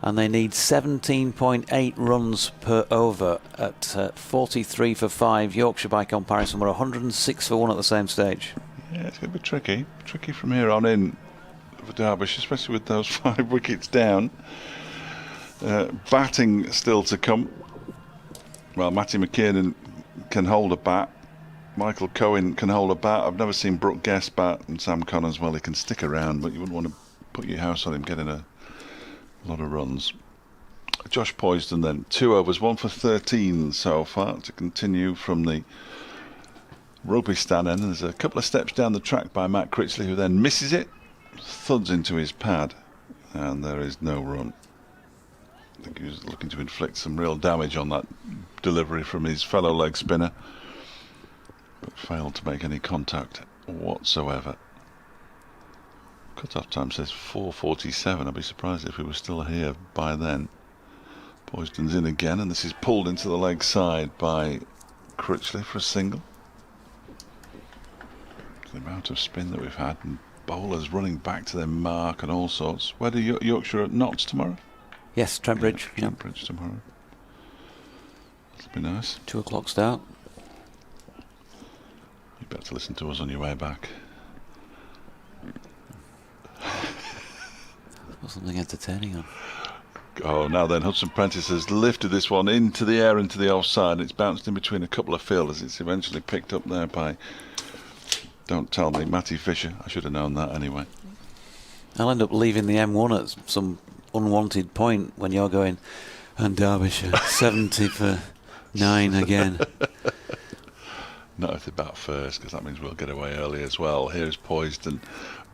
and they need 17.8 runs per over at 43 for 5. Yorkshire, by comparison, were 106 for 1 at the same stage. Yeah, it's going to be tricky from here on in for Derbyshire, especially with those 5 wickets down. Batting still to come. Well, Matty McKiernan can hold a bat. Michael Cohen can hold a bat. I've never seen Brook Guest bat, and Sam Connors, well, he can stick around, but you wouldn't want to put your house on him getting a lot of runs. Josh Poysden then, 2 overs, 1 for 13 so far to continue from the rugby stand end. There's a couple of steps down the track by Matt Critchley, who then misses it, thuds into his pad, and there is no run. I think he was looking to inflict some real damage on that delivery from his fellow leg spinner, but failed to make any contact whatsoever. Cut-off time says 4:47. I'd be surprised if we were still here by then. Poysden's in again, and this is pulled into the leg side by Critchley for a single. The amount of spin that we've had, and bowlers running back to their mark and all sorts. Where do Yorkshire at Notts tomorrow? Yes, Trentbridge. Yeah, Trentbridge tomorrow. That'll be nice. 2 o'clock start. You better listen to us on your way back. Got something entertaining on. Oh, now then, Hudson-Prentice has lifted this one into the air, into the offside. It's bounced in between a couple of fielders. It's eventually picked up there by, don't tell me, Matty Fisher. I should have known that anyway. I'll end up leaving the M1 at some unwanted point when you're going, and Derbyshire 70 for 9 again. Not if they bat first, because that means we'll get away early as well. Here's Poysden,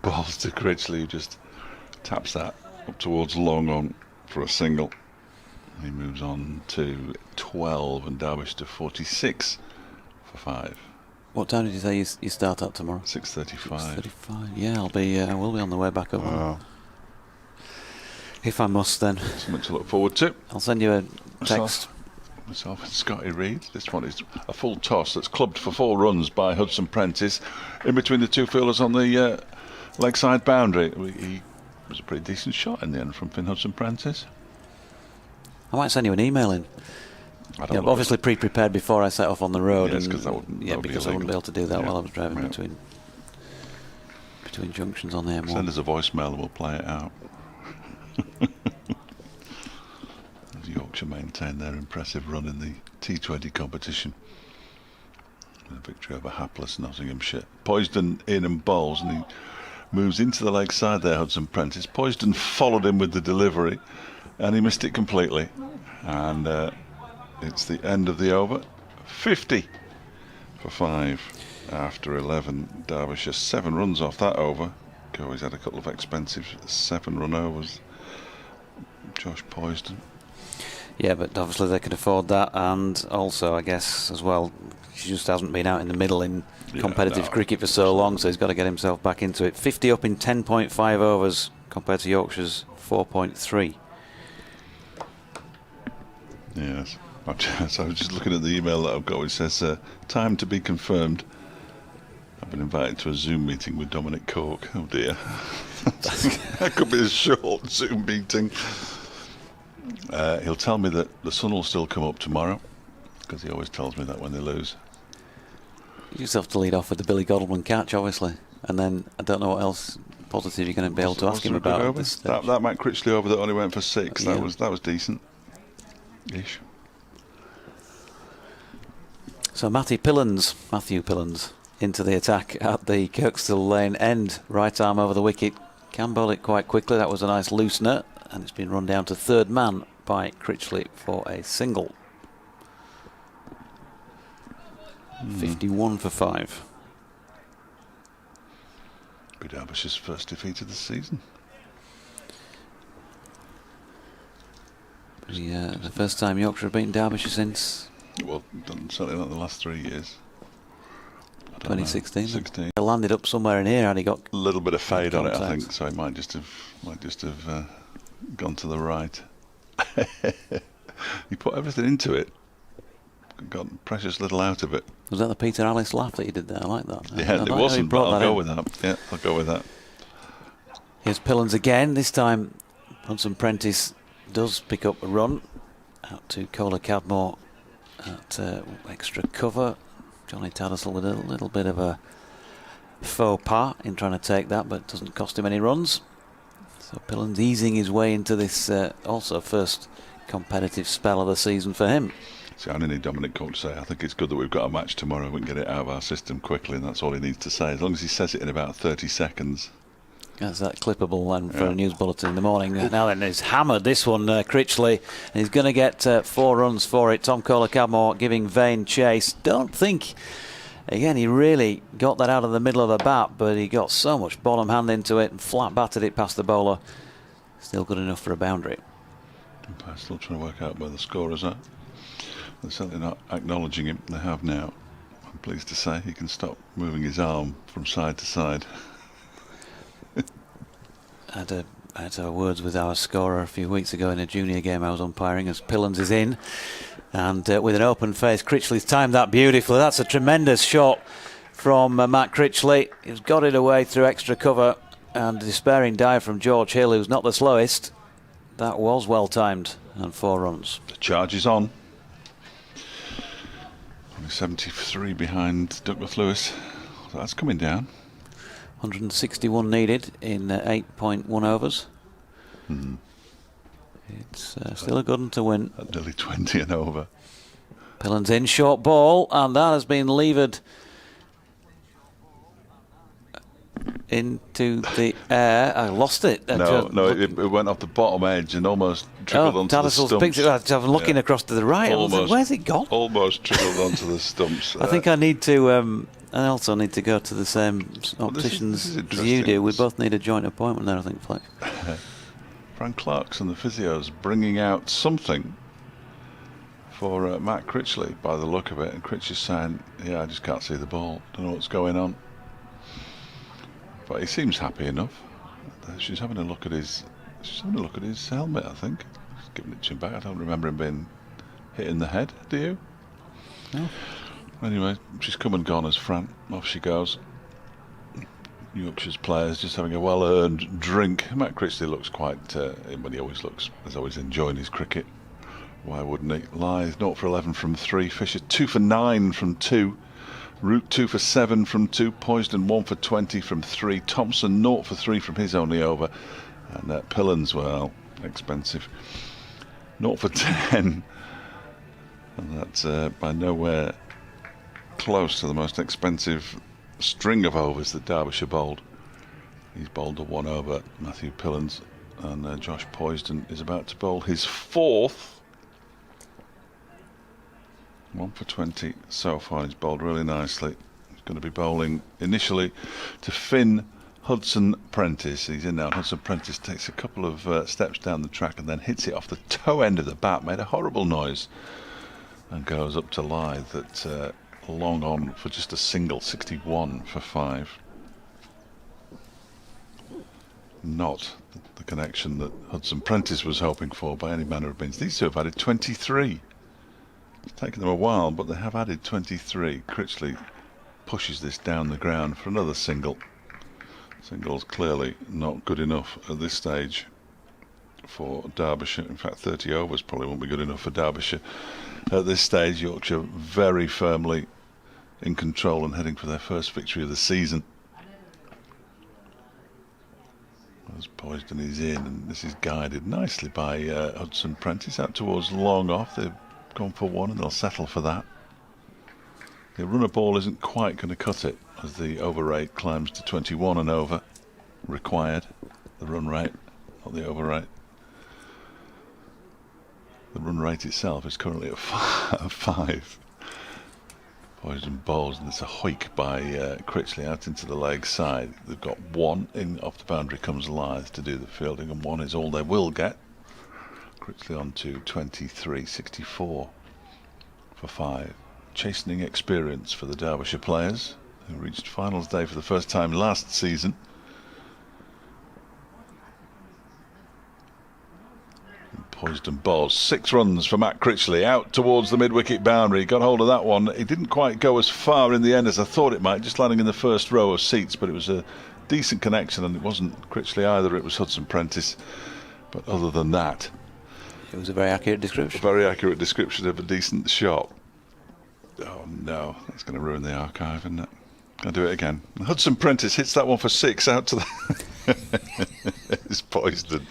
balls to Critchley, who just taps that up towards long on for a single. He moves on to 12, and Derbyshire to 46 for 5. What time did you say you start at tomorrow? 6:35. 6:35. Yeah, I will be on the way back up. Wow. If I must, then. Something to look forward to. I'll send you a text. Myself and Scotty Reid. This one is a full toss that's clubbed for 4 runs by Hudson-Prentice in between the 2 fielders on the leg side boundary. He was a pretty decent shot in the end from Finn Hudson-Prentice. I might send you an email in. Obviously pre-prepared before I set off on the road. Yes, because I wouldn't be able to do that while I was driving Yeah. between junctions on the M1. Send us a voicemail and we'll play it out. As Yorkshire maintain their impressive run in the T20 competition. A victory over hapless Nottinghamshire. Poysden in and bowls, and he moves into the leg side there, Hudson-Prentice. Poysden followed him with the delivery, and he missed it completely. And it's the end of the over. 50 for 5 after 11. Derbyshire 7 runs off that over. He's had a couple of expensive 7-run overs. Josh Poysden. Yeah, but obviously they can afford that, and also I guess as well, he just hasn't been out in the middle in competitive cricket for so long, so he's got to get himself back into it. 50 up in 10.5 overs compared to Yorkshire's 4.3. Yes. So I was just looking at the email that I've got, which says, time to be confirmed. I've been invited to a Zoom meeting with Dominic Cork. Oh dear. That could be a short Zoom meeting. He'll tell me that the sun will still come up tomorrow, because he always tells me that when they lose. You just have to lead off with the Billy Godwin catch, obviously, and then I don't know what else positive you're going to be able to ask him about. That Matt Critchley over that only went for 6. Yeah. That was decent. Ish. So Matthew Pillans into the attack at the Kirkstall Lane end. Right arm over the wicket. Can bowl it quite quickly. That was a nice loosener. And it's been run down to third man by Critchley for a single. 51 for 5. Be Derbyshire's first defeat of the season. The first time Yorkshire have beaten Derbyshire since... Well, certainly not the last 3 years. 2016. 16. He landed up somewhere in here and he got a little bit of fade on it, I contact. think, so it might just have gone to the right. He put everything into it. Got precious little out of it. Was that the Peter Alice laugh that you did there? I like that. Yeah, it wasn't, but I'll go with that. Yeah, I'll go with that. Here's Pillans again. This time Brunson Prentice does pick up a run out to Cola Cadmore at extra cover. Johnny Tattersall with a little bit of a faux pas in trying to take that, but it doesn't cost him any runs. So Pillans easing his way into this also first competitive spell of the season for him. See, I only need Dominic Cork to say, I think it's good that we've got a match tomorrow. We can get it out of our system quickly, and that's all he needs to say. As long as he says it in about 30 seconds. That's that clippable one for a news bulletin in the morning. Now then, he's hammered this one, Critchley, and he's going to get 4 runs for it. Tom Kohler-Cadmore giving Vain chase. Don't think, again, he really got that out of the middle of the bat, but he got so much bottom hand into it and flat batted it past the bowler. Still good enough for a boundary. I'm still trying to work out where the scorers are. They're certainly not acknowledging him. They have now. I'm pleased to say he can stop moving his arm from side to side. I had words with our scorer a few weeks ago in a junior game I was umpiring as Pillans is in, and with an open face, Critchley's timed that beautifully. That's a tremendous shot from Matt Critchley. He's got it away through extra cover, and a despairing dive from George Hill, who's not the slowest. That was well timed, and 4 runs. The charge is on. Only 73 behind Douglas Lewis. So that's coming down. 161 needed in 8.1 overs. It's still a good one to win. At nearly 20 and over. Pillans in, short ball, and that has been levered into the air. I lost it. It went off the bottom edge and almost trickled onto the stumps. Picked it. I'm looking across to the right. Almost, where's it gone? Almost trickled onto the stumps. I think I need to... I also need to go to the same opticians as you do. We both need a joint appointment there, I think, Fleck. Frank Clarkson, the physio's bringing out something for Matt Critchley by the look of it. And Critchley's saying, yeah, I just can't see the ball. Don't know what's going on. But he seems happy enough. She's having a look at his helmet, I think. She's giving it to him back. I don't remember him being hit in the head, do you? No. Anyway, she's come and gone as Fran. Off she goes. Yorkshire's players just having a well-earned drink. Matt Critchley looks quite, he always looks, he's always enjoying his cricket. Why wouldn't he? Lyth 0 for 11 from 3. Fisher 2 for 9 from 2. Root 2 for 7 from 2. Poisden 1 for 20 from 3. Thompson 0 for 3 from his only over. And Pillans, well, expensive. 0 for 10. And that's by nowhere close to the most expensive string of overs that Derbyshire bowled. He's bowled a 1 over, Matthew Pillans, and Josh Poisden is about to bowl his 4th. 1 for 20 so far. He's bowled really nicely. He's going to be bowling initially to Finn Hudson Prentice. He's in now. Hudson Prentice takes a couple of steps down the track and then hits it off the toe end of the bat, made a horrible noise, and goes up to Lyth at long on for just a single, 61 for 5. Not the connection that Hudson Prentice was hoping for by any manner of means. These two have added 23. It's taken them a while, but they have added 23. Critchley pushes this down the ground for another single. Single's clearly not good enough at this stage for Derbyshire. In fact, 30 overs probably won't be good enough for Derbyshire at this stage. Yorkshire very firmly in control and heading for their first victory of the season. As Poisden is in, and this is guided nicely by Hudson Prentice out towards long off. They've gone for one and they'll settle for that. The runner ball isn't quite going to cut it as the over rate climbs to 21 and over required. The run rate, not the over rate. The run rate itself is currently at 5. Poisden bowls, and it's a hoik by Critchley out into the leg side. They've got one in off the boundary comes Lyth to do the fielding, and one is all they will get. Critchley on to 23.64 for 5. Chastening experience for the Derbyshire players who reached finals day for the first time last season. Poisden bowls 6 runs for Matt Critchley out towards the mid-wicket boundary. Got hold of that one. It didn't quite go as far in the end as I thought it might, just landing in the first row of seats, but it was a decent connection, and it wasn't Critchley either, it was Hudson Prentice. But other than that, it was a very accurate description. Very accurate description of a decent shot. Oh no, that's going to ruin the archive, isn't it? I'll do it again. Hudson Prentice hits that one for 6 out to the it's Poisden.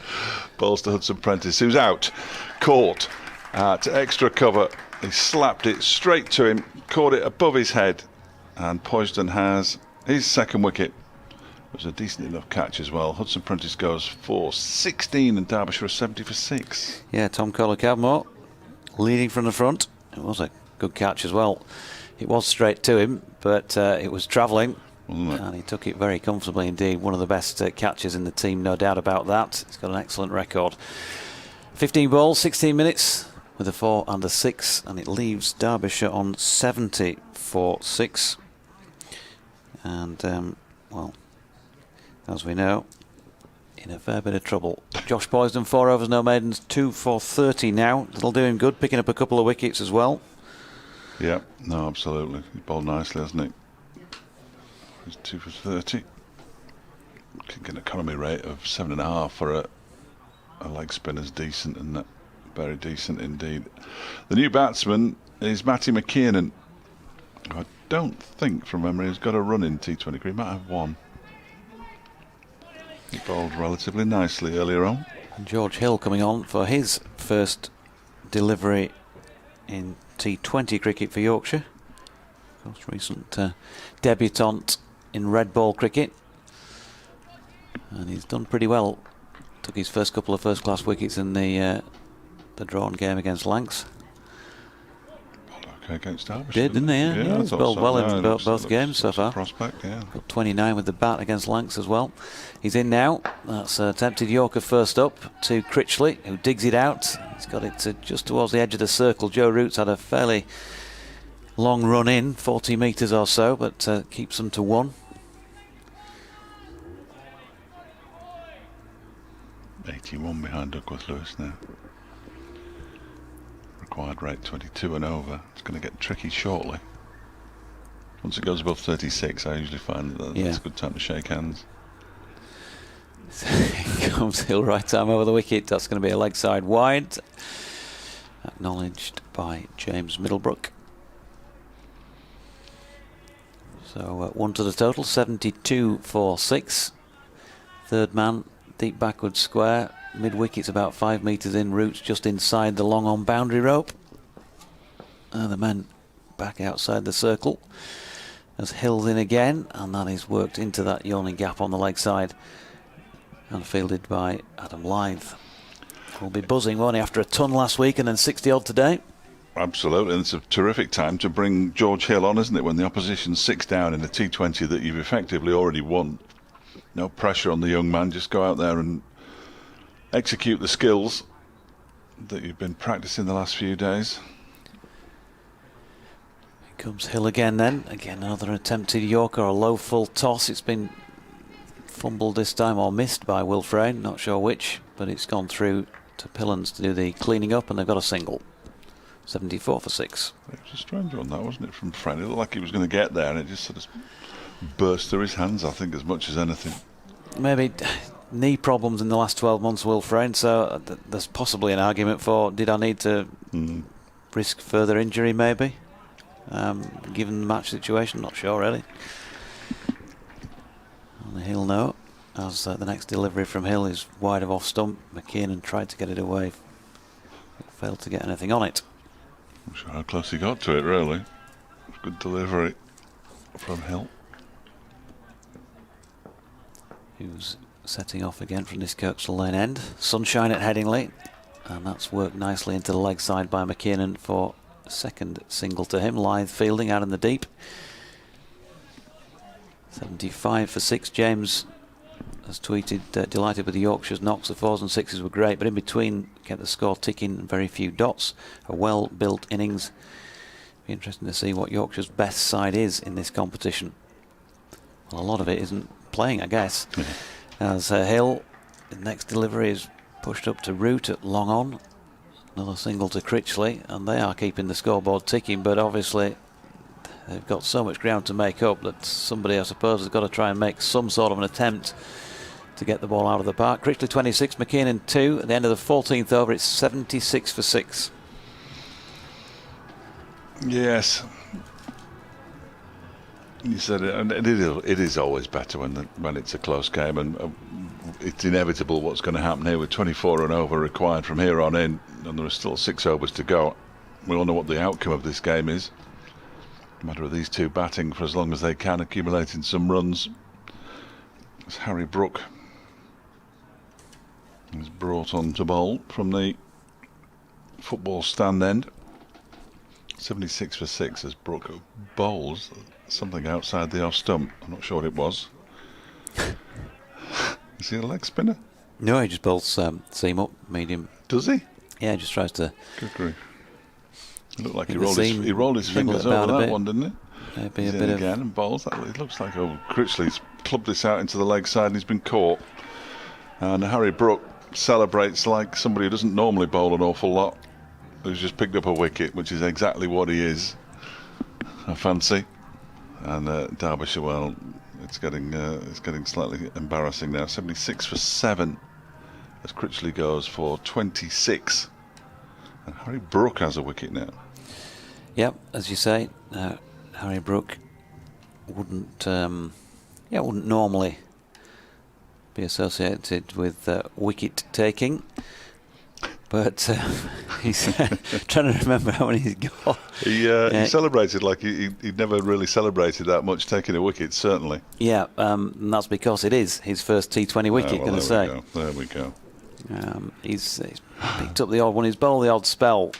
Balls to Hudson Prentice, who's out. Caught at extra cover. He slapped it straight to him, caught it above his head, and Poisden has his second wicket. It was a decent enough catch as well. Hudson Prentice goes for 16 and Derbyshire 70 for 6. Yeah, Tom Kohler-Cadmore leading from the front. It was a good catch as well. It was straight to him, but it was travelling, and he took it very comfortably indeed. One of the best catches in the team, no doubt about that. He's got an excellent record. 15 balls, 16 minutes with a 4 and a 6, and it leaves Derbyshire on 70 for 6. And, well, as we know, in a fair bit of trouble. Josh Poisden, 4 overs, no maidens, 2 for 30 now. That'll do him good, picking up a couple of wickets as well. Yeah, no, absolutely. He bowled nicely, hasn't he? He's 2 for 30. Kicking economy rate of 7.5 for a leg spinner's decent, and that very decent indeed. The new batsman is Matty McKiernan. I don't think, from memory, he's got a run in T20 cricket. He might have one. He bowled relatively nicely earlier on. And George Hill coming on for his first delivery in T20 cricket for Yorkshire. Of course, recent debutant in red ball cricket, and he's done pretty well. Took his first couple of first-class wickets in the drawn game against Lancs. Okay, against Derbyshire. Didn't he? Yeah, he's bowled well in both games so far. Prospect, yeah. Got 29 with the bat against Lancs as well. He's in now. That's attempted Yorker first up to Critchley, who digs it out. He's got it just towards the edge of the circle. Joe Roots had a fairly long run in, 40 metres or so, but keeps them to 1. .81 behind Duckworth Lewis now. Required rate 22 and over. It's going to get tricky shortly. Once it goes above 36, I usually find that that's a good time to shake hands. Here comes Hill, right time over the wicket. That's going to be a leg side wide. Acknowledged by James Middlebrook. So 1 to the total, 72 for 6. Third man, deep backward square. Mid-wicket's about 5 metres in, Roots just inside the long-on boundary rope. And the men back outside the circle as Hill's in again, and that is worked into that yawning gap on the leg side and fielded by Adam Lyth. Will be buzzing, won't he, after a ton last week and then 60 odd today? Absolutely, and it's a terrific time to bring George Hill on, isn't it, when the opposition's 6 down in a T20 that you've effectively already won. No pressure on the young man, just go out there and execute the skills that you've been practicing the last few days. Here comes Hill again then. Again, another attempted Yorker, a low full toss. It's been fumbled this time, or missed by Will Frain, not sure which, but it's gone through to Pillans to do the cleaning up, and they've got a single. 74 for 6. It was a strange one, that, wasn't it, from Frain? It looked like he was going to get there, and it just sort of burst through his hands, I think, as much as anything. Maybe knee problems in the last 12 months, Will Frain, so there's possibly an argument for, did I need to risk further injury, maybe, given the match situation? Not sure, really. On the Hill note, as the next delivery from Hill is wide of off stump. McKiernan tried to get it away, but failed to get anything on it. I'm not sure how close he got to it, really. Good delivery from Hill. Who's setting off again from this Critchley Lane end. Sunshine at Headingley, and that's worked nicely into the leg side by McKiernan for a second single to him. Lyth fielding out in the deep. 75 for 6. James has tweeted, delighted with the Yorkshire's knocks. The 4s and 6s were great, but in between kept the score ticking, very few dots. A well-built innings. Be interesting to see what Yorkshire's best side is in this competition. Well, a lot of it isn't playing, I guess. As Hill, the next delivery is pushed up to Root at long on. Another single to Critchley, and they are keeping the scoreboard ticking, but obviously they've got so much ground to make up that somebody, I suppose, has got to try and make some sort of an attempt to get the ball out of the park. Critchley 26, McKiernan 2. At the end of the 14th over, it's 76 for 6. Yes. You said it, and it is always better when it's a close game, and it's inevitable what's going to happen here with 24 and over required from here on in, and there are still 6 overs to go. We all know what the outcome of this game is. A matter of these two batting for as long as they can, accumulating some runs. It's Harry Brook is brought on to bowl from the football stand end. 76 for 6 as Brook bowls something outside the off stump. I'm not sure what it was. Is he a leg spinner? No, he just bowls seam up, medium. Does he? Yeah, he just tries to. Good grief. It looked like he rolled his fingers over that one, didn't it? Maybe He's a bit in of again and bowls. It looks like Critchley's clubbed this out into the leg side and he's been caught. And Harry Brook celebrates like somebody who doesn't normally bowl an awful lot, who's just picked up a wicket, which is exactly what he is, I fancy. And Derbyshire, well, it's getting slightly embarrassing now. 76 for 7 as Critchley goes for 26. And Harry Brook has a wicket now. Yep, as you say, Harry Brook wouldn't normally be associated with wicket taking, but he's trying to remember how many he's got. He celebrated like he'd never really celebrated that much taking a wicket, certainly. Yeah, and that's because it is his first T20 wicket, going to say. There we go. He's picked up the odd one. He's bowled the odd spell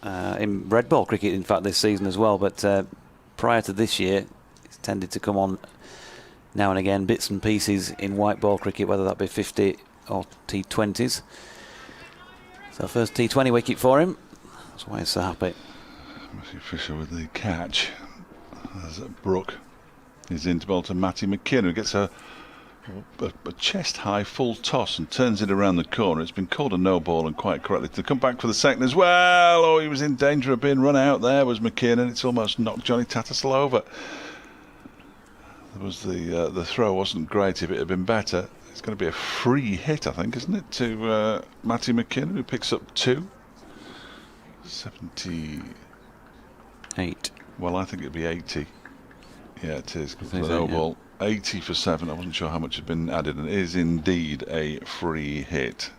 in red ball cricket, in fact, this season as well. But prior to this year, he's tended to come on now and again, bits and pieces in white ball cricket, whether that be 50 or T20s. So first T20 wicket for him. That's why he's so happy. Matthew Fisher with the catch. As Brook is in to bowl to Matty McKiernan, who gets a chest-high full toss and turns it around the corner. It's been called a no-ball, and quite correctly. To come back for the second as well. Oh, he was in danger of being run out there, was McKiernan. It's almost knocked Johnny Tattersall over. There was the throw wasn't great. If it had been better, it's going to be a free hit, I think, isn't it, to Matty McKiernan, who picks up 2. 78. Well, I think it'd be 80. Yeah, it is. The no ball. 80 for 7. I wasn't sure how much had been added, and it is indeed a free hit.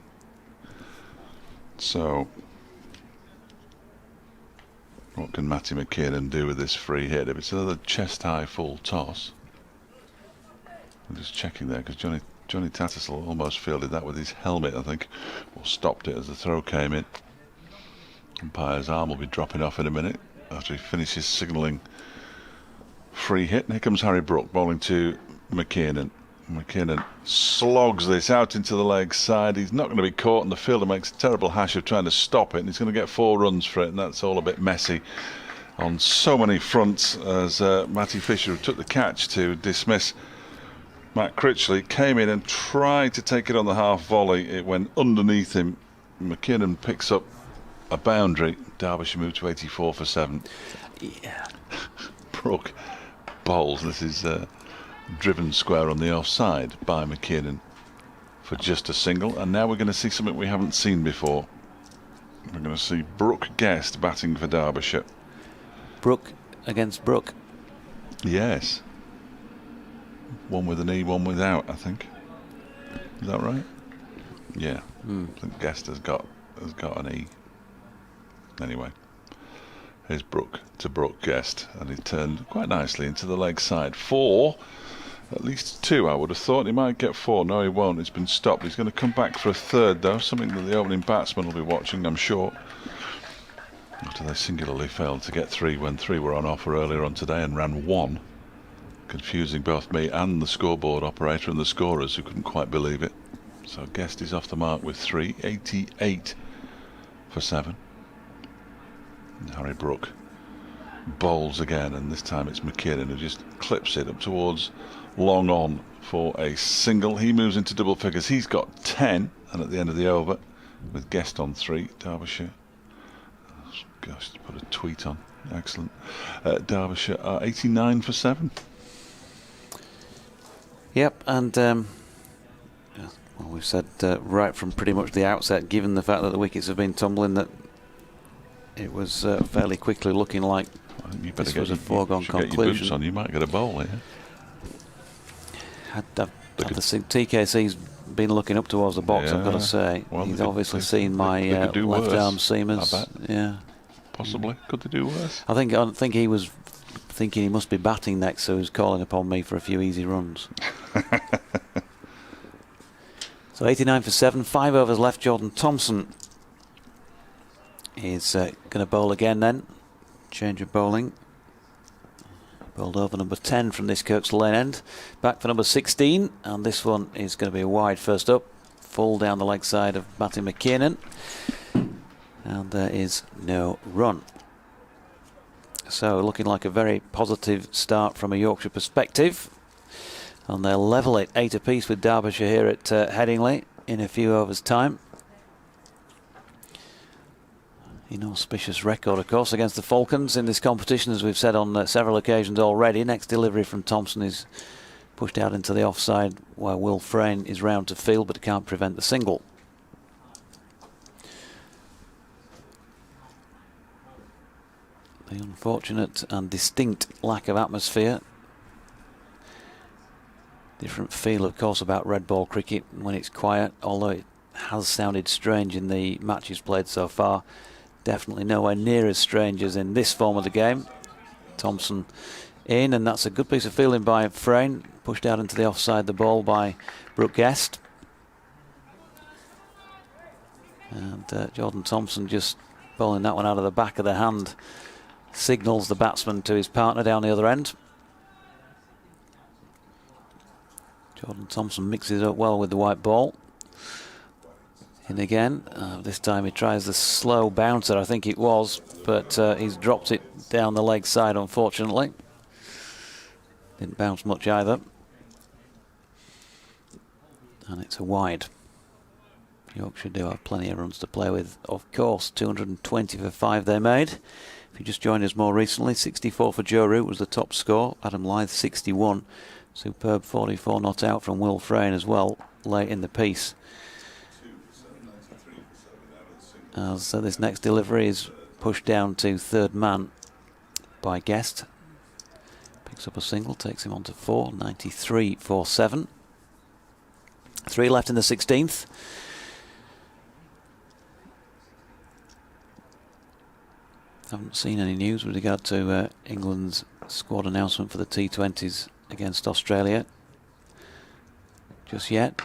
So, what can Matty McKiernan do with this free hit? If it's another chest-high full toss. I'm just checking there because Johnny Tattersall almost fielded that with his helmet, I think, or stopped it as the throw came in. Umpire's arm will be dropping off in a minute after he finishes signalling free hit. And here comes Harry Brook bowling to McKiernan. McKinnon slogs this out into the leg side. He's not going to be caught, and the fielder makes a terrible hash of trying to stop it, and he's going to get 4 runs for it, and that's all a bit messy on so many fronts, as Matty Fisher, who took the catch to dismiss Matt Critchley, came in and tried to take it on the half volley. It went underneath him. McKinnon picks up a boundary. Derbyshire moved to 84 for 7. Yeah. Brook bowls. This is driven square on the offside by McKinnon for just a single, and now we're going to see something we haven't seen before. We're going to see Brook Guest batting for Derbyshire. Brook against Brook. Yes. One with an E, one without, I think. Is that right? Yeah. I think Guest has got an E. Anyway, here's Brook to Brook Guest, and he turned quite nicely into the leg side. 4. At least 2, I would have thought. He might get 4. No, he won't. It's been stopped. He's going to come back for a 3rd, though. Something that the opening batsman will be watching, I'm sure. After they singularly failed to get 3 when 3 were on offer earlier on today and ran 1. Confusing both me and the scoreboard operator and the scorers, who couldn't quite believe it. So Guest is off the mark with 3. 88 for 7. And Harry Brook bowls again, and this time it's McKinnon who just clips it up towards long on for a single. He moves into double figures. He's got 10, and at the end of the over, with Guest on 3, Derbyshire, gosh, to put a tweet on, excellent, Derbyshire are 89 for 7. Yep, and well, we've said right from pretty much the outset, given the fact that the wickets have been tumbling, that it was fairly quickly looking like this was a foregone conclusion. Get your boots on, you might get a bowl here. The TKC's been looking up towards the box, I've got to say. Well, he's obviously seen my left arm seamers. Yeah, possibly. Could they do worse? I think he was thinking he must be batting next, so he was calling upon me for a few easy runs. So 89 for 7, 5 overs left. Jordan Thompson is going to bowl again then. Change of bowling. Bowled over number 10 from this Kirk's Lane end. Back for number 16, and this one is going to be a wide first up. Full down the leg side of Matty McKinnon. And there is no run. So looking like a very positive start from a Yorkshire perspective. And they'll level it 8 apiece with Derbyshire here at Headingley in a few overs' time. Inauspicious record, of course, against the Falcons in this competition, as we've said on several occasions already. Next delivery from Thompson is pushed out into the offside, where Will Frain is round to field, but can't prevent the single. The unfortunate and distinct lack of atmosphere. Different feel, of course, about red ball cricket when it's quiet, although it has sounded strange in the matches played so far. Definitely nowhere near as strange as in this form of the game. Thompson in, and that's a good piece of fielding by Frain. Pushed out into the offside the ball by Brook Guest. And Jordan Thompson just bowling that one out of the back of the hand. Signals the batsman to his partner down the other end. Jordan Thompson mixes it up well with the white ball. In again, this time he tries the slow bouncer, I think it was, but he's dropped it down the leg side, unfortunately. Didn't bounce much either. And it's a wide. Yorkshire do have plenty of runs to play with, of course. 220 for 5 they made. If you just joined us more recently, 64 for Joe Root was the top score. Adam Lyth 61. Superb 44 not out from Will Frain as well, late in the piece. As this next delivery is pushed down to 3rd man by Guest. Picks up a single, takes him on to 4, 93 for 7. 3 left in the 16th. Haven't seen any news with regard to England's squad announcement for the T20s against Australia just yet.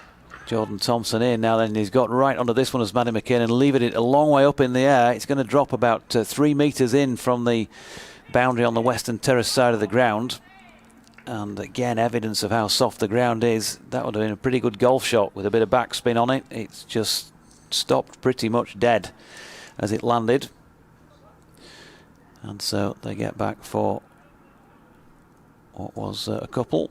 Jordan Thompson in now, then he's got right onto this one as Matty McKinnon, leaving it a long way up in the air. It's going to drop about 3 metres in from the boundary on the western terrace side of the ground. And again, evidence of how soft the ground is. That would have been a pretty good golf shot with a bit of backspin on it. It's just stopped pretty much dead as it landed. And so they get back for what was a couple.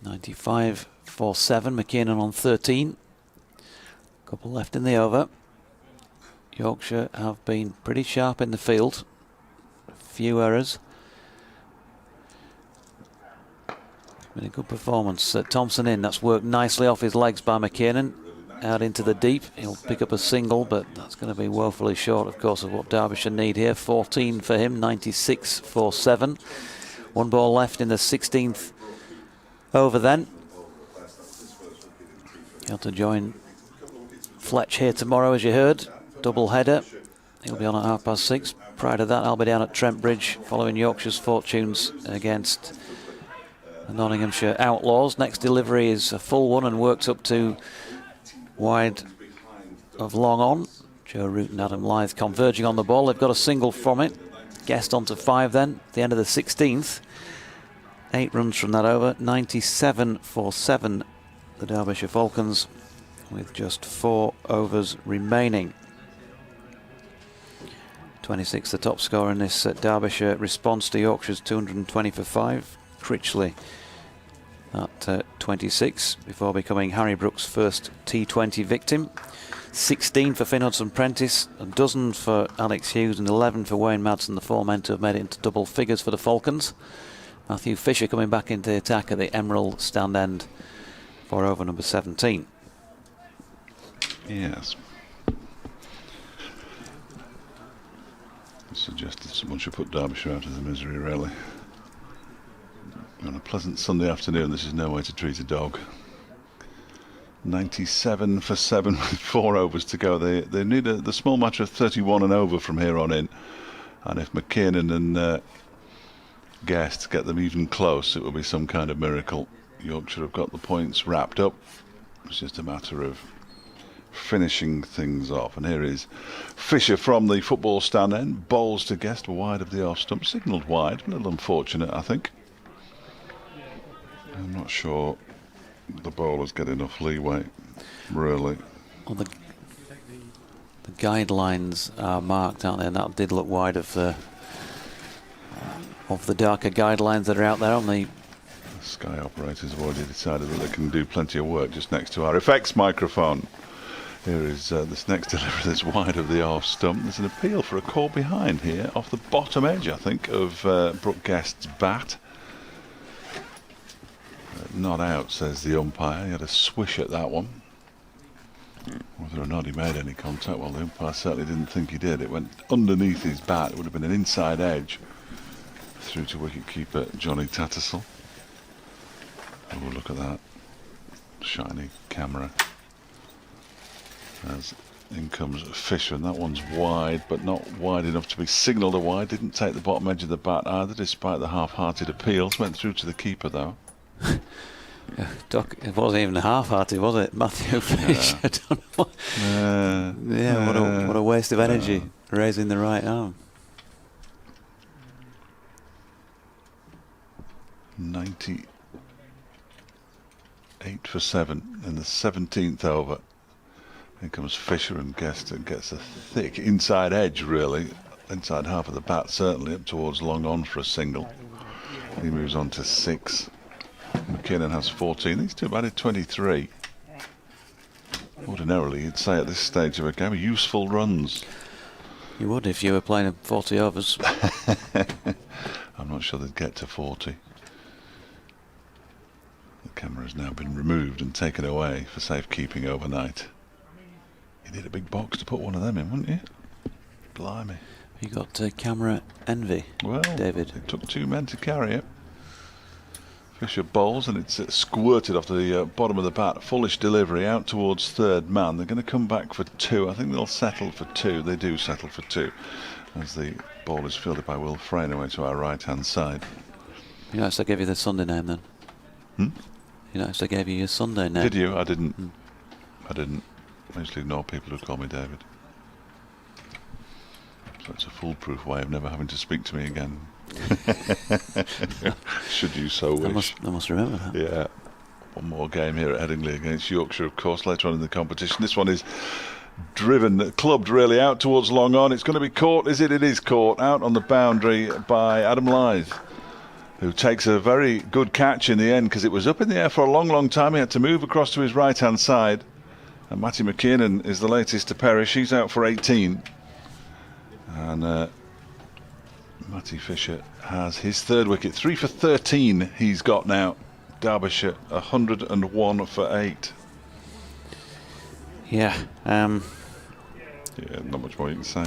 .95 for 7. McKinnon on 13. Couple left in the over. Yorkshire have been pretty sharp in the field. Few errors. Been a good performance. Thompson in. That's worked nicely off his legs by McKinnon. Out into the deep. He'll pick up a single, but that's going to be woefully short, of course, of what Derbyshire need here. 14 for him. 96 for 7. One ball left in the 16th over then. Got to join Fletch here tomorrow, as you heard. Double header. He'll be on at 6:30. Prior to that, I'll be down at Trent Bridge following Yorkshire's fortunes against the Nottinghamshire Outlaws. Next delivery is a full one and works up to wide of long on. Joe Root and Adam Lyth converging on the ball. They've got a single from it. Guest onto 5 then, at the end of the 16th. 8 runs from that over. 97 for 7, the Derbyshire Falcons, with just 4 overs remaining. 26, the top scorer in this Derbyshire response to Yorkshire's 220 for 5. Critchley at 26, before becoming Harry Brook's first T20 victim. 16 for Finn Hudson-Prentice, a dozen for Alex Hughes, and 11 for Wayne Madsen, the 4 men to have made it into double figures for the Falcons. Matthew Fisher coming back into the attack at the Emerald stand end for over number 17. Yes. Suggested someone should put Derbyshire out of the misery, really. On a pleasant Sunday afternoon, this is no way to treat a dog. 97 for 7 with 4 overs to go. They need the small matter of 31 and over from here on in. And if McKinnon and Guest get them even close, it will be some kind of miracle. Yorkshire have got the points wrapped up. It's just a matter of finishing things off. And here is Fisher from the football stand end. Bowls to Guest wide of the off stump. Signalled wide. A little unfortunate, I think. I'm not sure the bowlers get enough leeway, really. Well, the guidelines are marked, aren't they? And that did look wide of the darker guidelines that are out there on the Sky operators have already decided that they can do plenty of work just next to our effects microphone. Here is this next delivery that's wide of the off stump. There's an appeal for a call behind here off the bottom edge, I think, of Brook Guest's bat. Not out, says the umpire. He had a swish at that one. Whether or not he made any contact, well, the umpire certainly didn't think he did. It went underneath his bat. It would have been an inside edge through to wicketkeeper Johnny Tattersall. Oh, look at that shiny camera. As in comes Fisher, and that one's wide, but not wide enough to be signalled a wide. Didn't take the bottom edge of the bat either, despite the half-hearted appeals. Went through to the keeper, though. Doc, it wasn't even half-hearted, was it? Matthew Fisher. I don't know what a waste of energy raising the right arm. 98 for 7 in the 17th over. Here comes Fisher, and Guest gets a thick inside edge, really. Inside half of the bat, certainly, up towards long on for a single. He moves on to 6. McKinnon has 14. These two have added 23. Ordinarily, you'd say at this stage of a game, useful runs. You would if you were playing 40 overs. I'm not sure they'd get to 40. The camera's now been removed and taken away for safekeeping overnight. You need a big box to put one of them in, wouldn't you? Blimey. You got camera envy, well, David. It took 2 men to carry it. Fisher bowls, and it's squirted off the bottom of the bat. Foolish delivery out towards third man. They're going to come back for 2. I think they'll settle for 2. They do settle for 2, as the ball is fielded by Will Frain away to our right-hand side. You noticed I gave you the Sunday name then? You noticed I gave you your Sunday name? Did you? I didn't. I didn't. I usually ignore people who call me David. It's a foolproof way of never having to speak to me again. Should you so wish. I must remember that. Yeah. One more game here at Headingley against Yorkshire, of course, later on in the competition. This one is clubbed really out towards long on. It's going to be caught, is it? It is caught out on the boundary by Adam Lyth, who takes a very good catch in the end, because it was up in the air for a long, long time. He had to move across to his right-hand side. And Matty McKiernan is the latest to perish. He's out for 18. And Matty Fisher has his third wicket. 3 for 13 he's got now. Derbyshire 101 for 8. Yeah. Yeah, not much more you can say.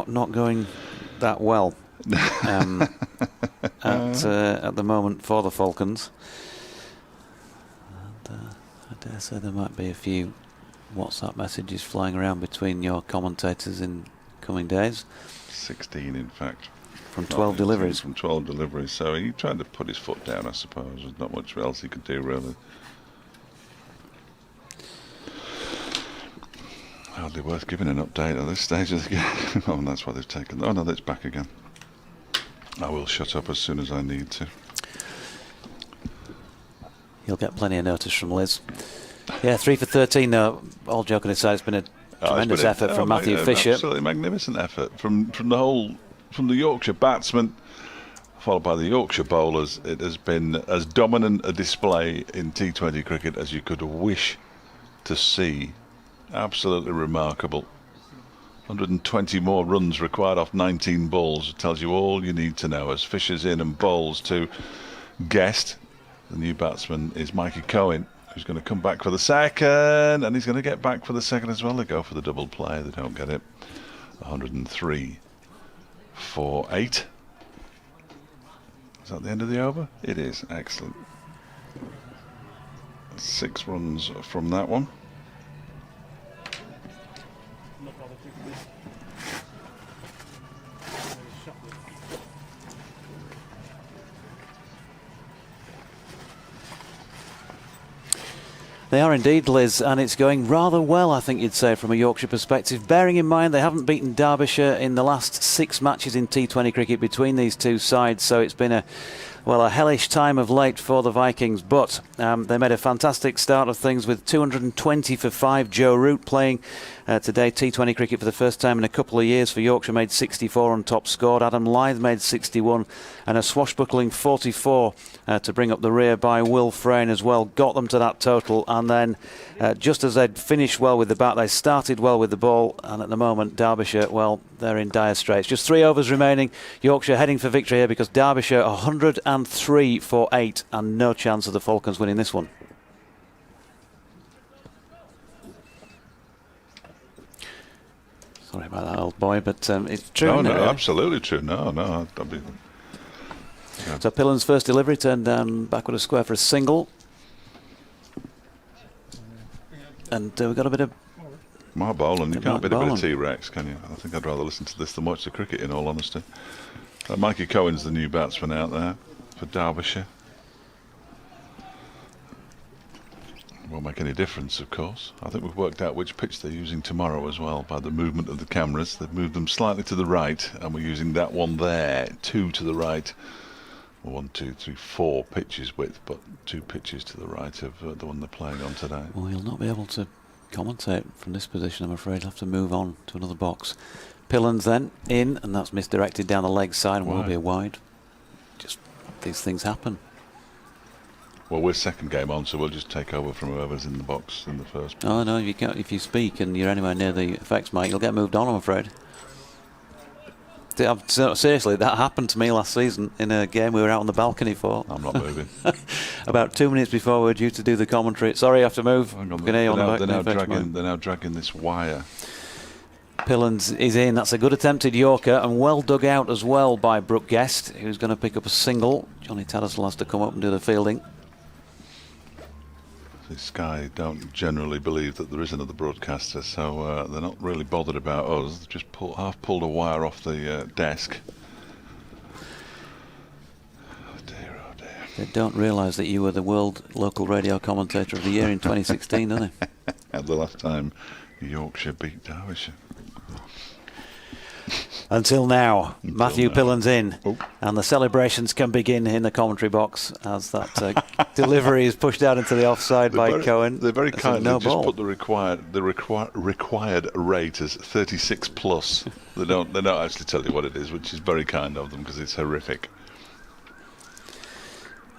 Not going that well at the moment for the Falcons. And, I dare say there might be a few WhatsApp messages flying around between your commentators in coming days. 16, in fact. From 12 deliveries. From 12 deliveries. So he tried to put his foot down, I suppose. There's not much else he could do, really. Hardly worth giving an update at this stage of the game. Oh, and that's why they've taken. Oh no, that's back again. I will shut up as soon as I need to. You'll get plenty of notice from Liz. Yeah, 3 for 13. All joking aside, it's been a tremendous effort from Matthew Fisher. Absolutely magnificent effort from the Yorkshire batsmen, followed by the Yorkshire bowlers. It has been as dominant a display in T20 cricket as you could wish to see. Absolutely remarkable. 120 more runs required off 19 balls. It tells you all you need to know. As Fisher's in and bowls to Guest, the new batsman is Mikey Cohen, who's going to come back for the second, and he's going to get back for the second as well. They go for the double play. They don't get it. 103 for 8. Is that the end of the over? It is. Excellent. 6 runs from that one. They are indeed, Liz, and it's going rather well, I think you'd say, from a Yorkshire perspective, bearing in mind they haven't beaten Derbyshire in the last 6 matches in T20 cricket between these two sides, so it's been a hellish time of late for the Vikings, but they made a fantastic start of things with 220 for 5. Joe Root playing today T20 cricket for the first time in a couple of years for Yorkshire, made 64 on top, scored. Adam Lyth made 61 and a swashbuckling 44 to bring up the rear by Will Frain as well, got them to that total, and then just as they'd finished well with the bat, they started well with the ball, and at the moment Derbyshire, well, they're in dire straits. Just 3 overs remaining. Yorkshire heading for victory here because Derbyshire 103 for 8 and no chance of the Falcons winning this one. Sorry about that, old boy, but it's true. No, isn't it, really? absolutely true. No, I'd be. Yeah. So Pillen's first delivery turned down backward a square for a single, and we've got a bit of. My bowling, you can't beat a bit bowling. of T-Rex, can you? I think I'd rather listen to this than watch the cricket, in all honesty. Mikey Cohen's the new batsman out there for Derbyshire. Won't make any difference, of course. I think we've worked out which pitch they're using tomorrow as well by the movement of the cameras. They've moved them slightly to the right, and we're using that one there, 2 to the right. 1, 2, 3, 4 pitches width, but 2 pitches to the right of the one they're playing on today. Well, you'll not be able to commentate from this position, I'm afraid. You'll have to move on to another box. Pillen's then in, and that's misdirected down the leg side and will be a wide. Just these things happen. Well, we're second game on, so we'll just take over from whoever's in the box in the first place. Oh no, if you speak and you're anywhere near the effects mic, you'll get moved on, I'm afraid. Seriously, that happened to me last season in a game we were out on the balcony for. I'm not moving. About 2 minutes before we were due to do the commentary. Sorry, I have to move. They're now dragging this wire. Pillen's is in. That's a good attempted Yorker and well dug out as well by Brook Guest, who's going to pick up a single. Johnny Tattersall has to come up and do the fielding. Sky don't generally believe that there is another broadcaster, so they're not really bothered about us. They've just half pulled a wire off the desk. Oh dear. They don't realise that you were the World Local Radio Commentator of the Year in 2016, do they? At the last time Yorkshire beat Derbyshire. Until now, Matthew now. Pillon's in, Oh. and the celebrations can begin in the commentary box as that delivery is pushed out into the offside by Cohen. They're very That's a kind. no They just ball. put the required rate as 36 plus. They don't actually tell you what it is, which is very kind of them because it's horrific.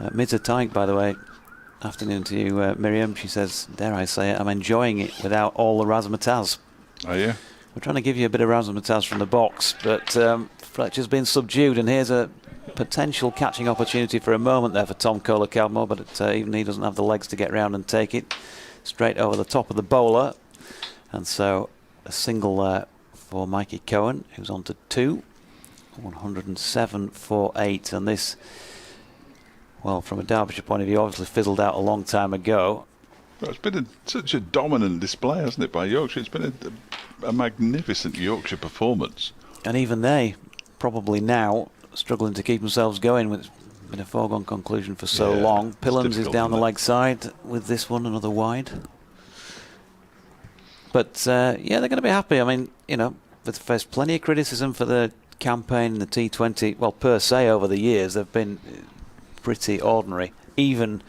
Midza Tyke, by the way, afternoon to you, Miriam. She says, dare I say it, I'm enjoying it without all the razzmatazz. Are you? We're trying to give you a bit of razzmatazz from the box, but Fletcher's been subdued, and here's a potential catching opportunity for a moment there for Tom Kohler-Caldmore, but even he doesn't have the legs to get round and take it. Straight over the top of the bowler, and so a single there for Mikey Cohen, who's on to 2. 107 for 8, and this, well, from a Derbyshire point of view, obviously fizzled out a long time ago. Well, it's been such a dominant display, hasn't it, by Yorkshire? It's been a magnificent Yorkshire performance. And even they, probably now, struggling to keep themselves going. It's been a foregone conclusion for so long. Pillons is down the leg side with this one, another wide. But, yeah, they're going to be happy. I mean, you know, they've faced plenty of criticism for the campaign in the T20. Well, per se, over the years, they've been pretty ordinary, even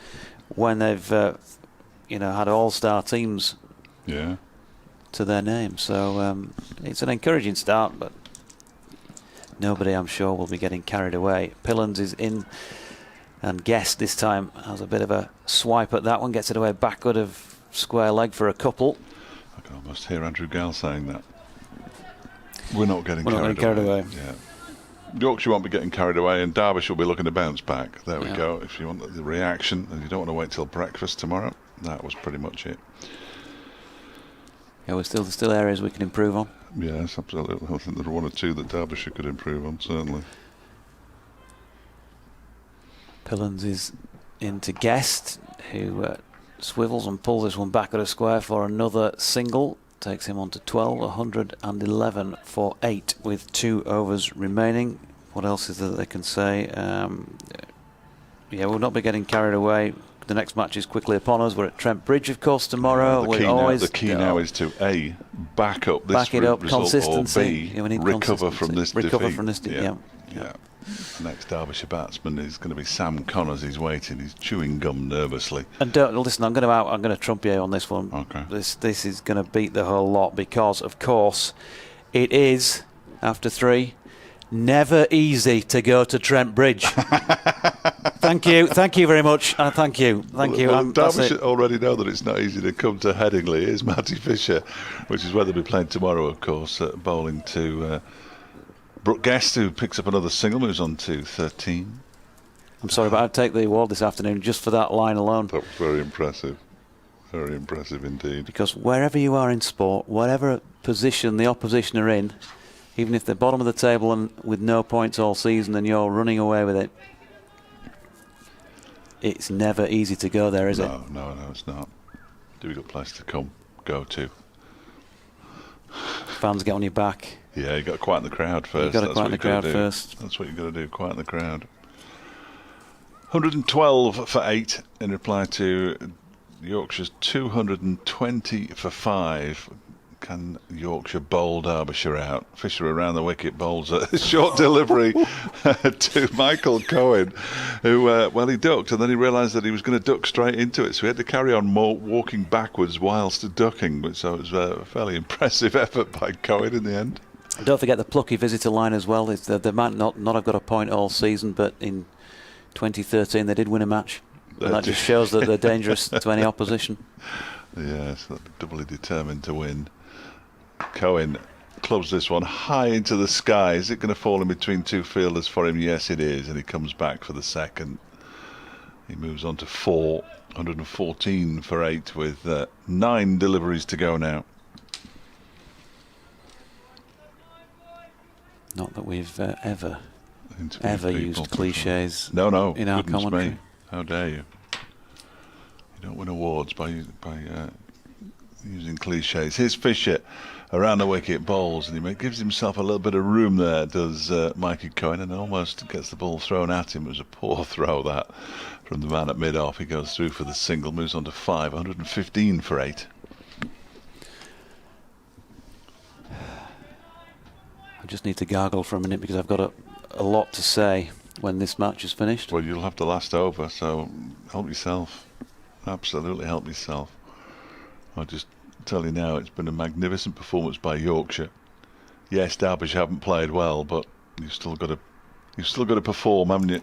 when they've had all-star teams to their name. So it's an encouraging start, but nobody, I'm sure, will be getting carried away. Pillons is in, and Guest this time has a bit of a swipe at that one, gets it away backward of square leg for a couple. I can almost hear Andrew Gale saying that. We're not getting carried away. Yeah. Yorkshire won't be getting carried away, and Derbyshire will be looking to bounce back. There we go. If you want the reaction, and you don't want to wait till breakfast tomorrow, that was pretty much it. Yeah, there's still areas we can improve on. Yes, absolutely. I think there are one or two that Derbyshire could improve on, certainly. Pillons is into Guest, who swivels and pulls this one back at a square for another single. Takes him on to 12, 111 for 8 with 2 overs remaining. What else is there that they can say? We'll not be getting carried away. The next match is quickly upon us. We're at Trent Bridge, of course, tomorrow. The key now is to A, back up this result, consistency. or B, recover from this defeat. Yeah. The next Derbyshire batsman is going to be Sam Connors. He's waiting. He's chewing gum nervously. And listen, I'm going to trump you on this one. Okay. This is going to beat the whole lot because, of course, it is after 3. Never easy to go to Trent Bridge. Thank you very much. Thank you. Well, Derbyshire already know that it's not easy to come to Headingley. Here's Matty Fisher, which is where they'll be playing tomorrow, of course, bowling to Brook Guest, who picks up another single, moves on to 13. I'm sorry, but I'd take the award this afternoon just for that line alone. That was very impressive. Very impressive indeed. Because wherever you are in sport, whatever position the opposition are in, even if they're bottom of the table and with no points all season and you're running away with it, it's never easy to go there, is it? No, it's not. Difficult place to go to. Fans get on your back. Yeah, you got to quieten the crowd first. You've got to quieten the crowd first. That's what you've got to do, quieten the crowd. 112 for 8 in reply to Yorkshire's 220 for 5. Can Yorkshire bowl Derbyshire out? Fisher around the wicket bowls a short delivery to Michael Cohen, who, he ducked, and then he realised that he was going to duck straight into it, so he had to carry on walking backwards whilst ducking, so it was a fairly impressive effort by Cohen in the end. Don't forget the plucky visitor line as well. They might not have got a point all season, but in 2013 they did win a match. And that just shows that they're dangerous to any opposition. Yes, doubly determined to win. Cohen clubs this one high into the sky. Is it going to fall in between two fielders for him? Yes, it is. And he comes back for the second. He moves on to 4, 114 for 8 with 9 deliveries to go now. Not that we've ever used cliches. No, in our commentary. Me. How dare you? You don't win awards by using cliches. Here's Fisher around the wicket, bowls, and he gives himself a little bit of room there, does Mikey Cohen, and almost gets the ball thrown at him. It was a poor throw, that, from the man at mid-off. He goes through for the single, moves on to 5, 115 for 8. I just need to gargle for a minute because I've got a lot to say when this match is finished. Well, you'll have the last over, so help yourself. Absolutely help yourself. I'll just tell you now, it's been a magnificent performance by Yorkshire. Yes, Derbyshire haven't played well, but you've still got to perform, haven't you?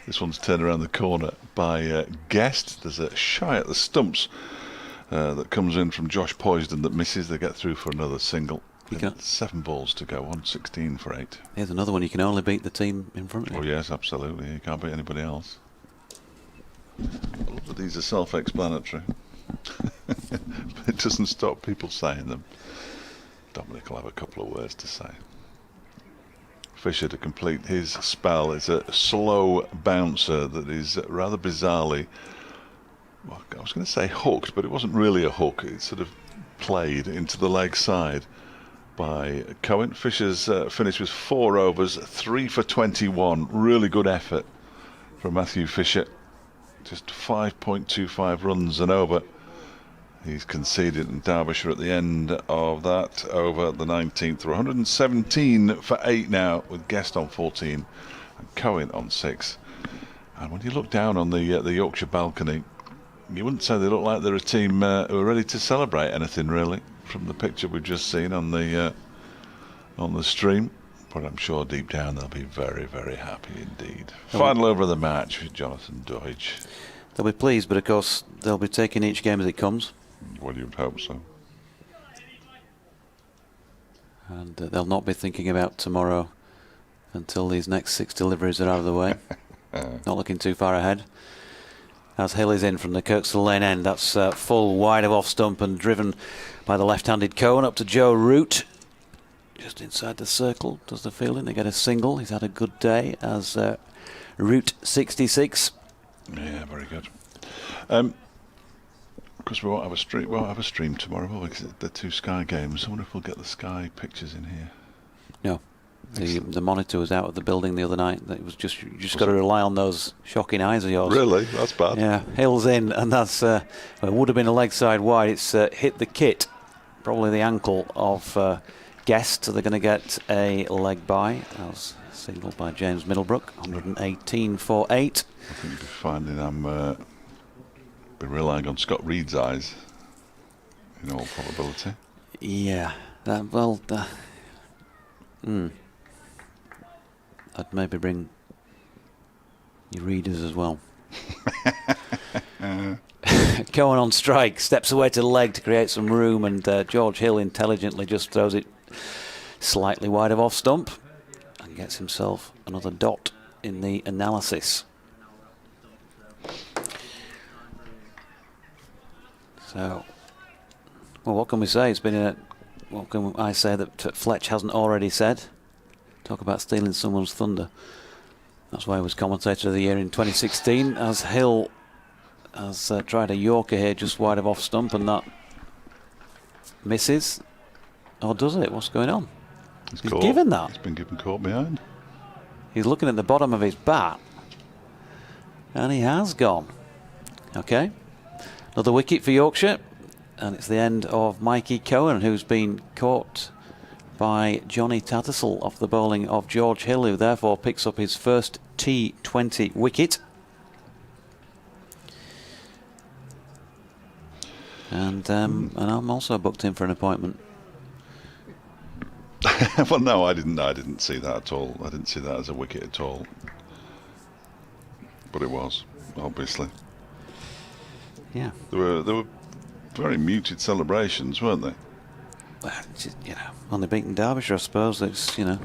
This one's turned around the corner by Guest. There's a shy at the stumps that comes in from Josh Poisden that misses. They get through for another single. 7 balls to go, 116 for 8. Here's another one. You can only beat the team in front of you. Oh yes, absolutely. You can't beat anybody else. A lot of these are self-explanatory. It doesn't stop people saying them. Dominic will have a couple of words to say. Fisher, to complete his spell, is a slow bouncer that is rather bizarrely, well, I was going to say hooked, but it wasn't really a hook. It sort of played into the leg side by Cohen. Fisher's finish was 4 overs, 3 for 21. Really good effort from Matthew Fisher. Just 5.25 runs and over. He's conceded, and Derbyshire at the end of that over the 19th were 117 for 8 now, with Guest on 14 and Cohen on 6. And when you look down on the Yorkshire balcony, you wouldn't say they look like they're a team who are ready to celebrate anything really, from the picture we've just seen on the stream. But I'm sure deep down they'll be very, very happy indeed. Final over of the match for Jonathan Deutsch. They'll be pleased, but of course they'll be taking each game as it comes. Well, you'd hope so. And they'll not be thinking about tomorrow until these next 6 deliveries are out of the way. Not looking too far ahead. As Hill is in from the Kirkstall Lane end, that's full wide of off stump and driven by the left-handed Cohen up to Joe Root. Just inside the circle, does the fielding. They get a single. He's had a good day as Root 66. Yeah, very good. Because we won't have a stream. We won't have a stream tomorrow, will we? Because they're 2 Sky games. I wonder if we'll get the Sky pictures in here. No, the monitor was out of the building the other night. It was just you just got to rely on those shocking eyes of yours. Really, that's bad. Yeah, Hill's in, and that's it would have been a leg side wide. It's hit the kit, probably the ankle of Guest. So they're going to get a leg by. That was signalled by James Middlebrook. 118 for 8. I think you'll be finding I'm be relying on Scott Reed's eyes in all probability. Yeah, I'd maybe bring your readers as well. Cohen on strike, steps away to the leg to create some room, and George Hill intelligently just throws it slightly wide of off stump and gets himself another dot in the analysis. So, well, what can we say? It's been what can I say that Fletch hasn't already said? Talk about stealing someone's thunder. That's why he was commentator of the year in 2016, as Hill has tried a Yorker here just wide of off stump, and that misses. Or does it? What's going on? He's given that. He's been given caught behind. He's looking at the bottom of his bat, and he has gone. Okay. Another wicket for Yorkshire, and it's the end of Mikey Cohen, who's been caught by Johnny Tattersall off the bowling of George Hill, who therefore picks up his first T20 wicket. And I'm also booked in for an appointment. Well, no, I didn't see that at all. I didn't see that as a wicket at all. But it was, obviously. Yeah. There were very muted celebrations, weren't they? Well, only beaten Derbyshire, I suppose. It's, I mean,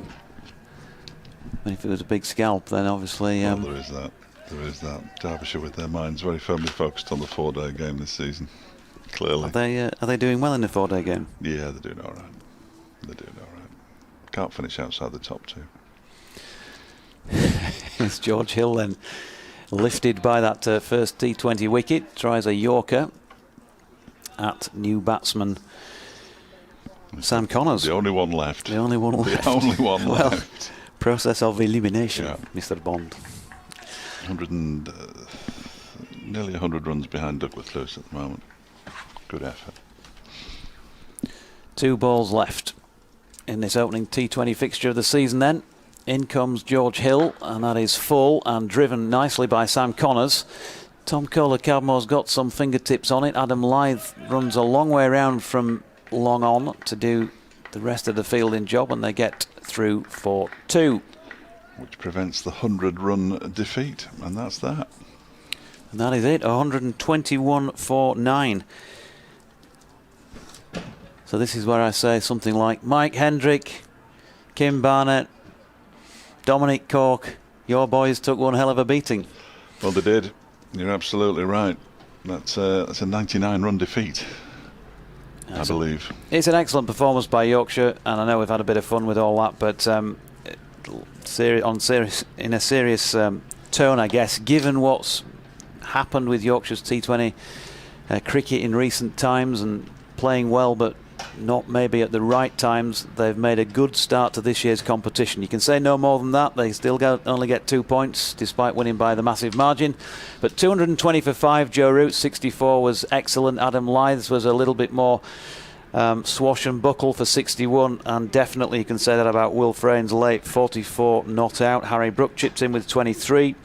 if it was a big scalp, then obviously. Well, there is that. There is that. Derbyshire with their minds very firmly focused on the 4-day game this season. Clearly. Are they doing well in the 4-day game? Yeah, they're doing all right. They're doing all right. Can't finish outside the top 2. It's George Hill then, lifted by that first T20 wicket, tries a Yorker at new batsman Sam Connors. The only one left. The only one left. The only one well, left. Process of elimination, yeah. Mr. Bond. Nearly 100 runs behind Douglas Lewis at the moment. Good effort. 2 balls left. in this opening T20 fixture of the season then. In comes George Hill, and that is full and driven nicely by Sam Connors. Tom Kohler-Cadmore's got some fingertips on it. Adam Lyth runs a long way around from long on to do the rest of the fielding job, and they get through for 2. Which prevents the 100-run defeat, and that's that. And that is it, 121 for 9. So this is where I say something like, Mike Hendrick, Kim Barnett, Dominic Cork, your boys took one hell of a beating. Well, they did. You're absolutely right. That's a 99-run defeat, I believe. It's an excellent performance by Yorkshire, and I know we've had a bit of fun with all that, but in a serious tone, I guess, given what's happened with Yorkshire's T20 cricket in recent times, and playing well but not maybe at the right times, they've made a good start to this year's competition. You can say no more than that. They still only get 2 points despite winning by the massive margin, but 220 for 5. Joe Root 64 was excellent. Adam Lyth's was a little bit more swash and buckle for 61, and definitely you can say that about Will Frain's late 44 not out. Harry Brook chips in with 23.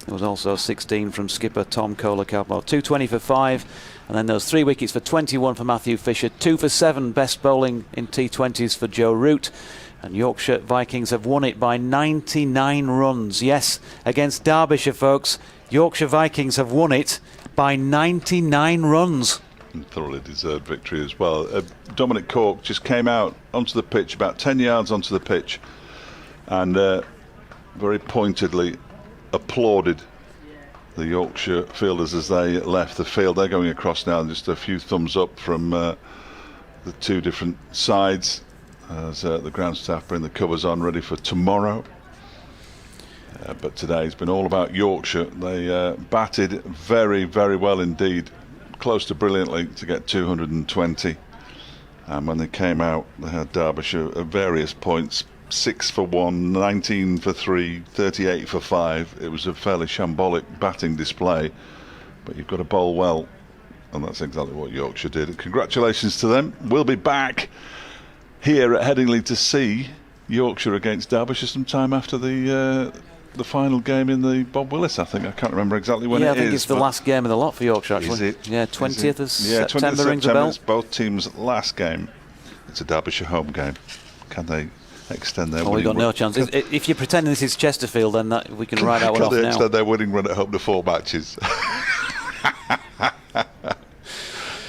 There was also 16 from skipper Tom Kohler-Cadmore. 220 for 5, and then those 3 wickets for 21 for Matthew Fisher. 2 for 7 best bowling in T20s for Joe Root. And Yorkshire Vikings have won it by 99 runs. Yes, against Derbyshire, folks. Yorkshire Vikings have won it by 99 runs. And thoroughly deserved victory as well. Dominic Cork just came out onto the pitch, about 10 yards onto the pitch, and very pointedly applauded the Yorkshire fielders as they left the field. They're going across now, just a few thumbs up from the 2 different sides as the ground staff bring the covers on ready for tomorrow. But today's been all about Yorkshire. They batted very, very well indeed, close to brilliantly to get 220. And when they came out, they had Derbyshire at various points 6 for 1, 19 for 3, 38 for 5. It was a fairly shambolic batting display, but you've got to bowl well, and that's exactly what Yorkshire did. Congratulations to them. We'll be back here at Headingley to see Yorkshire against Derbyshire sometime after the final game in the Bob Willis, I think. I can't remember exactly when it is. Yeah, I think it's the last game of the lot for Yorkshire, actually. Is it? Yeah, 20th of September 20th rings a bell. It's both teams' last game. It's a Derbyshire home game. Can they extend their winning we've got no chance. If you're pretending this is Chesterfield, then we can write that one off now. Can they extend their winning run at home to 4 matches?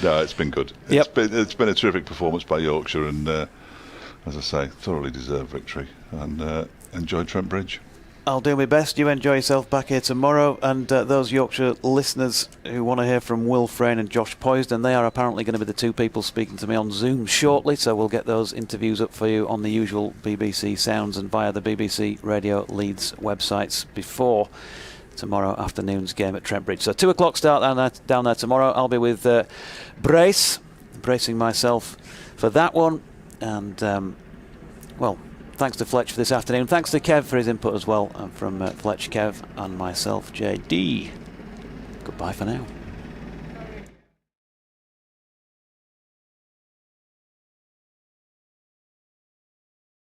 No, it's been good. It's been a terrific performance by Yorkshire, and as I say, thoroughly deserved victory. And enjoy Trent Bridge. I'll do my best. You enjoy yourself back here tomorrow. And those Yorkshire listeners who want to hear from Will Frain and Josh Poysden, they are apparently going to be the 2 people speaking to me on Zoom shortly. So we'll get those interviews up for you on the usual BBC Sounds and via the BBC Radio Leeds websites before tomorrow afternoon's game at Trent Bridge. So 2 o'clock start down there tomorrow. I'll be with bracing myself for that one. And, well, thanks to Fletch for this afternoon. Thanks to Kev for his input as well. And from Fletch, Kev and myself, JD. Goodbye for now.